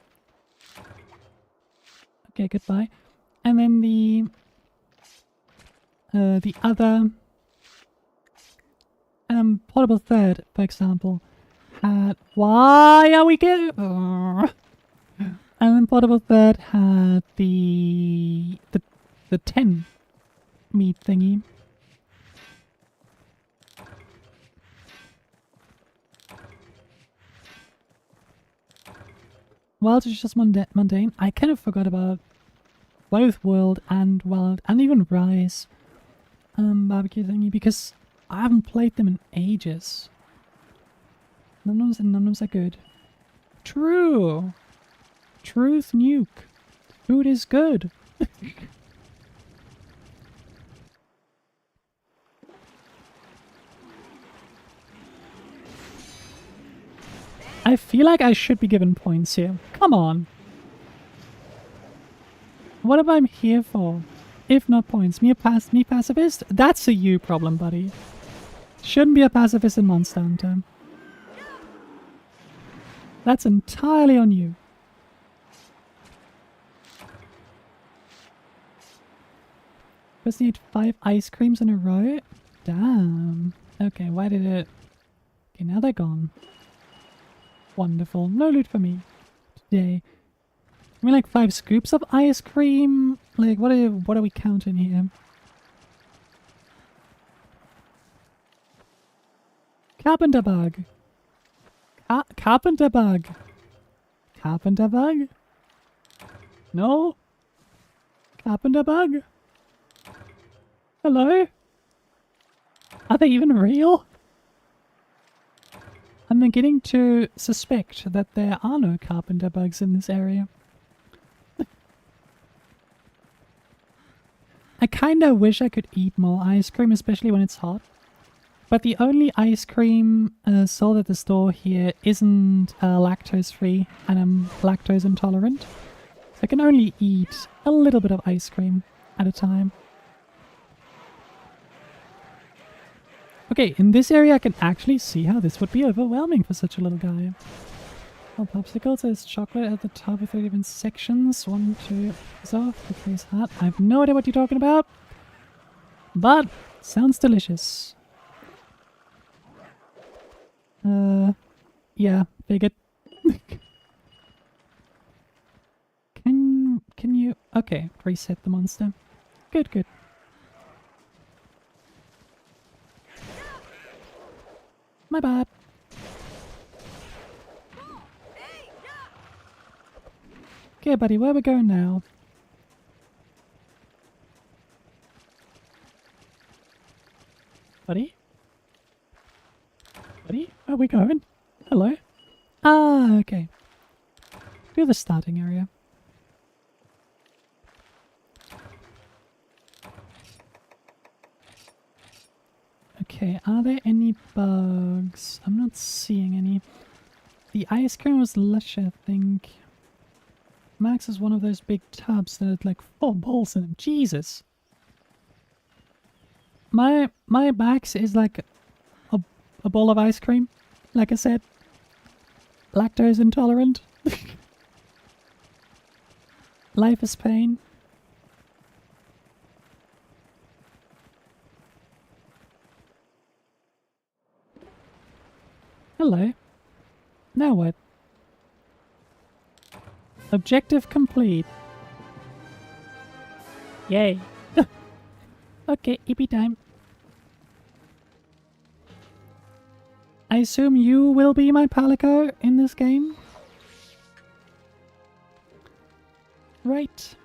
okay, goodbye. And then the The other portable third, for example, had... Why are we getting... And then portable third had the 10 meat thingy. Wild is just mundane. I kind of forgot about both World and Wild and even Rise barbecue thingy because I haven't played them in ages. Num-nums and num-nums are good. True! Truth nuke. Food is good. I feel like I should be given points here. Come on. What am I here for? If not points. Me pacifist? That's a you problem, buddy. Shouldn't be a pacifist in Monster Hunter. That's entirely on you. Just need 5 ice creams in a row? Damn. Okay, why did it... Okay, now they're gone. Wonderful. No loot for me today. I mean, like 5 scoops of ice cream? Like, what are we counting here? Carpenter bug. Carpenter bug. Carpenter bug? No? Carpenter bug? Hello? Are they even real? I'm beginning to suspect that there are no carpenter bugs in this area. I kinda wish I could eat more ice cream, especially when it's hot. But the only ice cream sold at the store here isn't lactose free, and I'm lactose intolerant. So I can only eat a little bit of ice cream at a time. Okay, in this area I can actually see how this would be overwhelming for such a little guy. Oh, popsicles, there's chocolate at the top of 3 different sections. 1, 2, is off, the 3 is hot. I have no idea what you're talking about. But, sounds delicious. Yeah, bigot. Can you... Okay, reset the monster. Good, good. My bad. Okay, buddy, where are we going now? Buddy? Buddy? Where are we going? Hello? Ah, okay. To the starting area. Okay, are there any bugs? I'm not seeing any. The ice cream was lush, I think. Max is one of those big tubs that had like 4 balls in them. Jesus! My Max is like a bowl of ice cream. Like I said. Lactose intolerant. Life is pain. Hello. Now what? Objective complete. Yay. Okay, EP time. I assume you will be my Palico in this game? Right.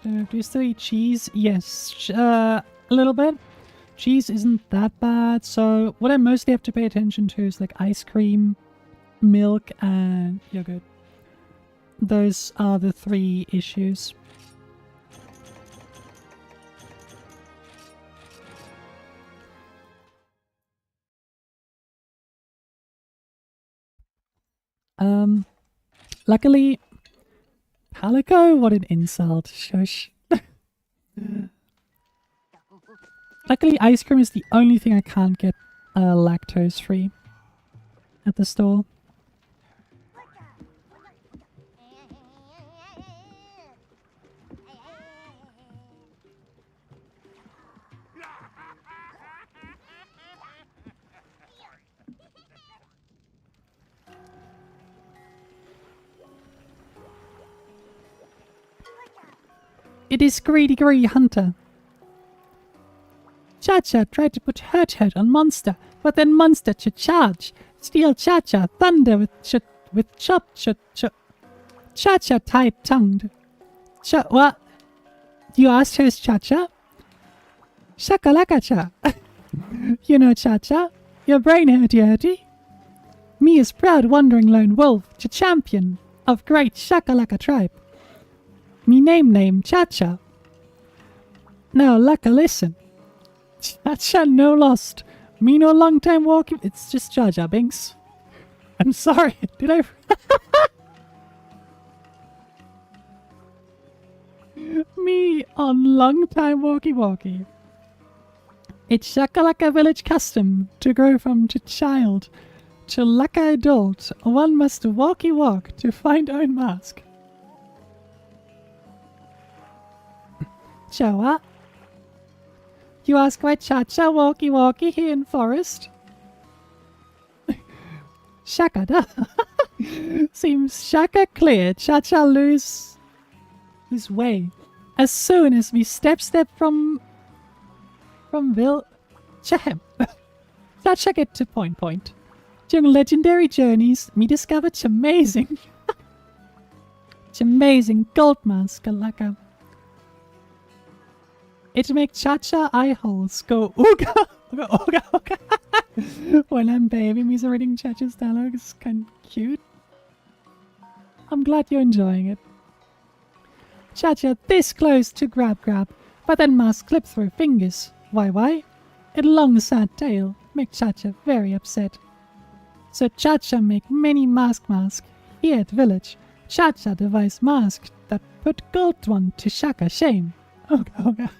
Do you still eat cheese? Yes. A little bit. Cheese isn't that bad, so what I mostly have to pay attention to is like ice cream, milk, and yogurt. Those are the 3 issues. Luckily, Palico? What an insult. Shush. Luckily, ice cream is the only thing I can't get lactose free at the store. It is greedy hunter. Cha-Cha tried to put hurt on Monster, but then Monster to charge. Steal Cha-Cha thunder with chop Cha-Cha tight-tongued. What? You asked who's Cha-Cha? Shakalaka-cha. You know Cha-Cha? Your brain hurty. Me is proud wandering lone wolf, champion of great Shakalaka tribe. Me name Cha-Cha. Now Laka listen. Cha-Cha no lost. Me no long time walking. It's just Jar Jar Binks. I'm sorry. Did I? Me on long time walkie. It's Shakalaka village custom to grow from child to Laka adult. One must walk to find own mask. Chowa. You ask why Cha-Cha walkie here in forest? Shaka da. Seems Shaka clear. Cha-Cha lose his way. As soon as we step from Vil Chahem. Cha-Cha get to point. During legendary journeys, me discover amazing gold mask Laka. It make Cha-Cha eye holes go ooga. When I'm baby, me's reading Cha-Cha's dialogue is kind of cute. I'm glad you're enjoying it. Cha-Cha this close to grab, but then mask slip through fingers. Why? It long sad tail make Cha-Cha very upset. So Cha-Cha make many mask here at village. Cha-Cha devise mask that put gold one to Shaka shame. Oga.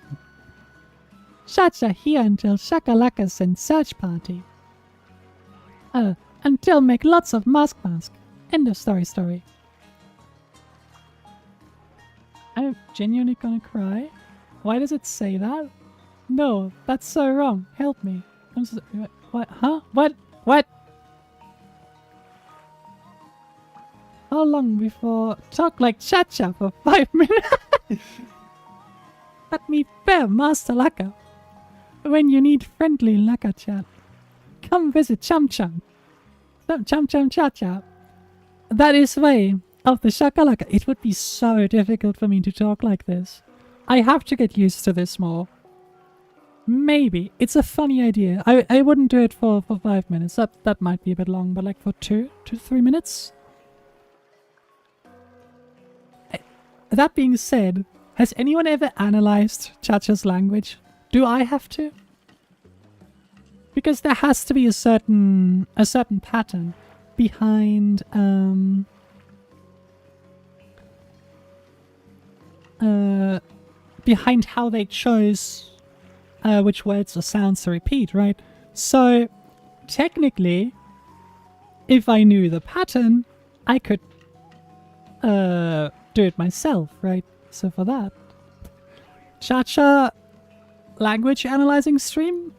Cha-Cha here until Shakalaka send search party. Until make lots of mask. End of story. I'm genuinely gonna cry. Why does it say that? No, that's so wrong. Help me. I'm so, what? Huh? What? How long before talk like Cha-Cha for 5 minutes? But me fair Master Laka. When you need friendly Laka chat, come visit Chum Cha-Cha. That is way of the Shakalaka. It would be so difficult for me to talk like this. I have to get used to this more. Maybe. It's a funny idea. I wouldn't do it for 5 minutes. That might be a bit long, but like for 2 to 3 minutes. That being said, has anyone ever analyzed Cha-Cha's language? Do I have to? Because there has to be a certain pattern behind behind how they chose which words or sounds to repeat, right? So technically, if I knew the pattern, I could do it myself, right? So for that, Cha-Cha language analyzing stream.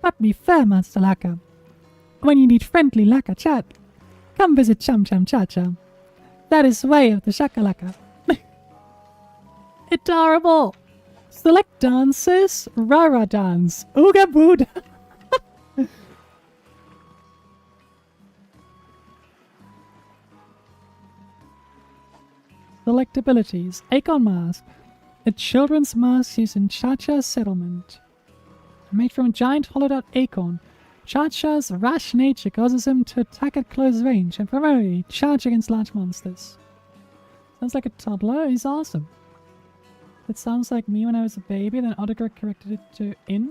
But be fair, Master Laka. When you need friendly Laka chat, come visit Chum Cha-Cha. That is way of the Shakalaka. Adorable. Select dances, Rara dance, Ooga Booda. Select abilities. Acorn Mask. A children's mask used in Cha-Cha's settlement. Made from a giant hollowed out acorn. Cha-Cha's rash nature causes him to attack at close range and primarily charge against large monsters. Sounds like a toddler. He's awesome. It sounds like me when I was a baby, then autocorrect corrected it to in.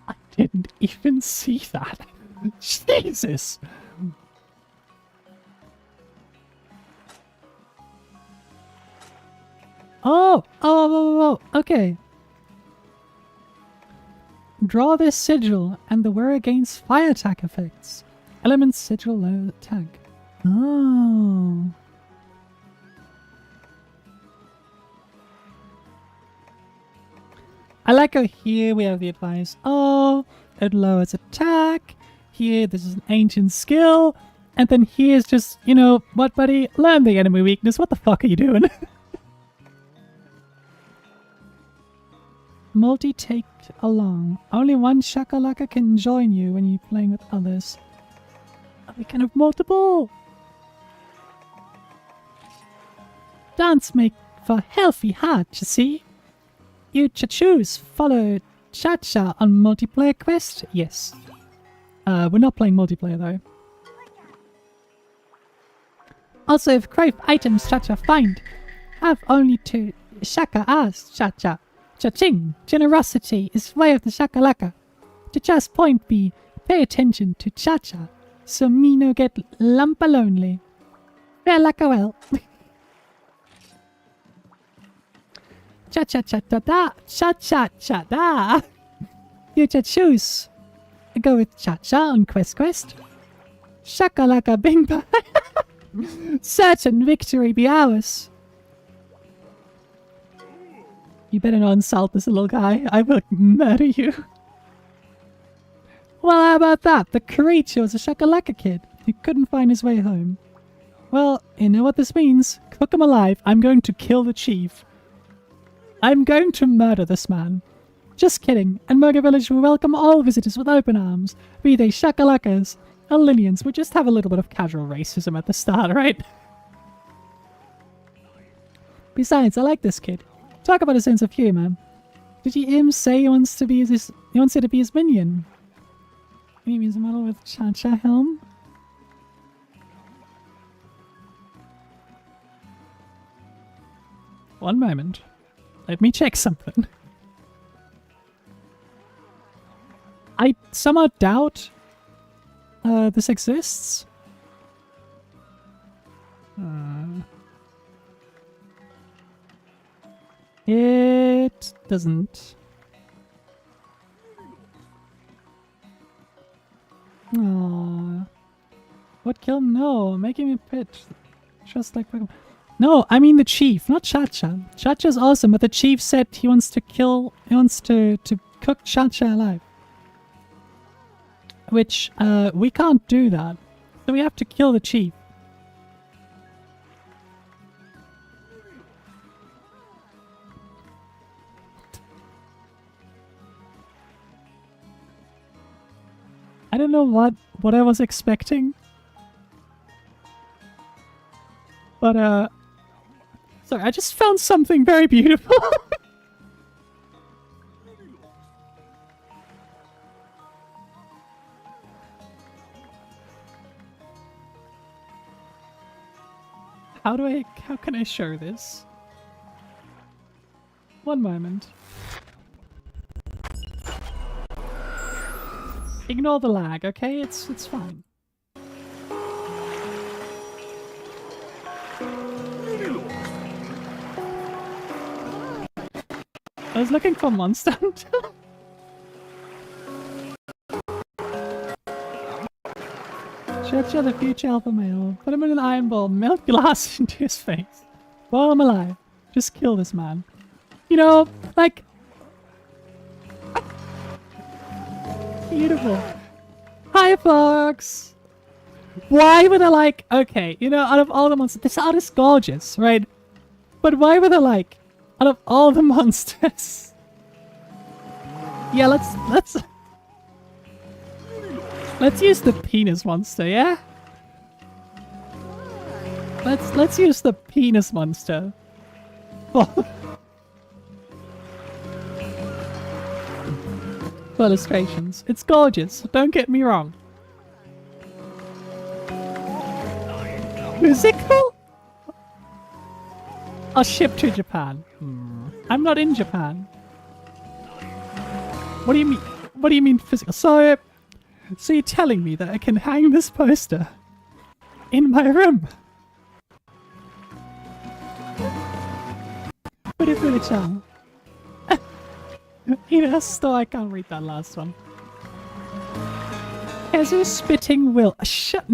I didn't even see that. Jesus! Oh, okay. Draw this sigil and the wearer gains fire attack effects. Element sigil low attack. Oh. I like how here we have the advice. Oh, it lowers attack. Here, this is an ancient skill. And then he is just, you know, what, buddy? Learn the enemy weakness. What the fuck are you doing? Multi-take along. Only one shakalaka can join you when you're playing with others. We can have multiple. Dance make for healthy heart, you see? You choose follow Cha-Cha on multiplayer quest? Yes. We're not playing multiplayer though. Also, if crave items Cha-Cha find, have only to Shaka ask Cha-Cha. Cha-ching! Generosity is way of the Shakalaka. To just point B, pay attention to Cha-Cha, so me no get lumpa lonely. Fair laka well. Cha-cha-cha-da-da, cha-cha-cha-da. You choose. Go with Cha-Cha on Quest. Shakalaka bing bang. Certain victory be ours. You better not insult this little guy. I will murder you. Well, how about that? The creature was a Shakalaka kid who couldn't find his way home. Well, you know what this means. Cook him alive. I'm going to kill the chief. I'm going to murder this man. Just kidding. And Murga Village will welcome all visitors with open arms. Be they Shakalakas or Lillians. We just have a little bit of casual racism at the start, right? Besides, I like this kid. Talk about a sense of humor. Did you hear him say he wants to be his minion? He means a model with Cha-Cha helm? One moment. Let me check something. I somehow doubt this exists. It doesn't. Aww. What kill? No, making me pit. Just like Pokemon. No, I mean the chief, not Cha-Cha. Cha-Cha's awesome, but the chief said he wants to kill, he wants to cook Cha-Cha alive. Which, we can't do that. So we have to kill the chief. I don't know what I was expecting. But, sorry, I just found something very beautiful. How can I show this? One moment. Ignore the lag, okay? It's fine. I was looking for Monster Hunter. Cha-Cha the future alpha male. Put him in an iron bowl, melt glass into his face. Boil him alive. Just kill this man. You know, like... Beautiful. Hi, folks! Why were they like... Okay, you know, out of all the monsters... This art is gorgeous, right? But why were they like... Out of all the monsters... Yeah, let's use the penis monster, yeah? Let's use the penis monster. For illustrations. It's gorgeous, don't get me wrong. Musical? I'll ship to Japan. I'm not in Japan. What do you mean? What do you mean physical? So you're telling me that I can hang this poster in my room? Pretty Yes, though I can't read that last one. Jesus spitting will. Shut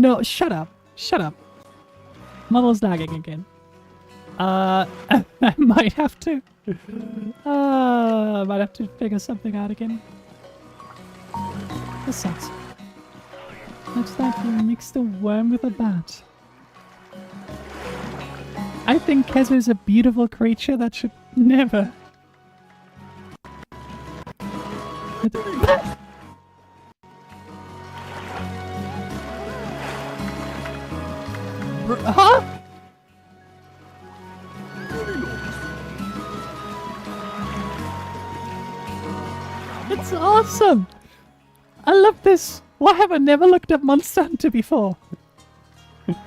up. Shut up. Model's lagging again. I might have to. Might have to figure something out again. This sucks. Looks like you mixed a worm with a bat. I think Kezu is a beautiful creature that should never... Huh? It's awesome! I love this! Why have I never looked at Monster Hunter before? This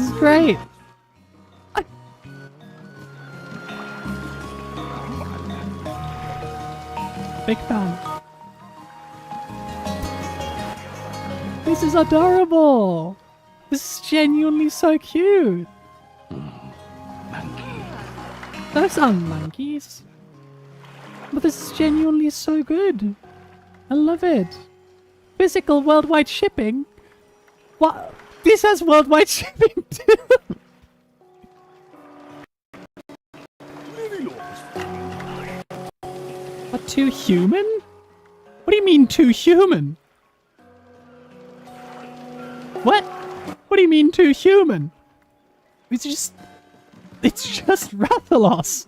is great! Big fan. This is adorable! This is genuinely so cute! Those aren't monkeys. But this is genuinely so good. I love it. Physical worldwide shipping? What? This has worldwide shipping too! What, too human? What do you mean too human? What? What do you mean too human? It's just Rathalos.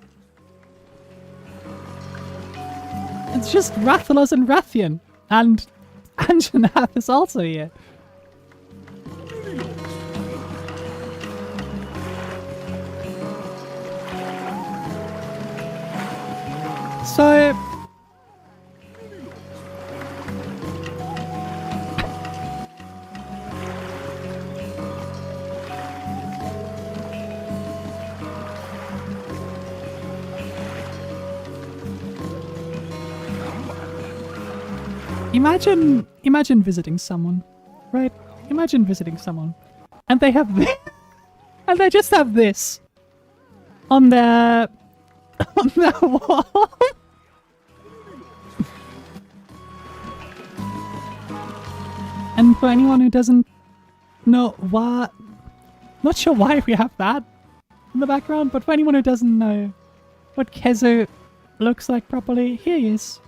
It's just Rathalos and Rathian. And Anjanath is also here. So... Imagine visiting someone, right? Imagine visiting someone, and they have this, and they just have this on their wall. And for anyone who doesn't know what, not sure why we have that in the background, but for anyone who doesn't know what Kezu looks like properly, here he is.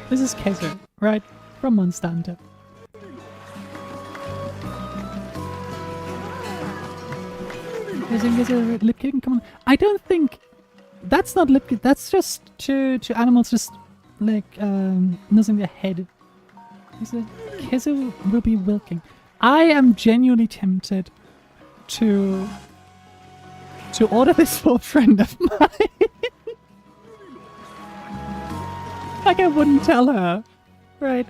This is Kezu, right? From Monster Hunter. Is a lip kicking? Come on. I don't think that's not lip kick. That's just to animals just like nuzzling their head. Kezu will be wilking. I am genuinely tempted to order this for a friend of mine. Like I wouldn't tell her, right?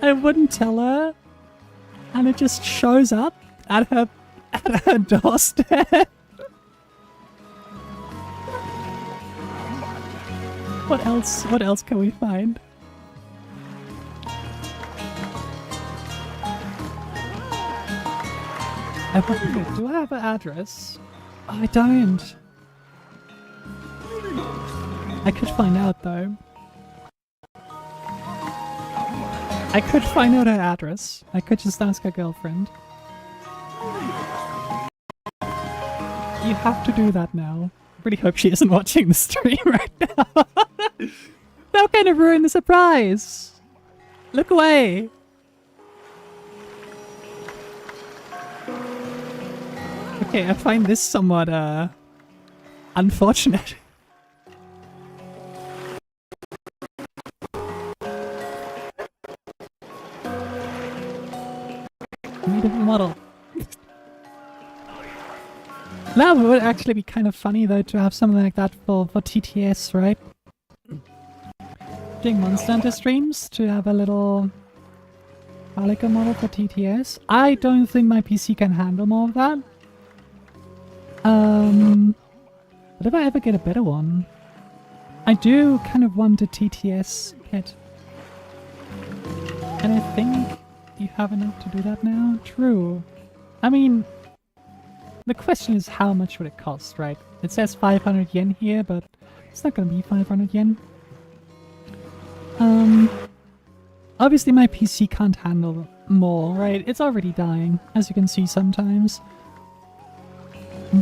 I wouldn't tell her, and it just shows up at her doorstep. What else? What else can we find? Do I have an address? Oh, I don't. I could find out though. I could find out her address. I could just ask her girlfriend. You have to do that now. I really hope she isn't watching the stream right now. That kind of ruined the surprise. Look away. Okay, I find this somewhat unfortunate. Model. That would actually be kind of funny though to have something like that for TTS, right? Doing Monster Hunter streams to have a little Calico model for TTS. I don't think my PC can handle more of that. But if I ever get a better one, I do kind of want a TTS pet. And I think you have enough to do that now? True. I mean, the question is how much would it cost, right? It says 500 yen here, but it's not gonna be 500 yen. Obviously my PC can't handle more, right? It's already dying, as you can see sometimes.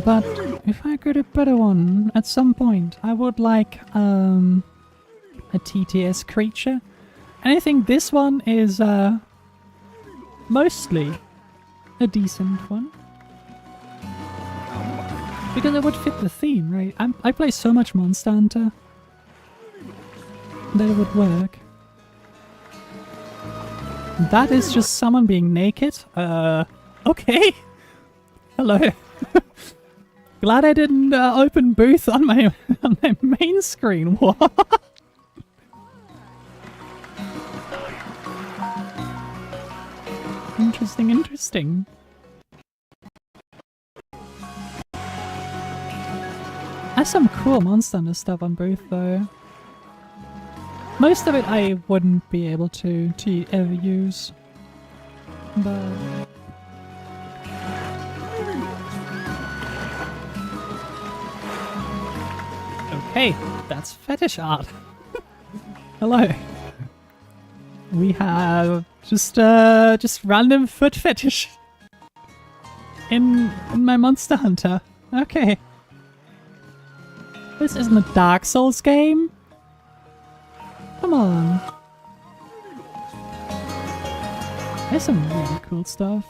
But if I get a better one at some point, I would like a TTS creature. And I think this one is mostly a decent one. Because it would fit the theme, right? I play so much Monster Hunter that it would work. That is just someone being naked. Okay. Hello. Glad I didn't open booth on my main screen. What? Interesting, interesting. There's some cool Monster Hunter stuff on booth though. Most of it I wouldn't be able to ever use. But okay, that's fetish art. Hello. We have just random foot fetish in my Monster Hunter. Okay. This isn't a Dark Souls game. Come on. There's some really cool stuff.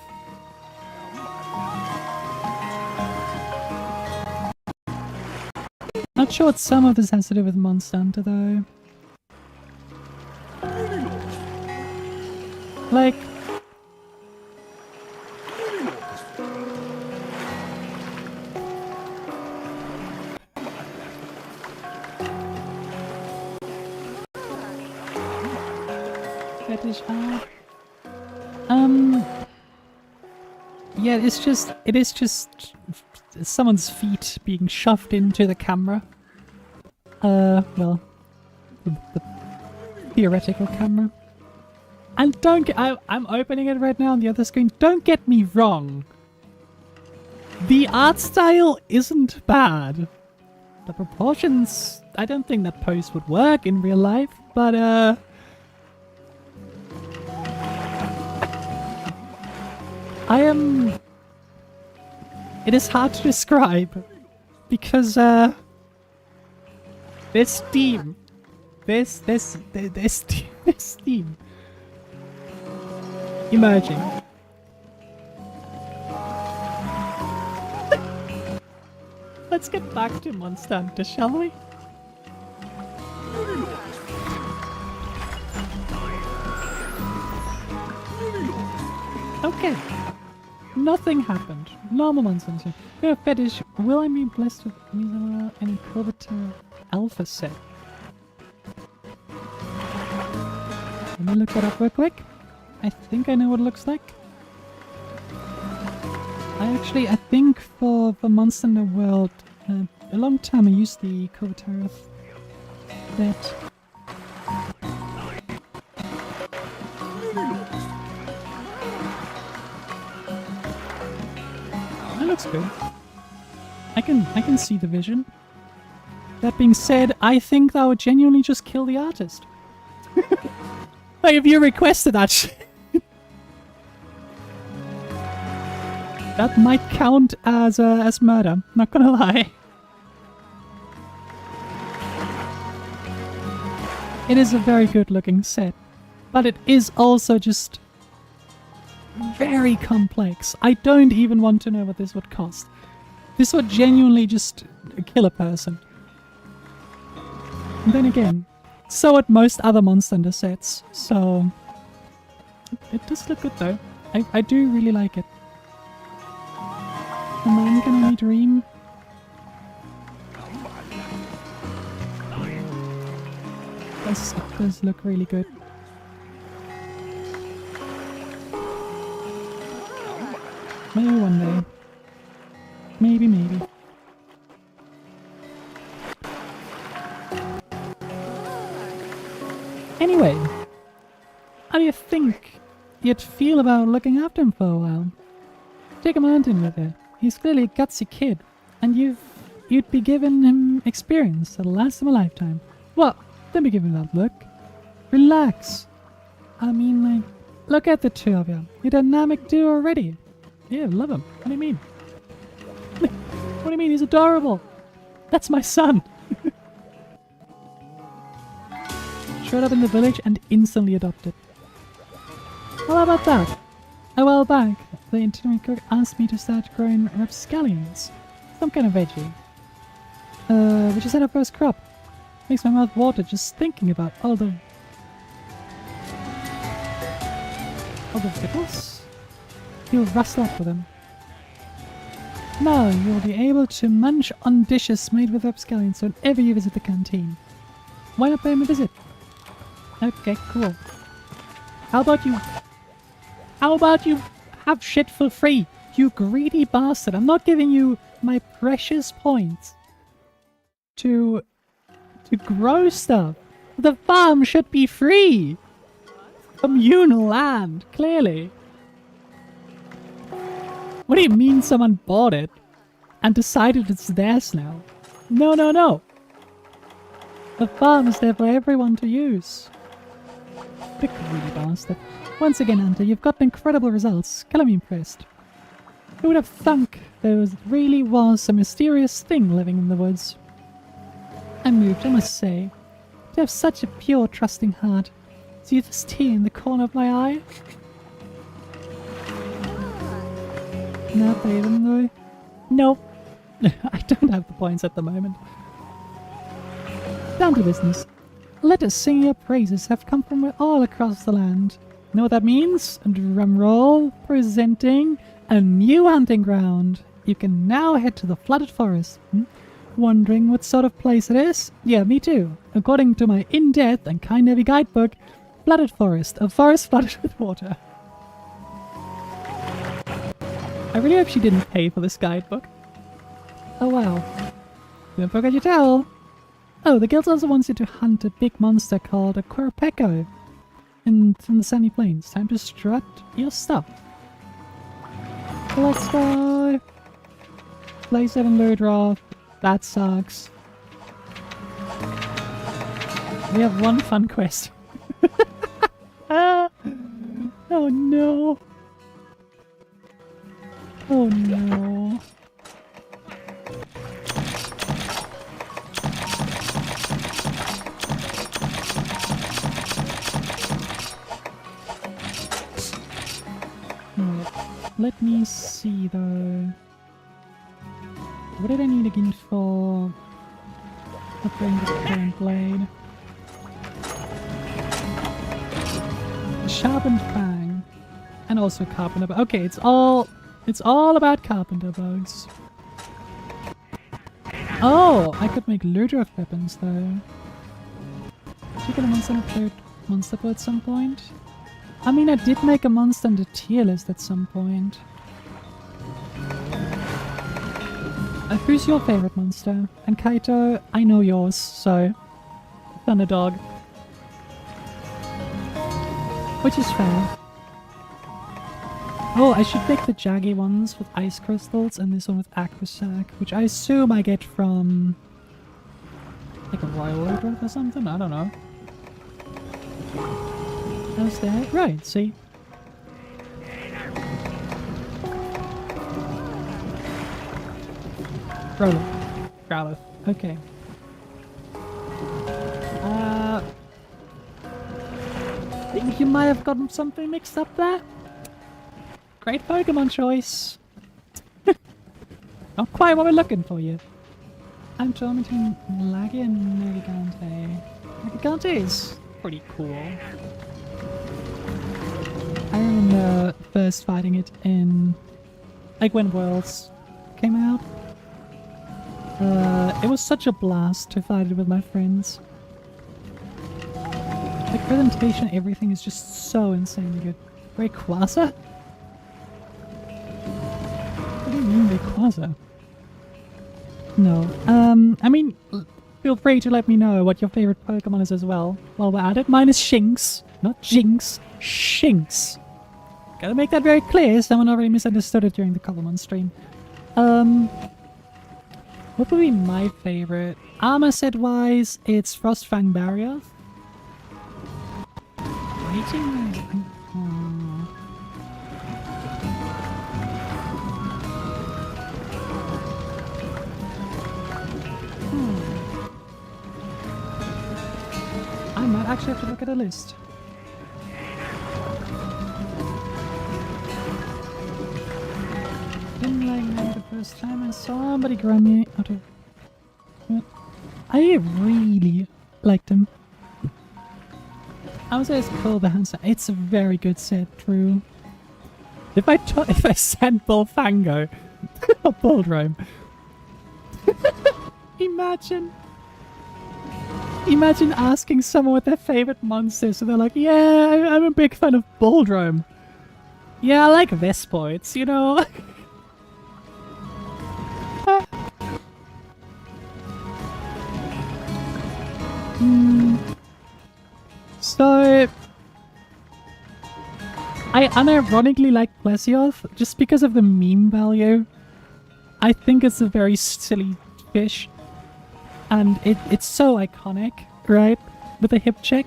Not sure what some of this has to do with Monster Hunter though. Like... fetish art. Yeah, it is just someone's feet being shoved into the camera. Well, the theoretical camera. And I'm opening it right now on the other screen. Don't get me wrong. The art style isn't bad. The proportions, I don't think that pose would work in real life, but it is hard to describe because there's steam. There's steam emerging. Let's get back to Monster Hunter, shall we? Okay. Nothing happened. Normal Monster Hunter. No fetish. Will I be blessed with any Coveter Alpha set? Let me look that up real quick. I think I know what it looks like. I think for Monster Hunter World, a long time I used the Coveter set. That looks good. I can see the vision. That being said, I think that would genuinely just kill the artist. Like if you requested that shit. That might count as murder, not gonna lie. It is a very good looking set, but it is also just very complex. I don't even want to know what this would cost. This would genuinely just kill a person. And then again, so would most other Monster Hunter sets, so it does look good though. I do really like it. A man can only dream. This does look really good. Maybe one day. Maybe. Anyway, how do you think you'd feel about looking after him for a while? Take him hunting with you. He's clearly a gutsy kid, and you'd be giving him experience that'll last him a lifetime. Well, don't be giving that look. Relax. I mean, like, look at the two of you. You're a dynamic duo already. Yeah, love him. What do you mean? What do you mean? He's adorable. That's my son. showed up in the village and instantly adopted. How about that? A while back, the internet cook asked me to start growing rapscallions, some kind of veggie. We just had our first crop. Makes my mouth water just thinking about all the victuals. You'll rustle up with them. Now you'll be able to munch on dishes made with rapscallions whenever you visit the canteen. Why not pay him a visit? Okay, cool. How about you have shit for free, you greedy bastard? I'm not giving you my precious points to grow stuff. The farm should be free. Communal land, clearly. What do you mean someone bought it and decided it's theirs now? No, no, no. The farm is there for everyone to use. The greedy bastard. Once again, Hunter, you've got incredible results. Color me impressed. Who would have thunk there really was a mysterious thing living in the woods? I'm moved, I must say. To have such a pure, trusting heart. See this tear in the corner of my eye? Not even though. Nope. I don't have the points at the moment. Down to business. Letters singing your praises have come from all across the land. Know what that means? Drum roll, presenting a new hunting ground. You can now head to the flooded forest. Wondering what sort of place it is? Yeah, me too. According to my in-depth and kind heavy guidebook, flooded forest, a forest flooded with water. I really hope she didn't pay for this guidebook. Oh wow. Don't forget your towel. Oh, the guild also wants you to hunt a big monster called a Korpeko in the Sandy Plains. Time to strut your stuff. Let's go. Play 7 low draft. That sucks. We have one fun quest. Oh no. Oh no. Let me see though. What did I need again for upgrading the current blade? A sharpened fang. And also carpenter bug. Okay, it's all about carpenter bugs. Oh, I could make Ludroth weapons though. Did you get a monster at some point? I mean, I did make a monster in the tier list at some point. Who's your favorite monster? And Kaito, I know yours, so... Thunderdog. Which is fair. Oh, I should make the jaggy ones with ice crystals and this one with aquasac, which I assume I get from... like a royal order or something? I don't know. How's that? Right, see? Growlithe. Okay. Think you might have gotten something mixed up there? Great Pokemon choice. Not quite what we're looking for yet. I'm torn between Laggy and Megigante. Megigante is pretty cool. I remember first fighting it in... like when Worlds came out. It was such a blast to fight it with my friends. The presentation, everything is just so insanely good. Rayquaza? What do you mean Rayquaza? No. I mean, feel free to let me know what your favorite Pokemon is as well. While we're at it, mine is Shinx. Not Jinx. Shinx. Gotta make that very clear, someone already misunderstood it during the Cobblemon stream. What would be my favorite? Armor set wise, it's Frostfang Barrier. Rating? I actually have to look at a list. Didn't like them the first time and somebody grabbed me out of... What? I really liked him. I would say it's cool the hands. It's a very good set, true. If I sent Bullfango a Bulldrome. Imagine asking someone what their favorite monster is, so they're like, yeah, I'm a big fan of Bulldrome. Yeah, I like Vespoids, you know? So, I unironically like Plesioth just because of the meme value. I think it's a very silly fish. And it's so iconic, right? With a hip check.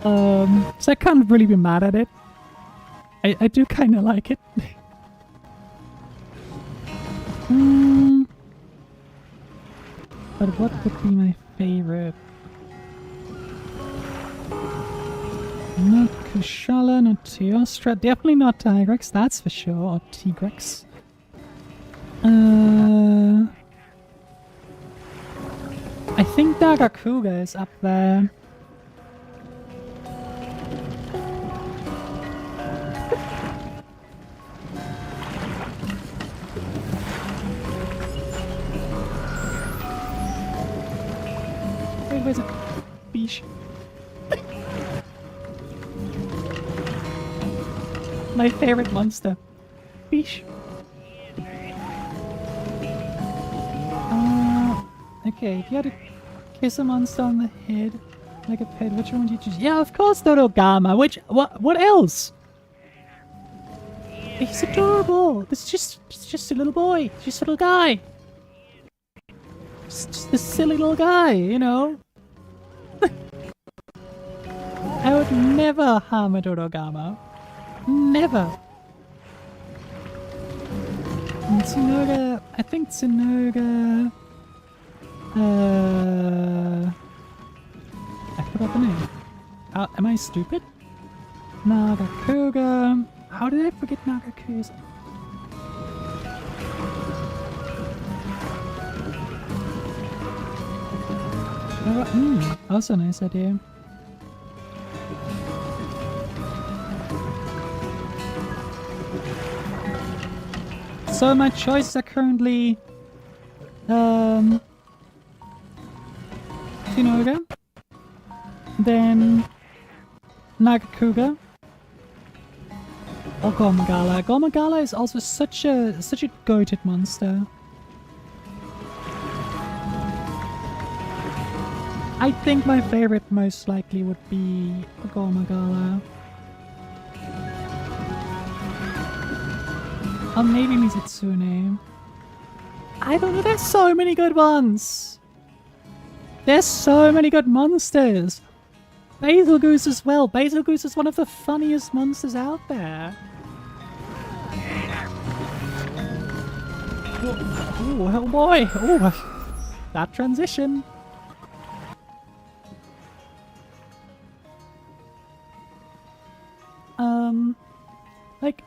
So I can't really be mad at it. I do kind of like it. But what would be my favorite? Not Kushala, not Teostra, definitely not Tigrex, that's for sure, or Tigrex. I think Dagakuga is up there. Wait, where's it? Beesh. My favorite monster. Beesh. Okay, if you had to kiss a monster on the head like a pet, which one would you choose? Yeah, of course Dodogama. What else? He's adorable. It's just a little boy. Just a little guy. Just a silly little guy, you know? I would never harm a Dodogama. Never. And Tsunoga, I think Tsunoga... I forgot the name. Am I stupid? Nagakuga. How did I forget Nagakuga's? Also a nice idea. So my choices are currently Tsunoga, then Nagakuga, or Gomagala. Gomagala is also such a goated monster. I think my favorite most likely would be Gomagala. Or maybe Mizitsune. I don't know, there's so many good ones! There's so many good monsters! Basilgoose as well. Basilgoose is one of the funniest monsters out there. Oh boy! Oh, that transition! Like...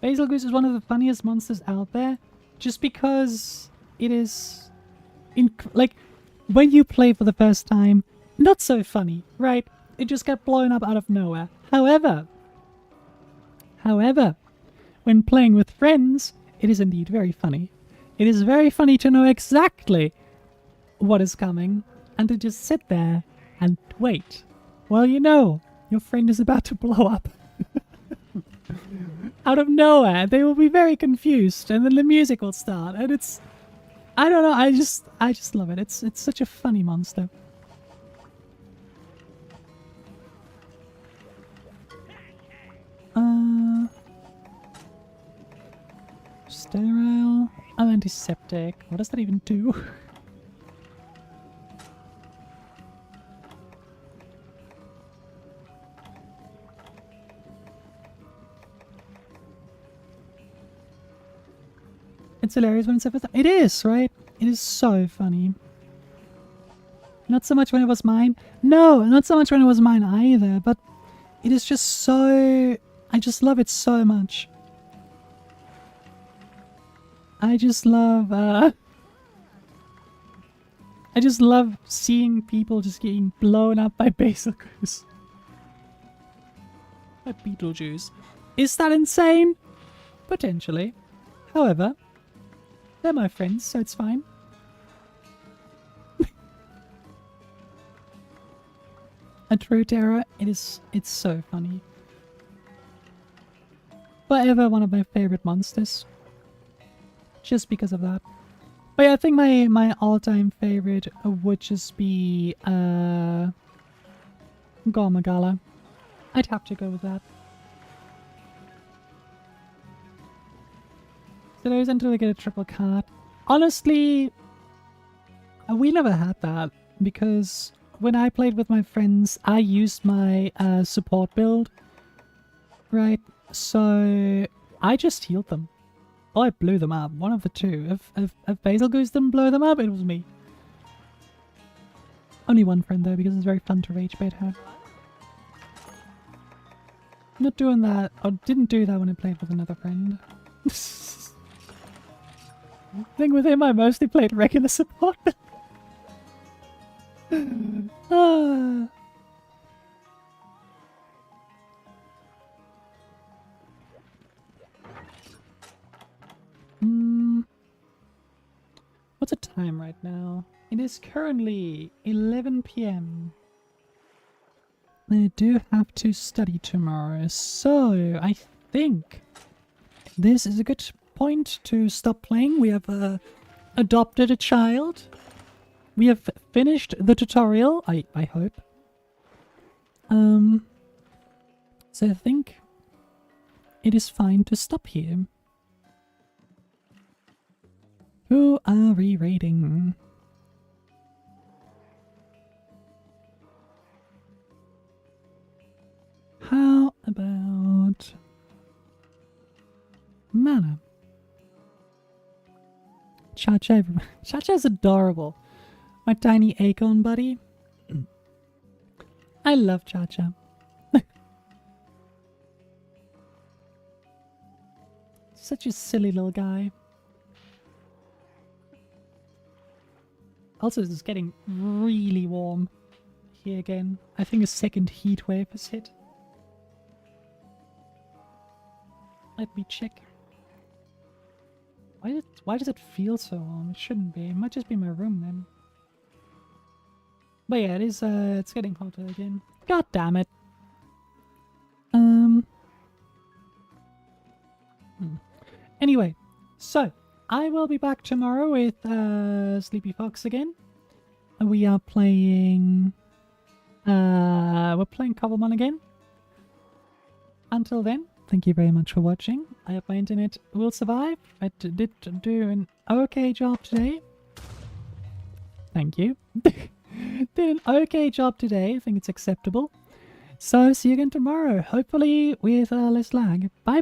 Basilgoose is one of the funniest monsters out there, just because it is, like, when you play for the first time, not so funny, right? It just got blown up out of nowhere. However, when playing with friends, it is indeed very funny. It is very funny to know exactly what is coming, and to just sit there and wait. Well, you know, your friend is about to blow up. Out of nowhere, they will be very confused, and then the music will start, and it's... I don't know, I just love it. It's such a funny monster. Sterile... Oh, antiseptic. What does that even do? It's hilarious when it's ever... It is, right? It is so funny. Not so much when it was mine. No, not so much when it was mine either, but it is just so... I just love it so much. I just love seeing people just getting blown up by basilicles. By Beetlejuice. Is that insane? Potentially. However, they're my friends, so it's fine. A true terror, it's so funny. Forever one of my favorite monsters. Just because of that. But yeah, I think my all-time favorite would just be Gormagala. I'd have to go with that. So those until I get a triple card. Honestly, we never had that because when I played with my friends, I used my support build, right? So I just healed them. Or I blew them up. One of the two. If Basil Goose didn't blow them up, it was me. Only one friend though, because it's very fun to rage bait her. Not doing that, or didn't do that when I played with another friend. I think with him I mostly played regular support. Ah. What's the time right now? It is currently 11 PM. I do have to study tomorrow, so I think this is a good point to stop playing. We have adopted a child. We have finished the tutorial, I hope. So I think it is fine to stop here. Who are we raiding? How about Mana? Cha-Cha. Cha-Cha's adorable. My tiny acorn buddy. I love Cha-Cha. Such a silly little guy. Also, it's getting really warm here again. I think a second heat wave has hit. Let me check. Why does it feel so warm? It shouldn't be. It might just be my room then. But yeah, it is. It's getting hotter again. God damn it. Anyway, so I will be back tomorrow with Sleepy Fox again. We are playing. We're playing Cobblemon again. Until then, thank you very much for watching. I hope my internet will survive. I did do an okay job today. Thank you. Did an okay job today. I think it's acceptable. So see you again tomorrow. Hopefully with less lag. Bye.